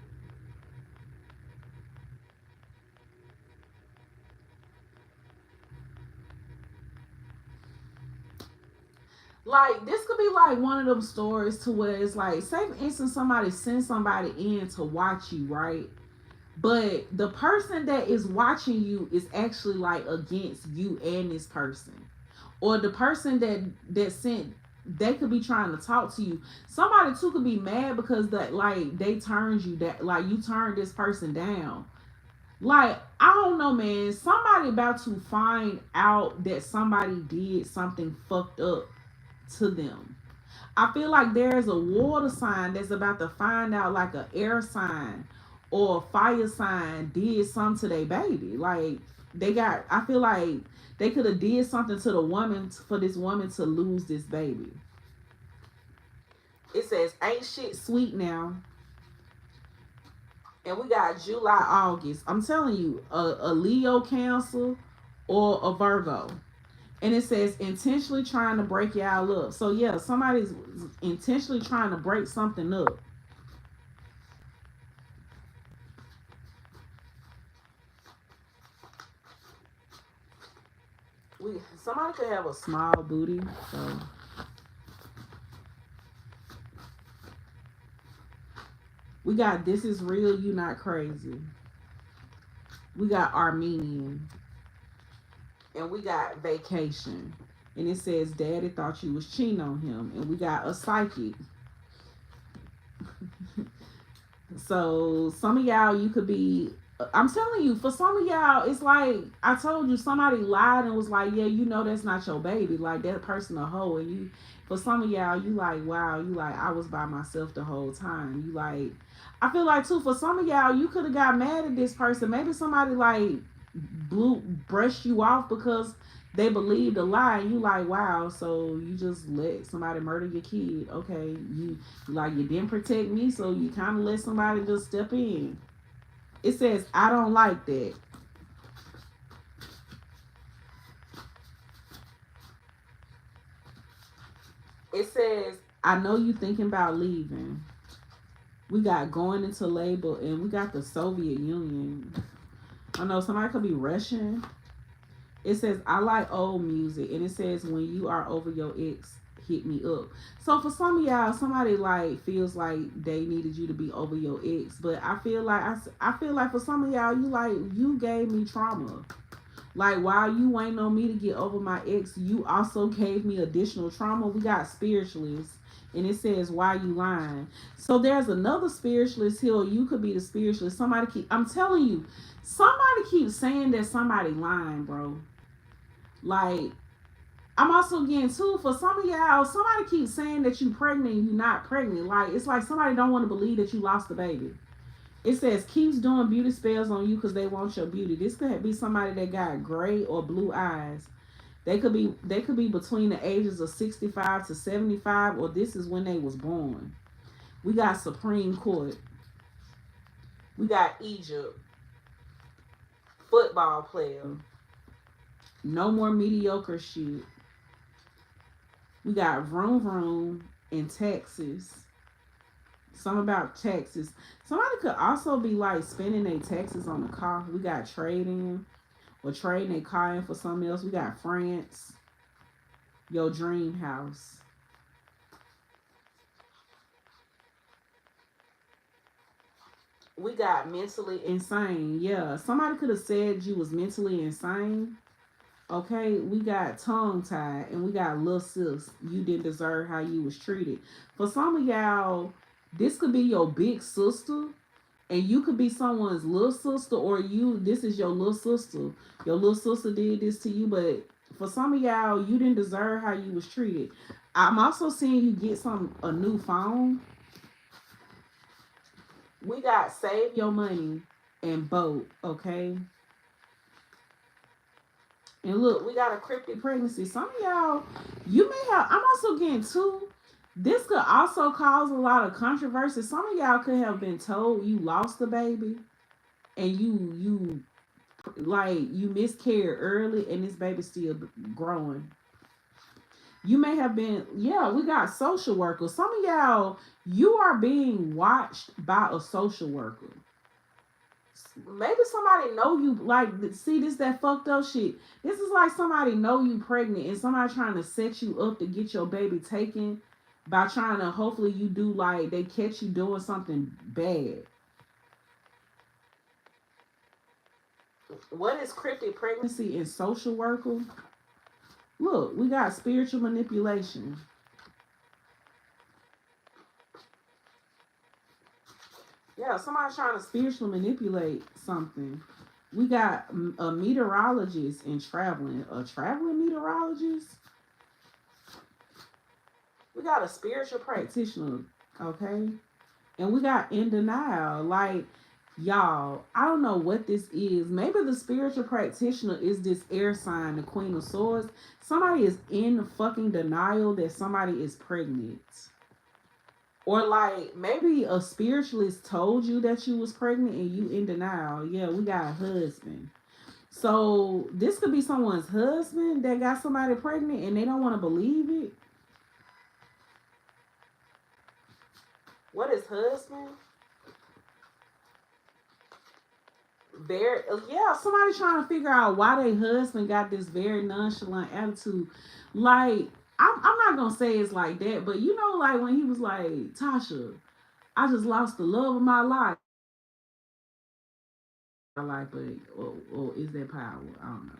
Like this could be like one of them stories to where it's like, say for instance, somebody sends somebody in to watch you, right? But the person that is watching you is actually like against you and this person, or the person that sent, they could be trying to talk to you. Somebody too could be mad because that, like, they turned you, that like you turned this person down. Like, I don't know, man. Somebody about to find out that somebody did something fucked up to them. I feel like there's a water sign that's about to find out, like a air sign or a fire sign did something to their baby. Like, they got, I feel like they could have did something to the woman for this woman to lose this baby. It says ain't shit sweet now. And we got July, August. I'm telling you, a Leo, Cancer, or a Virgo. And it says intentionally trying to break y'all up. So yeah, somebody's intentionally trying to break something up. Somebody could have a small booty. So we got this is real, you not crazy. We got Armenian. And we got vacation. And it says daddy thought you was cheating on him. And we got a psychic. So some of y'all, you could be, I'm telling you, for some of y'all, it's like I told you, somebody lied and was like, yeah, you know that's not your baby. Like that person a hoe. And you, for some of y'all, you like, wow, you like, I was by myself the whole time. You like, I feel like too, for some of y'all, you could have got mad at this person. Maybe somebody like brushed you off because they believed a lie, and you like, wow, so you just let somebody murder your kid. Okay, you like, you didn't protect me, so you kind of let somebody just step in. It says I don't like that. It says I know you thinking about leaving. We got going into labor, and we got the Soviet Union. I know somebody could be Russian. It says I like old music, and it says when you are over your ex, hit me up. So for some of y'all, somebody like feels like they needed you to be over your ex, but I feel like I feel like for some of y'all, you like, you gave me trauma. Like, while you waiting on me to get over my ex, you also gave me additional trauma. We got spiritualists, and it says why you lying. So there's another spiritualist here. You could be the spiritualist. Somebody keep, I'm telling you, somebody keeps saying that somebody lying, bro. Like, I'm also getting too, for some of y'all, somebody keeps saying that you pregnant and you not pregnant. Like, it's like somebody don't want to believe that you lost the baby. It says keeps doing beauty spells on you because they want your beauty. This could be somebody that got gray or blue eyes. They could be between the ages of 65 to 75, or this is when they was born. We got Supreme Court. We got Egypt. Football player. No more mediocre shit. We got Vroom Vroom in Texas. Some about taxes. Somebody could also be like spending their taxes on the car. We got trading or trading their car in for something else. We got France, your dream house. We got mentally insane. Yeah, somebody could have said you was mentally insane. Okay, we got tongue tied, and we got little sis. You didn't deserve how you was treated. For some of y'all, this could be your big sister, and you could be someone's little sister, or you, this is your little sister. Your little sister did this to you, but for some of y'all, you didn't deserve how you was treated. I'm also seeing you get a new phone. We got save your money and boat. Okay, and look, we got a cryptic pregnancy. Some of y'all, you may have, I'm also getting two. This could also cause a lot of controversy. Some of y'all could have been told you lost the baby, and you like, you miscarried early, and this baby's still growing. You may have been, yeah, we got social workers. Some of y'all, you are being watched by a social worker. maybe somebody know you, like, see, this that fucked up shit. This is like somebody know you pregnant and somebody trying to set you up to get your baby taken by trying to, hopefully you do, like, they catch you doing something bad. What is cryptic pregnancy in social worker? Look, we got spiritual manipulation. Yeah, somebody trying to spiritually manipulate something. We got a meteorologist and traveling. A traveling meteorologist? We got a spiritual practitioner, okay? And we got in denial. Like, y'all, I don't know what this is. Maybe the spiritual practitioner is this air sign, the Queen of Swords. Somebody is in fucking denial that somebody is pregnant. Or like maybe a spiritualist told you that you was pregnant and you in denial. Yeah, we got a husband. So this could be someone's husband that got somebody pregnant and they don't want to believe it. What is husband? Very, yeah, somebody trying to figure out why their husband got this very nonchalant attitude. Like, I'm not gonna say it's like that, but you know, like when he was like, Tasha, I just lost the love of my life. Like, but or is that power? I don't know.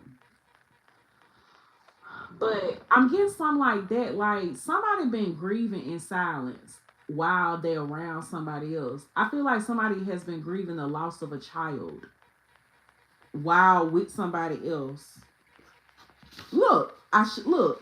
But I'm getting something like that. Like somebody been grieving in silence while they're around somebody else. I feel like somebody has been grieving the loss of a child while with somebody else. Look,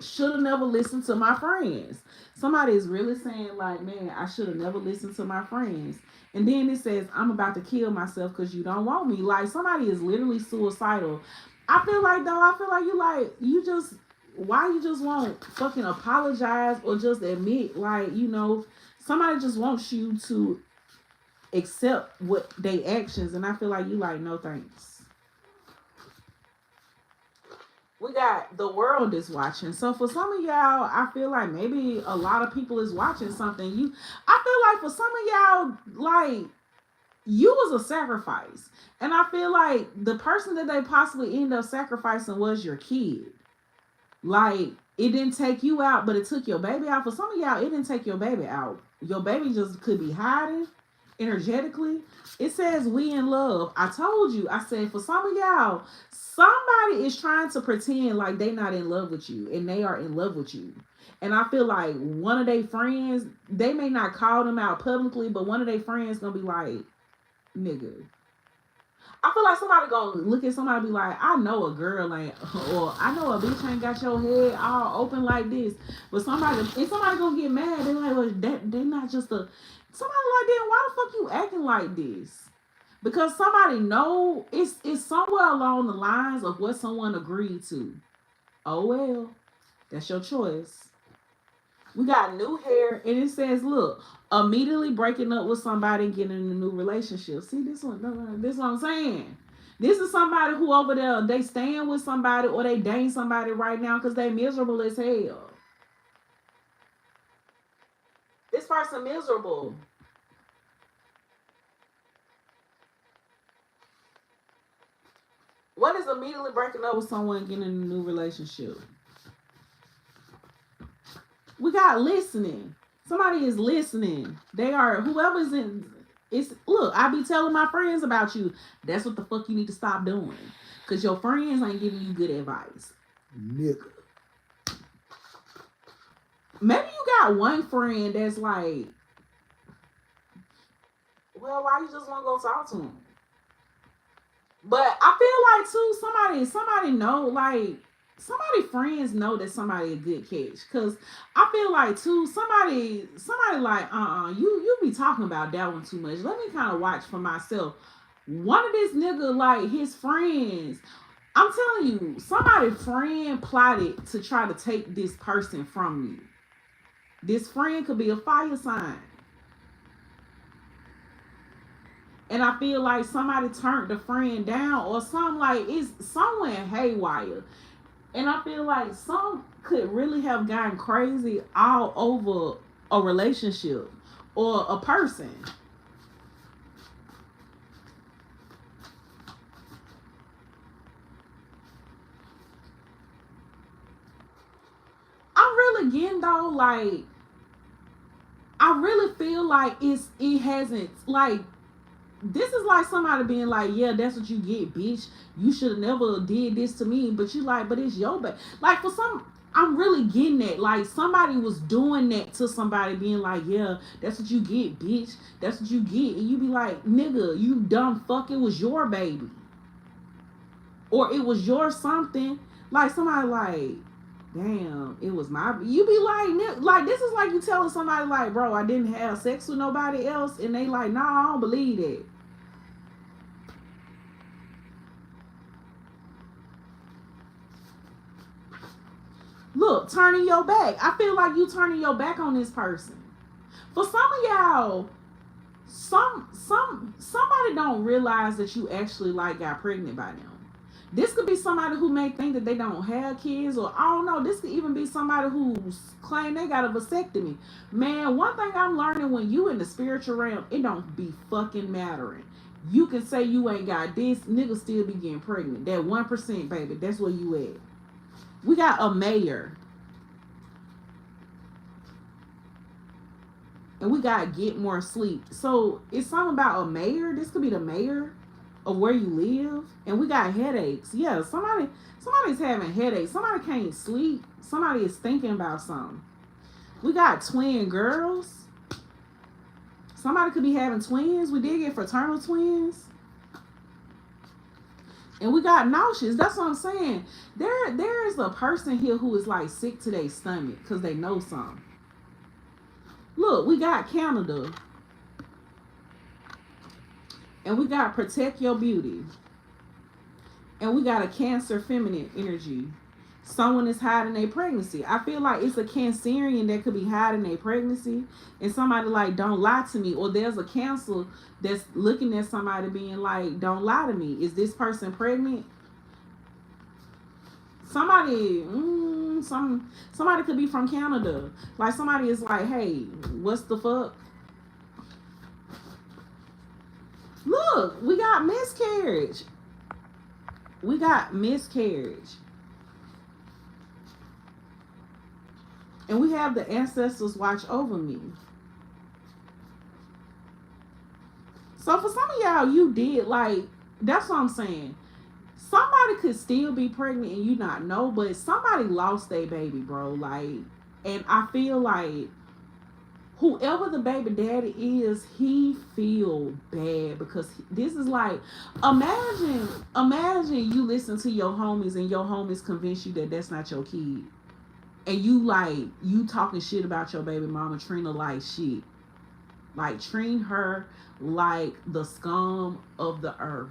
should have never listened to my friends. Somebody is really saying like, man, I should have never listened to my friends. And then it says, I'm about to kill myself because you don't want me. Like somebody is literally suicidal. I feel like you just, why you just won't fucking apologize or just admit, like, you know, somebody just wants you to accept what they actions. And I feel like you like, no thanks. We got the world is watching. So for some of y'all, I feel like maybe a lot of people is watching something. I feel like for some of y'all, like you was a sacrifice. And I feel like the person that they possibly end up sacrificing was your kid. Like it didn't take you out, but it took your baby out. For some of y'all, it didn't take your baby out. Your baby just could be hiding energetically. It says we in love. I told you, I said for some of y'all, somebody is trying to pretend like they not in love with you and they are in love with you. And I feel like one of their friends, they may not call them out publicly, but one of their friends gonna be like, nigga. I feel like somebody gonna look at somebody and be like, I know a girl ain't, or I know a bitch ain't got your head all open like this. But somebody gonna get mad, they're like, well, they're not just a, somebody like that, why the fuck you acting like this? Because somebody know it's somewhere along the lines of what someone agreed to. Oh well, that's your choice. We got new hair, and it says, look, immediately breaking up with somebody and getting in a new relationship. See, this what I'm saying. This is somebody who over there, they staying with somebody or they dating somebody right now because they miserable as hell. This person miserable. What is immediately breaking up with someone and getting in a new relationship? We got listening. Somebody is listening. They are, whoever's in, it's, look, I be telling my friends about you. That's what the fuck you need to stop doing. Because your friends ain't giving you good advice. Nigga. Maybe you got one friend that's like, well, why you just want to go talk to him? But I feel like too, somebody know, like, somebody friends know that somebody a good catch. Cause I feel like too, somebody like, you be talking about that one too much. Let me kind of watch for myself. One of this nigga, like his friends, I'm telling you, somebody friend plotted to try to take this person from you. This friend could be a fire sign. And I feel like somebody turned the friend down or something, like it's somewhere haywire. And I feel like some could really have gotten crazy all over a relationship or a person. again though, like I really feel like it hasn't like this is like somebody being like, yeah, that's what you get, bitch. You should have never did this to me. But you like, but it's your bad. Like for some, I'm really getting that. Like somebody was doing that to somebody, being like, yeah, that's what you get, bitch. That's what you get. And you be like, nigga, you dumb fuck. It was your baby, or it was your something. Like somebody like, damn, it was my. You be like this is like you telling somebody like, bro, I didn't have sex with nobody else, and they like, nah, I don't believe it. Look, turning your back. I feel like you turning your back on this person. For some of y'all, somebody don't realize that you actually like got pregnant by them. This could be somebody who may think that they don't have kids, or I don't know. This could even be somebody who's claim they got a vasectomy. Man, one thing I'm learning, when you in the spiritual realm, it don't be fucking mattering. You can say you ain't got this, nigga still be getting pregnant. That 1%, baby, that's where you at. We got a mayor. And we got to get more sleep. So it's something about a mayor. This could be the mayor of where you live. And we got headaches. Yeah, somebody's having headaches. Somebody can't sleep. Somebody is thinking about something. We got twin girls. Somebody could be having twins. We did get fraternal twins. And we got nauseous. That's what I'm saying. There is a person here who is like sick to their stomach because they know something. Look, we got Canada. And we got protect your beauty. And we got a Cancer feminine energy. Someone is hiding their pregnancy. I feel like it's a Cancerian that could be hiding their pregnancy. And somebody like, don't lie to me. Or there's a Cancer that's looking at somebody being like, don't lie to me. Is this person pregnant? Somebody could be from Canada. Like somebody is like, hey, what's the fuck? Look, we got miscarriage. We got miscarriage. And we have the ancestors watch over me. So for some of y'all, you did like, that's what I'm saying. Somebody could still be pregnant and you not know, but somebody lost their baby, bro. Like, and I feel like whoever the baby daddy is, he feel bad because this is like, imagine you listen to your homies and your homies convince you that that's not your kid. And you talking shit about your baby mama, treating her like shit. Like, treating her like the scum of the earth.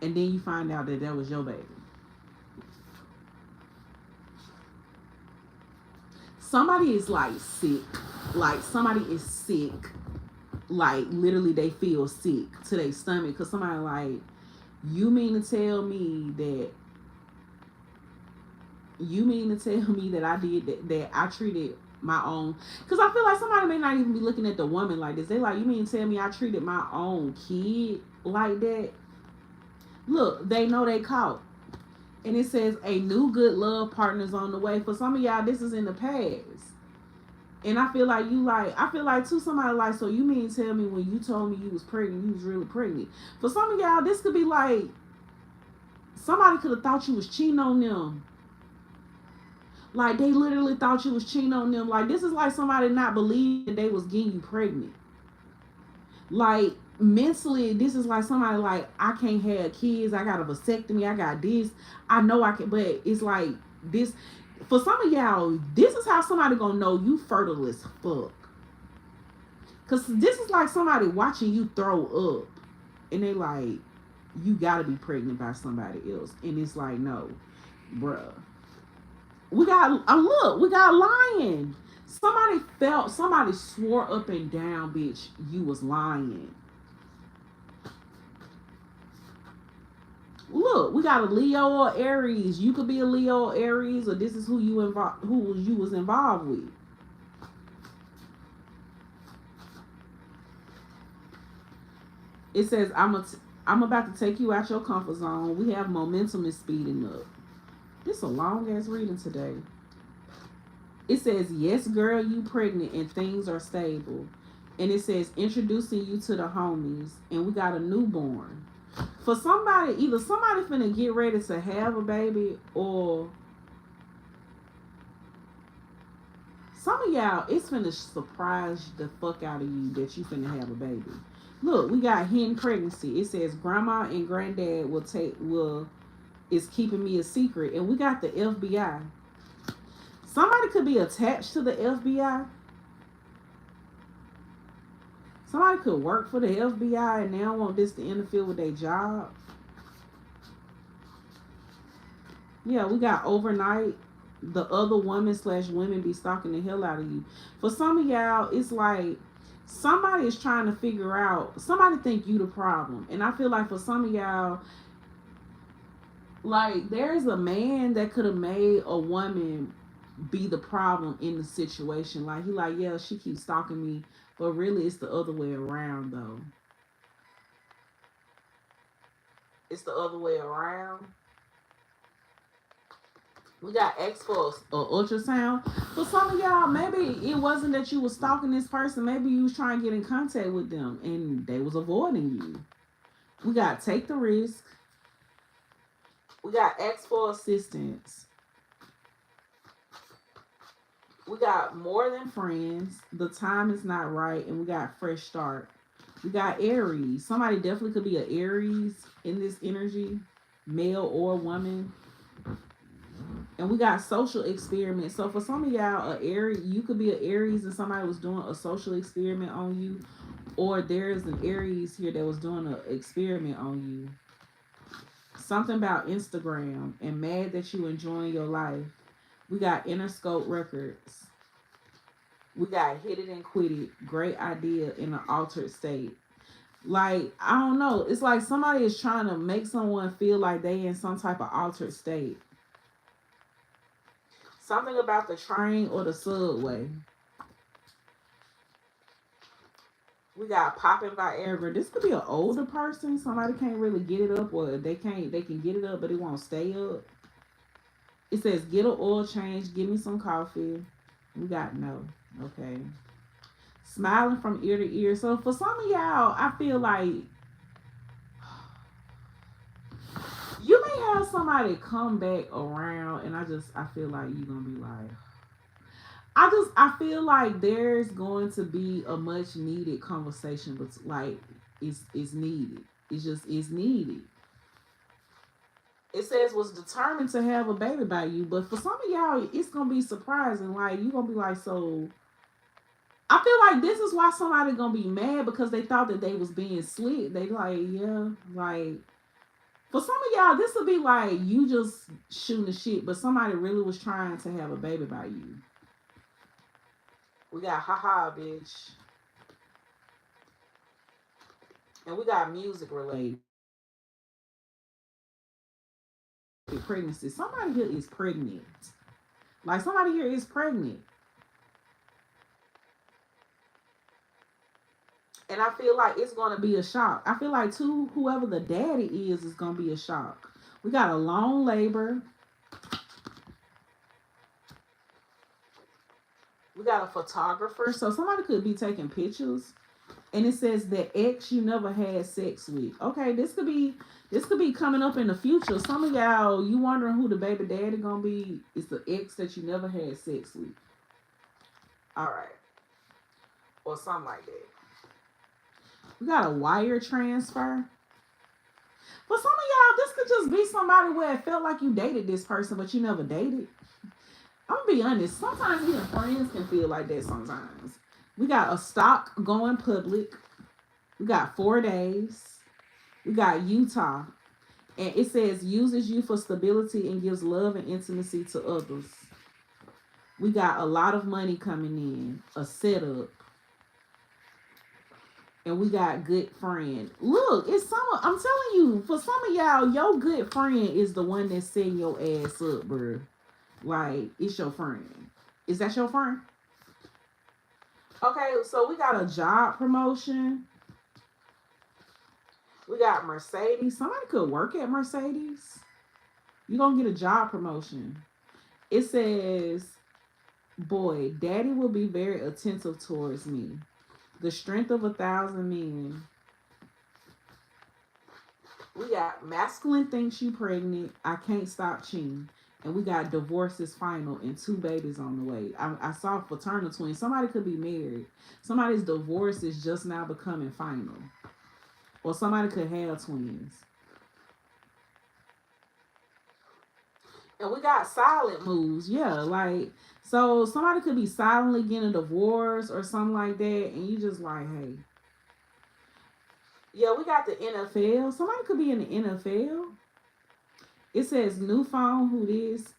And then you find out that was your baby. Somebody is like sick. Like somebody is sick. Like literally they feel sick to their stomach. Because somebody like, you mean to tell me that I did that I treated my own, because I feel like somebody may not even be looking at the woman like this. They like, you mean to tell me I treated my own kid like that? Look, they know they caught. And it says a new good love partner's on the way. For some of y'all, this is in the past. And I feel like too, somebody like, so you mean to tell me when you told me you was pregnant, you was really pregnant? For some of y'all, this could be like, somebody could have thought you was cheating on them. Like, they literally thought you was cheating on them. Like, this is like somebody not believing they was getting you pregnant. Like, mentally, this is like somebody like, I can't have kids. I got a vasectomy. I got this. I know I can, but it's like this. For some of y'all, this is how somebody gonna know you fertile as fuck. Because this is like somebody watching you throw up. And they like, you gotta be pregnant by somebody else. And it's like, no, bruh. We got lying. Somebody swore up and down, bitch, you was lying. Look, we got a Leo or Aries. You could be a Leo or Aries, or this is who you was involved with. It says, I'm about to take you out your comfort zone. We have momentum is speeding up. This a long ass reading today. It says, yes, girl, you pregnant and things are stable. And it says, introducing you to the homies. And we got a newborn. For somebody, either somebody finna get ready to have a baby, or some of y'all, it's finna surprise the fuck out of you that you finna have a baby. Look, we got hidden pregnancy. It says grandma and granddad will is keeping me a secret. And we got the FBI. Somebody could be attached to the FBI. Somebody could work for the FBI and they don't want this to interfere with their job. Yeah, we got overnight. The other woman slash women be stalking the hell out of you. For some of y'all, it's like somebody is trying to figure out. Somebody think you the problem, and I feel like for some of y'all, like there's a man that could have made a woman be the problem in the situation. Like he like, yeah, she keeps stalking me, but really it's the other way around though. It's the other way around. We got X for ultrasound. For some of y'all, maybe it wasn't that you was stalking this person. Maybe you was trying to get in contact with them and they was avoiding you. We got take the risk. We got X for assistance. We got more than friends. The time is not right. And we got fresh start. We got Aries. Somebody definitely could be an Aries in this energy, male or woman. And we got social experiments. So for some of y'all, a Aries, you could be an Aries and somebody was doing a social experiment on you, or there's an Aries here that was doing an experiment on you. Something about Instagram and mad that you enjoying your life. We got Interscope Records. We got Hit It and Quit It. Great idea in an altered state. Like, I don't know. It's like somebody is trying to make someone feel like they in some type of altered state. Something about the train or the subway. We got popping Viagra. This could be an older person. Somebody can't really get it up, or they can get it up, but it won't stay up. It says get an oil change, give me some coffee. We got no. Okay. Smiling from ear to ear. So for some of y'all, I feel like you may have somebody come back around, and I feel like you're gonna be like, I feel like there's going to be a much needed conversation, but like it's needed. It's just it's needed. It says was determined to have a baby by you, but for some of y'all, it's gonna be surprising. Like you gonna be like, so I feel like this is why somebody gonna be mad because they thought that they was being slick. They like, yeah, like for some of y'all, this will be like you just shooting the shit, but somebody really was trying to have a baby by you. We got haha, bitch. And we got music related pregnancy. Somebody here is pregnant. Like somebody here is pregnant. And I feel like it's gonna be a shock. I feel like to whoever the daddy is gonna be a shock. We got a long labor. We got a photographer. So somebody could be taking pictures. And it says that ex you never had sex with. Okay, this could be coming up in the future. Some of y'all, you wondering who the baby daddy gonna be. It's the ex that you never had sex with. All right. Or something like that. We got a wire transfer. For some of y'all, this could just be somebody where it felt like you dated this person, but you never dated. I'm gonna be honest. Sometimes even friends can feel like that sometimes. We got a stock going public. We got 4 days. We got Utah. And it says uses you for stability and gives love and intimacy to others. We got a lot of money coming in. A setup. And we got good friend. Look, it's some. I'm telling you, for some of y'all, your good friend is the one that's setting your ass up, bro. Like it's your friend. Is that your friend? Okay, so we got a job promotion. We got Mercedes. Somebody could work at Mercedes. You're gonna get a job promotion. It says, boy, daddy will be very attentive towards me. The strength of 1,000 men. We got masculine thinks you pregnant. I can't stop cheating. And we got divorce is final and 2 babies on the way. I saw fraternal twins. Somebody could be married. Somebody's divorce is just now becoming final. Or somebody could have twins. And we got silent moves. Yeah, like, so somebody could be silently getting a divorce or something like that. And you just like, hey. Yeah, we got the NFL. Somebody could be in the NFL. It says new phone, who this?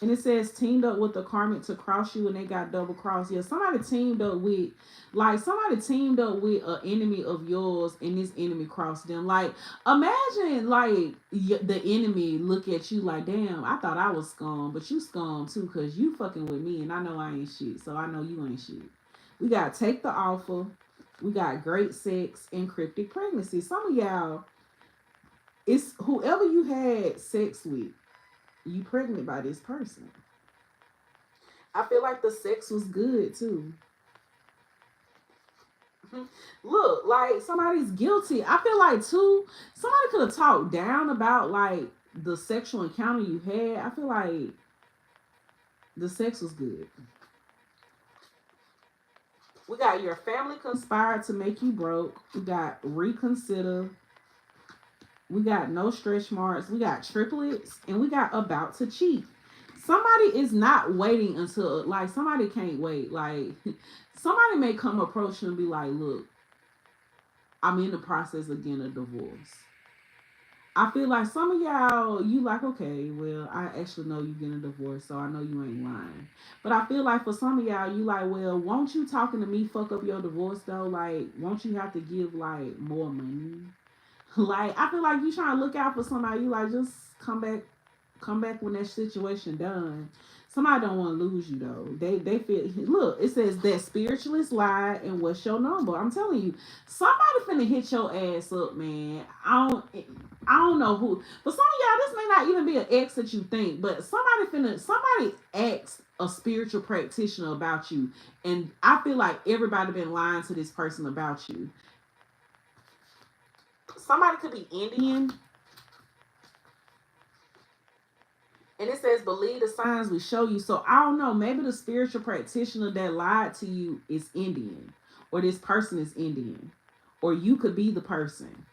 And it says teamed up with the karmic to cross you and they got double cross. Yeah, somebody teamed up with, like, somebody teamed up with an enemy of yours and this enemy crossed them. Like, imagine, like, the enemy look at you like, damn, I thought I was scum, but you scum too because you fucking with me and I know I ain't shit, so I know you ain't shit. We got take the offer. We got great sex and cryptic pregnancy. Some of y'all, it's whoever you had sex with, you pregnant by this person. I feel like the sex was good too. Look, like somebody's guilty. I feel like too, somebody could have talked down about like the sexual encounter you had. I feel like the sex was good. We got your family conspired to make you broke. We got reconsider. We got no stretch marks. We got triplets. And we got about to cheat. Somebody is not waiting until, like, somebody can't wait. Like, somebody may come approach you and be like, look, I'm in the process of getting a divorce. I feel like some of y'all, you like, okay, well, I actually know you getting a divorce, so I know you ain't lying. But I feel like for some of y'all, you like, well, won't you talking to me fuck up your divorce though? Like, won't you have to give like more money? Like, I feel like you trying to look out for somebody. You like, just come back when that situation done. Somebody don't want to lose you though. They feel, look, it says that spiritualist lied and what's your number. I'm telling you, somebody finna hit your ass up, man. I don't know who. For some of y'all, this may not even be an ex that you think, but somebody asked a spiritual practitioner about you, and I feel like everybody been lying to this person about you. Somebody could be Indian. And it says, believe the signs we show you. So I don't know. Maybe the spiritual practitioner that lied to you is Indian. Or this person is Indian. Or you could be the person.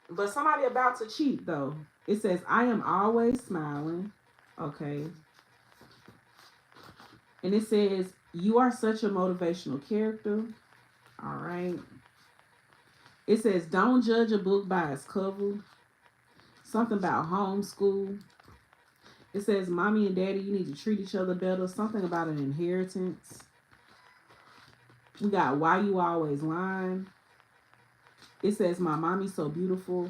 But somebody about to cheat, though. It says, I am always smiling. Okay. And it says, you are such a motivational character. All right. It says, don't judge a book by its cover. Something about homeschool. It says, mommy and daddy, you need to treat each other better. Something about an inheritance. We got why you always lying. It says, my mommy's so beautiful.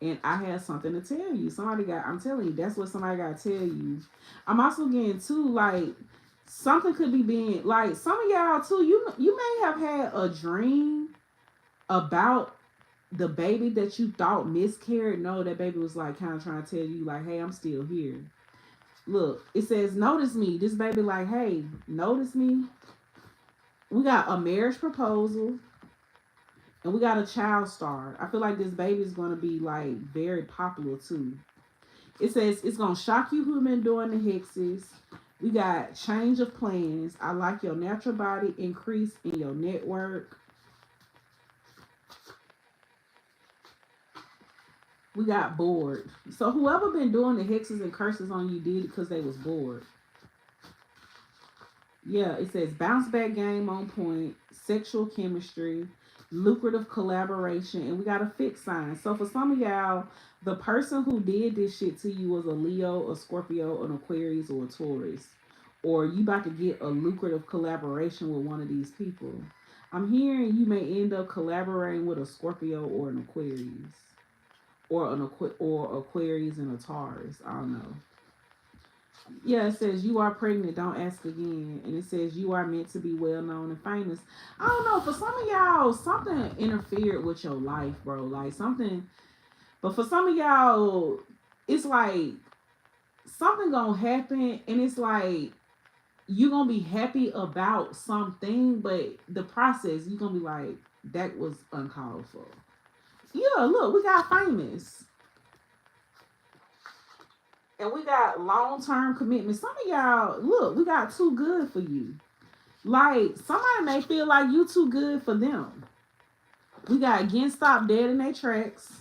And I have something to tell you. I'm telling you, that's what somebody got to tell you. I'm also getting too, like, something could be being, like, some of y'all too, you may have had a dream about the baby that you thought miscarried. No, that baby was like kind of trying to tell you like, hey, I'm still here. Look, it says, notice me. This baby like, hey, notice me. We got a marriage proposal. And we got a child star. I feel like this baby is going to be like very popular too. It says, it's going to shock you who've been doing the hexes. We got change of plans. I like your natural body, increase in your network. We got bored. So whoever been doing the hexes and curses on you did it because they was bored. Yeah, it says bounce back game on point, sexual chemistry, lucrative collaboration, and we got a fixed sign. So for some of y'all, the person who did this shit to you was a Leo, a Scorpio, an Aquarius, or a Taurus. Or you about to get a lucrative collaboration with one of these people. I'm hearing you may end up collaborating with a Scorpio or an Aquarius. Or Aquarius and a Taurus. I don't know. Yeah, it says you are pregnant, don't ask again. And it says you are meant to be well known and famous. I don't know, for some of y'all, something interfered with your life, bro. Like something, But for some of y'all, it's like something gonna happen, and it's like you gonna be happy about something, but the process you gonna be like, that was uncalled for. Yeah, look, we got famous, and we got long term commitment. Some of y'all, look, we got too good for you. Like somebody may feel like you too good for them. We got again stop dead in their tracks.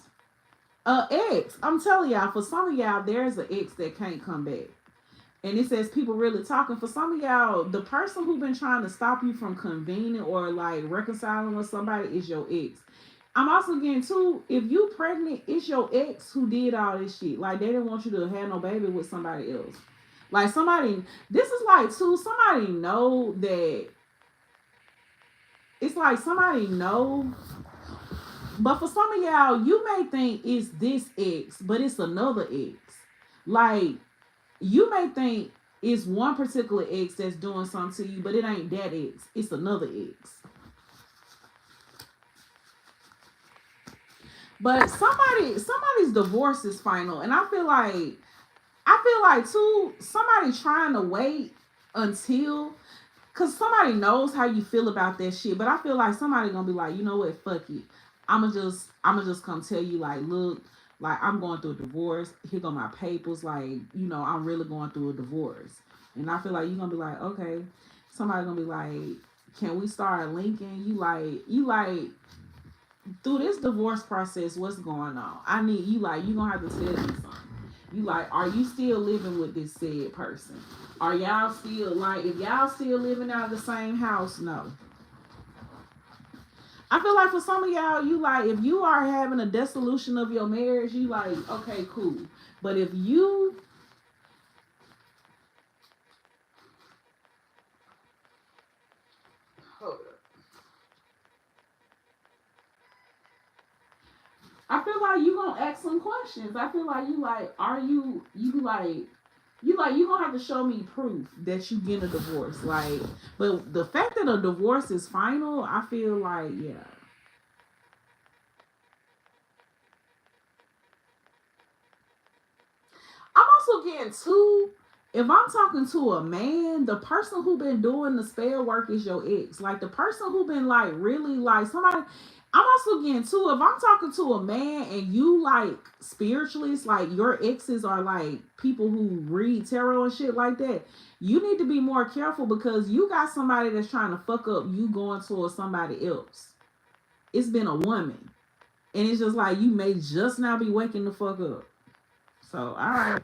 Ex. I'm telling y'all, for some of y'all, there's an ex that can't come back. And it says people really talking. For some of y'all, the person who been trying to stop you from convening or like reconciling with somebody is your ex. I'm also getting too, if you pregnant, it's your ex who did all this shit. Like they didn't want you to have no baby with somebody else. Like somebody, this is like too, somebody know that it's like somebody know. But for some of y'all, you may think it's this ex, but it's another ex. Like you may think it's one particular ex that's doing something to you, but it ain't that ex. It's another ex. But somebody's divorce is final, and I feel like too somebody trying to wait until, cause somebody knows how you feel about that shit. But I feel like somebody gonna be like, you know what, fuck it. I'ma just come tell you like, look, like I'm going through a divorce. Here go my papers. Like, I'm really going through a divorce. And I feel like you're gonna be like, okay. Somebody gonna be like, can we start linking? You like through this divorce process, what's going on? I need you like you gonna have to tell me something. You like, are you still living with this said person? Are y'all still like, if y'all still living out of the same house? No. I feel like for some of y'all, you like, if you are having a dissolution of your marriage, you like, okay, cool. But if you, hold up. I feel like you gonna ask some questions. I feel like you like, are you gonna have to show me proof that you get a divorce. Like, but the fact that a divorce is final, I feel like, yeah. I'm also getting too. If I'm talking to a man, the person who been doing the spell work is your ex. Like the person who been like really like somebody. I'm also getting too. If I'm talking to a man and you like spiritualists, like your exes are like people who read tarot and shit like that. You need to be more careful because you got somebody that's trying to fuck up you going towards somebody else. It's been a woman, and it's just like you may just now be waking the fuck up. So, all right.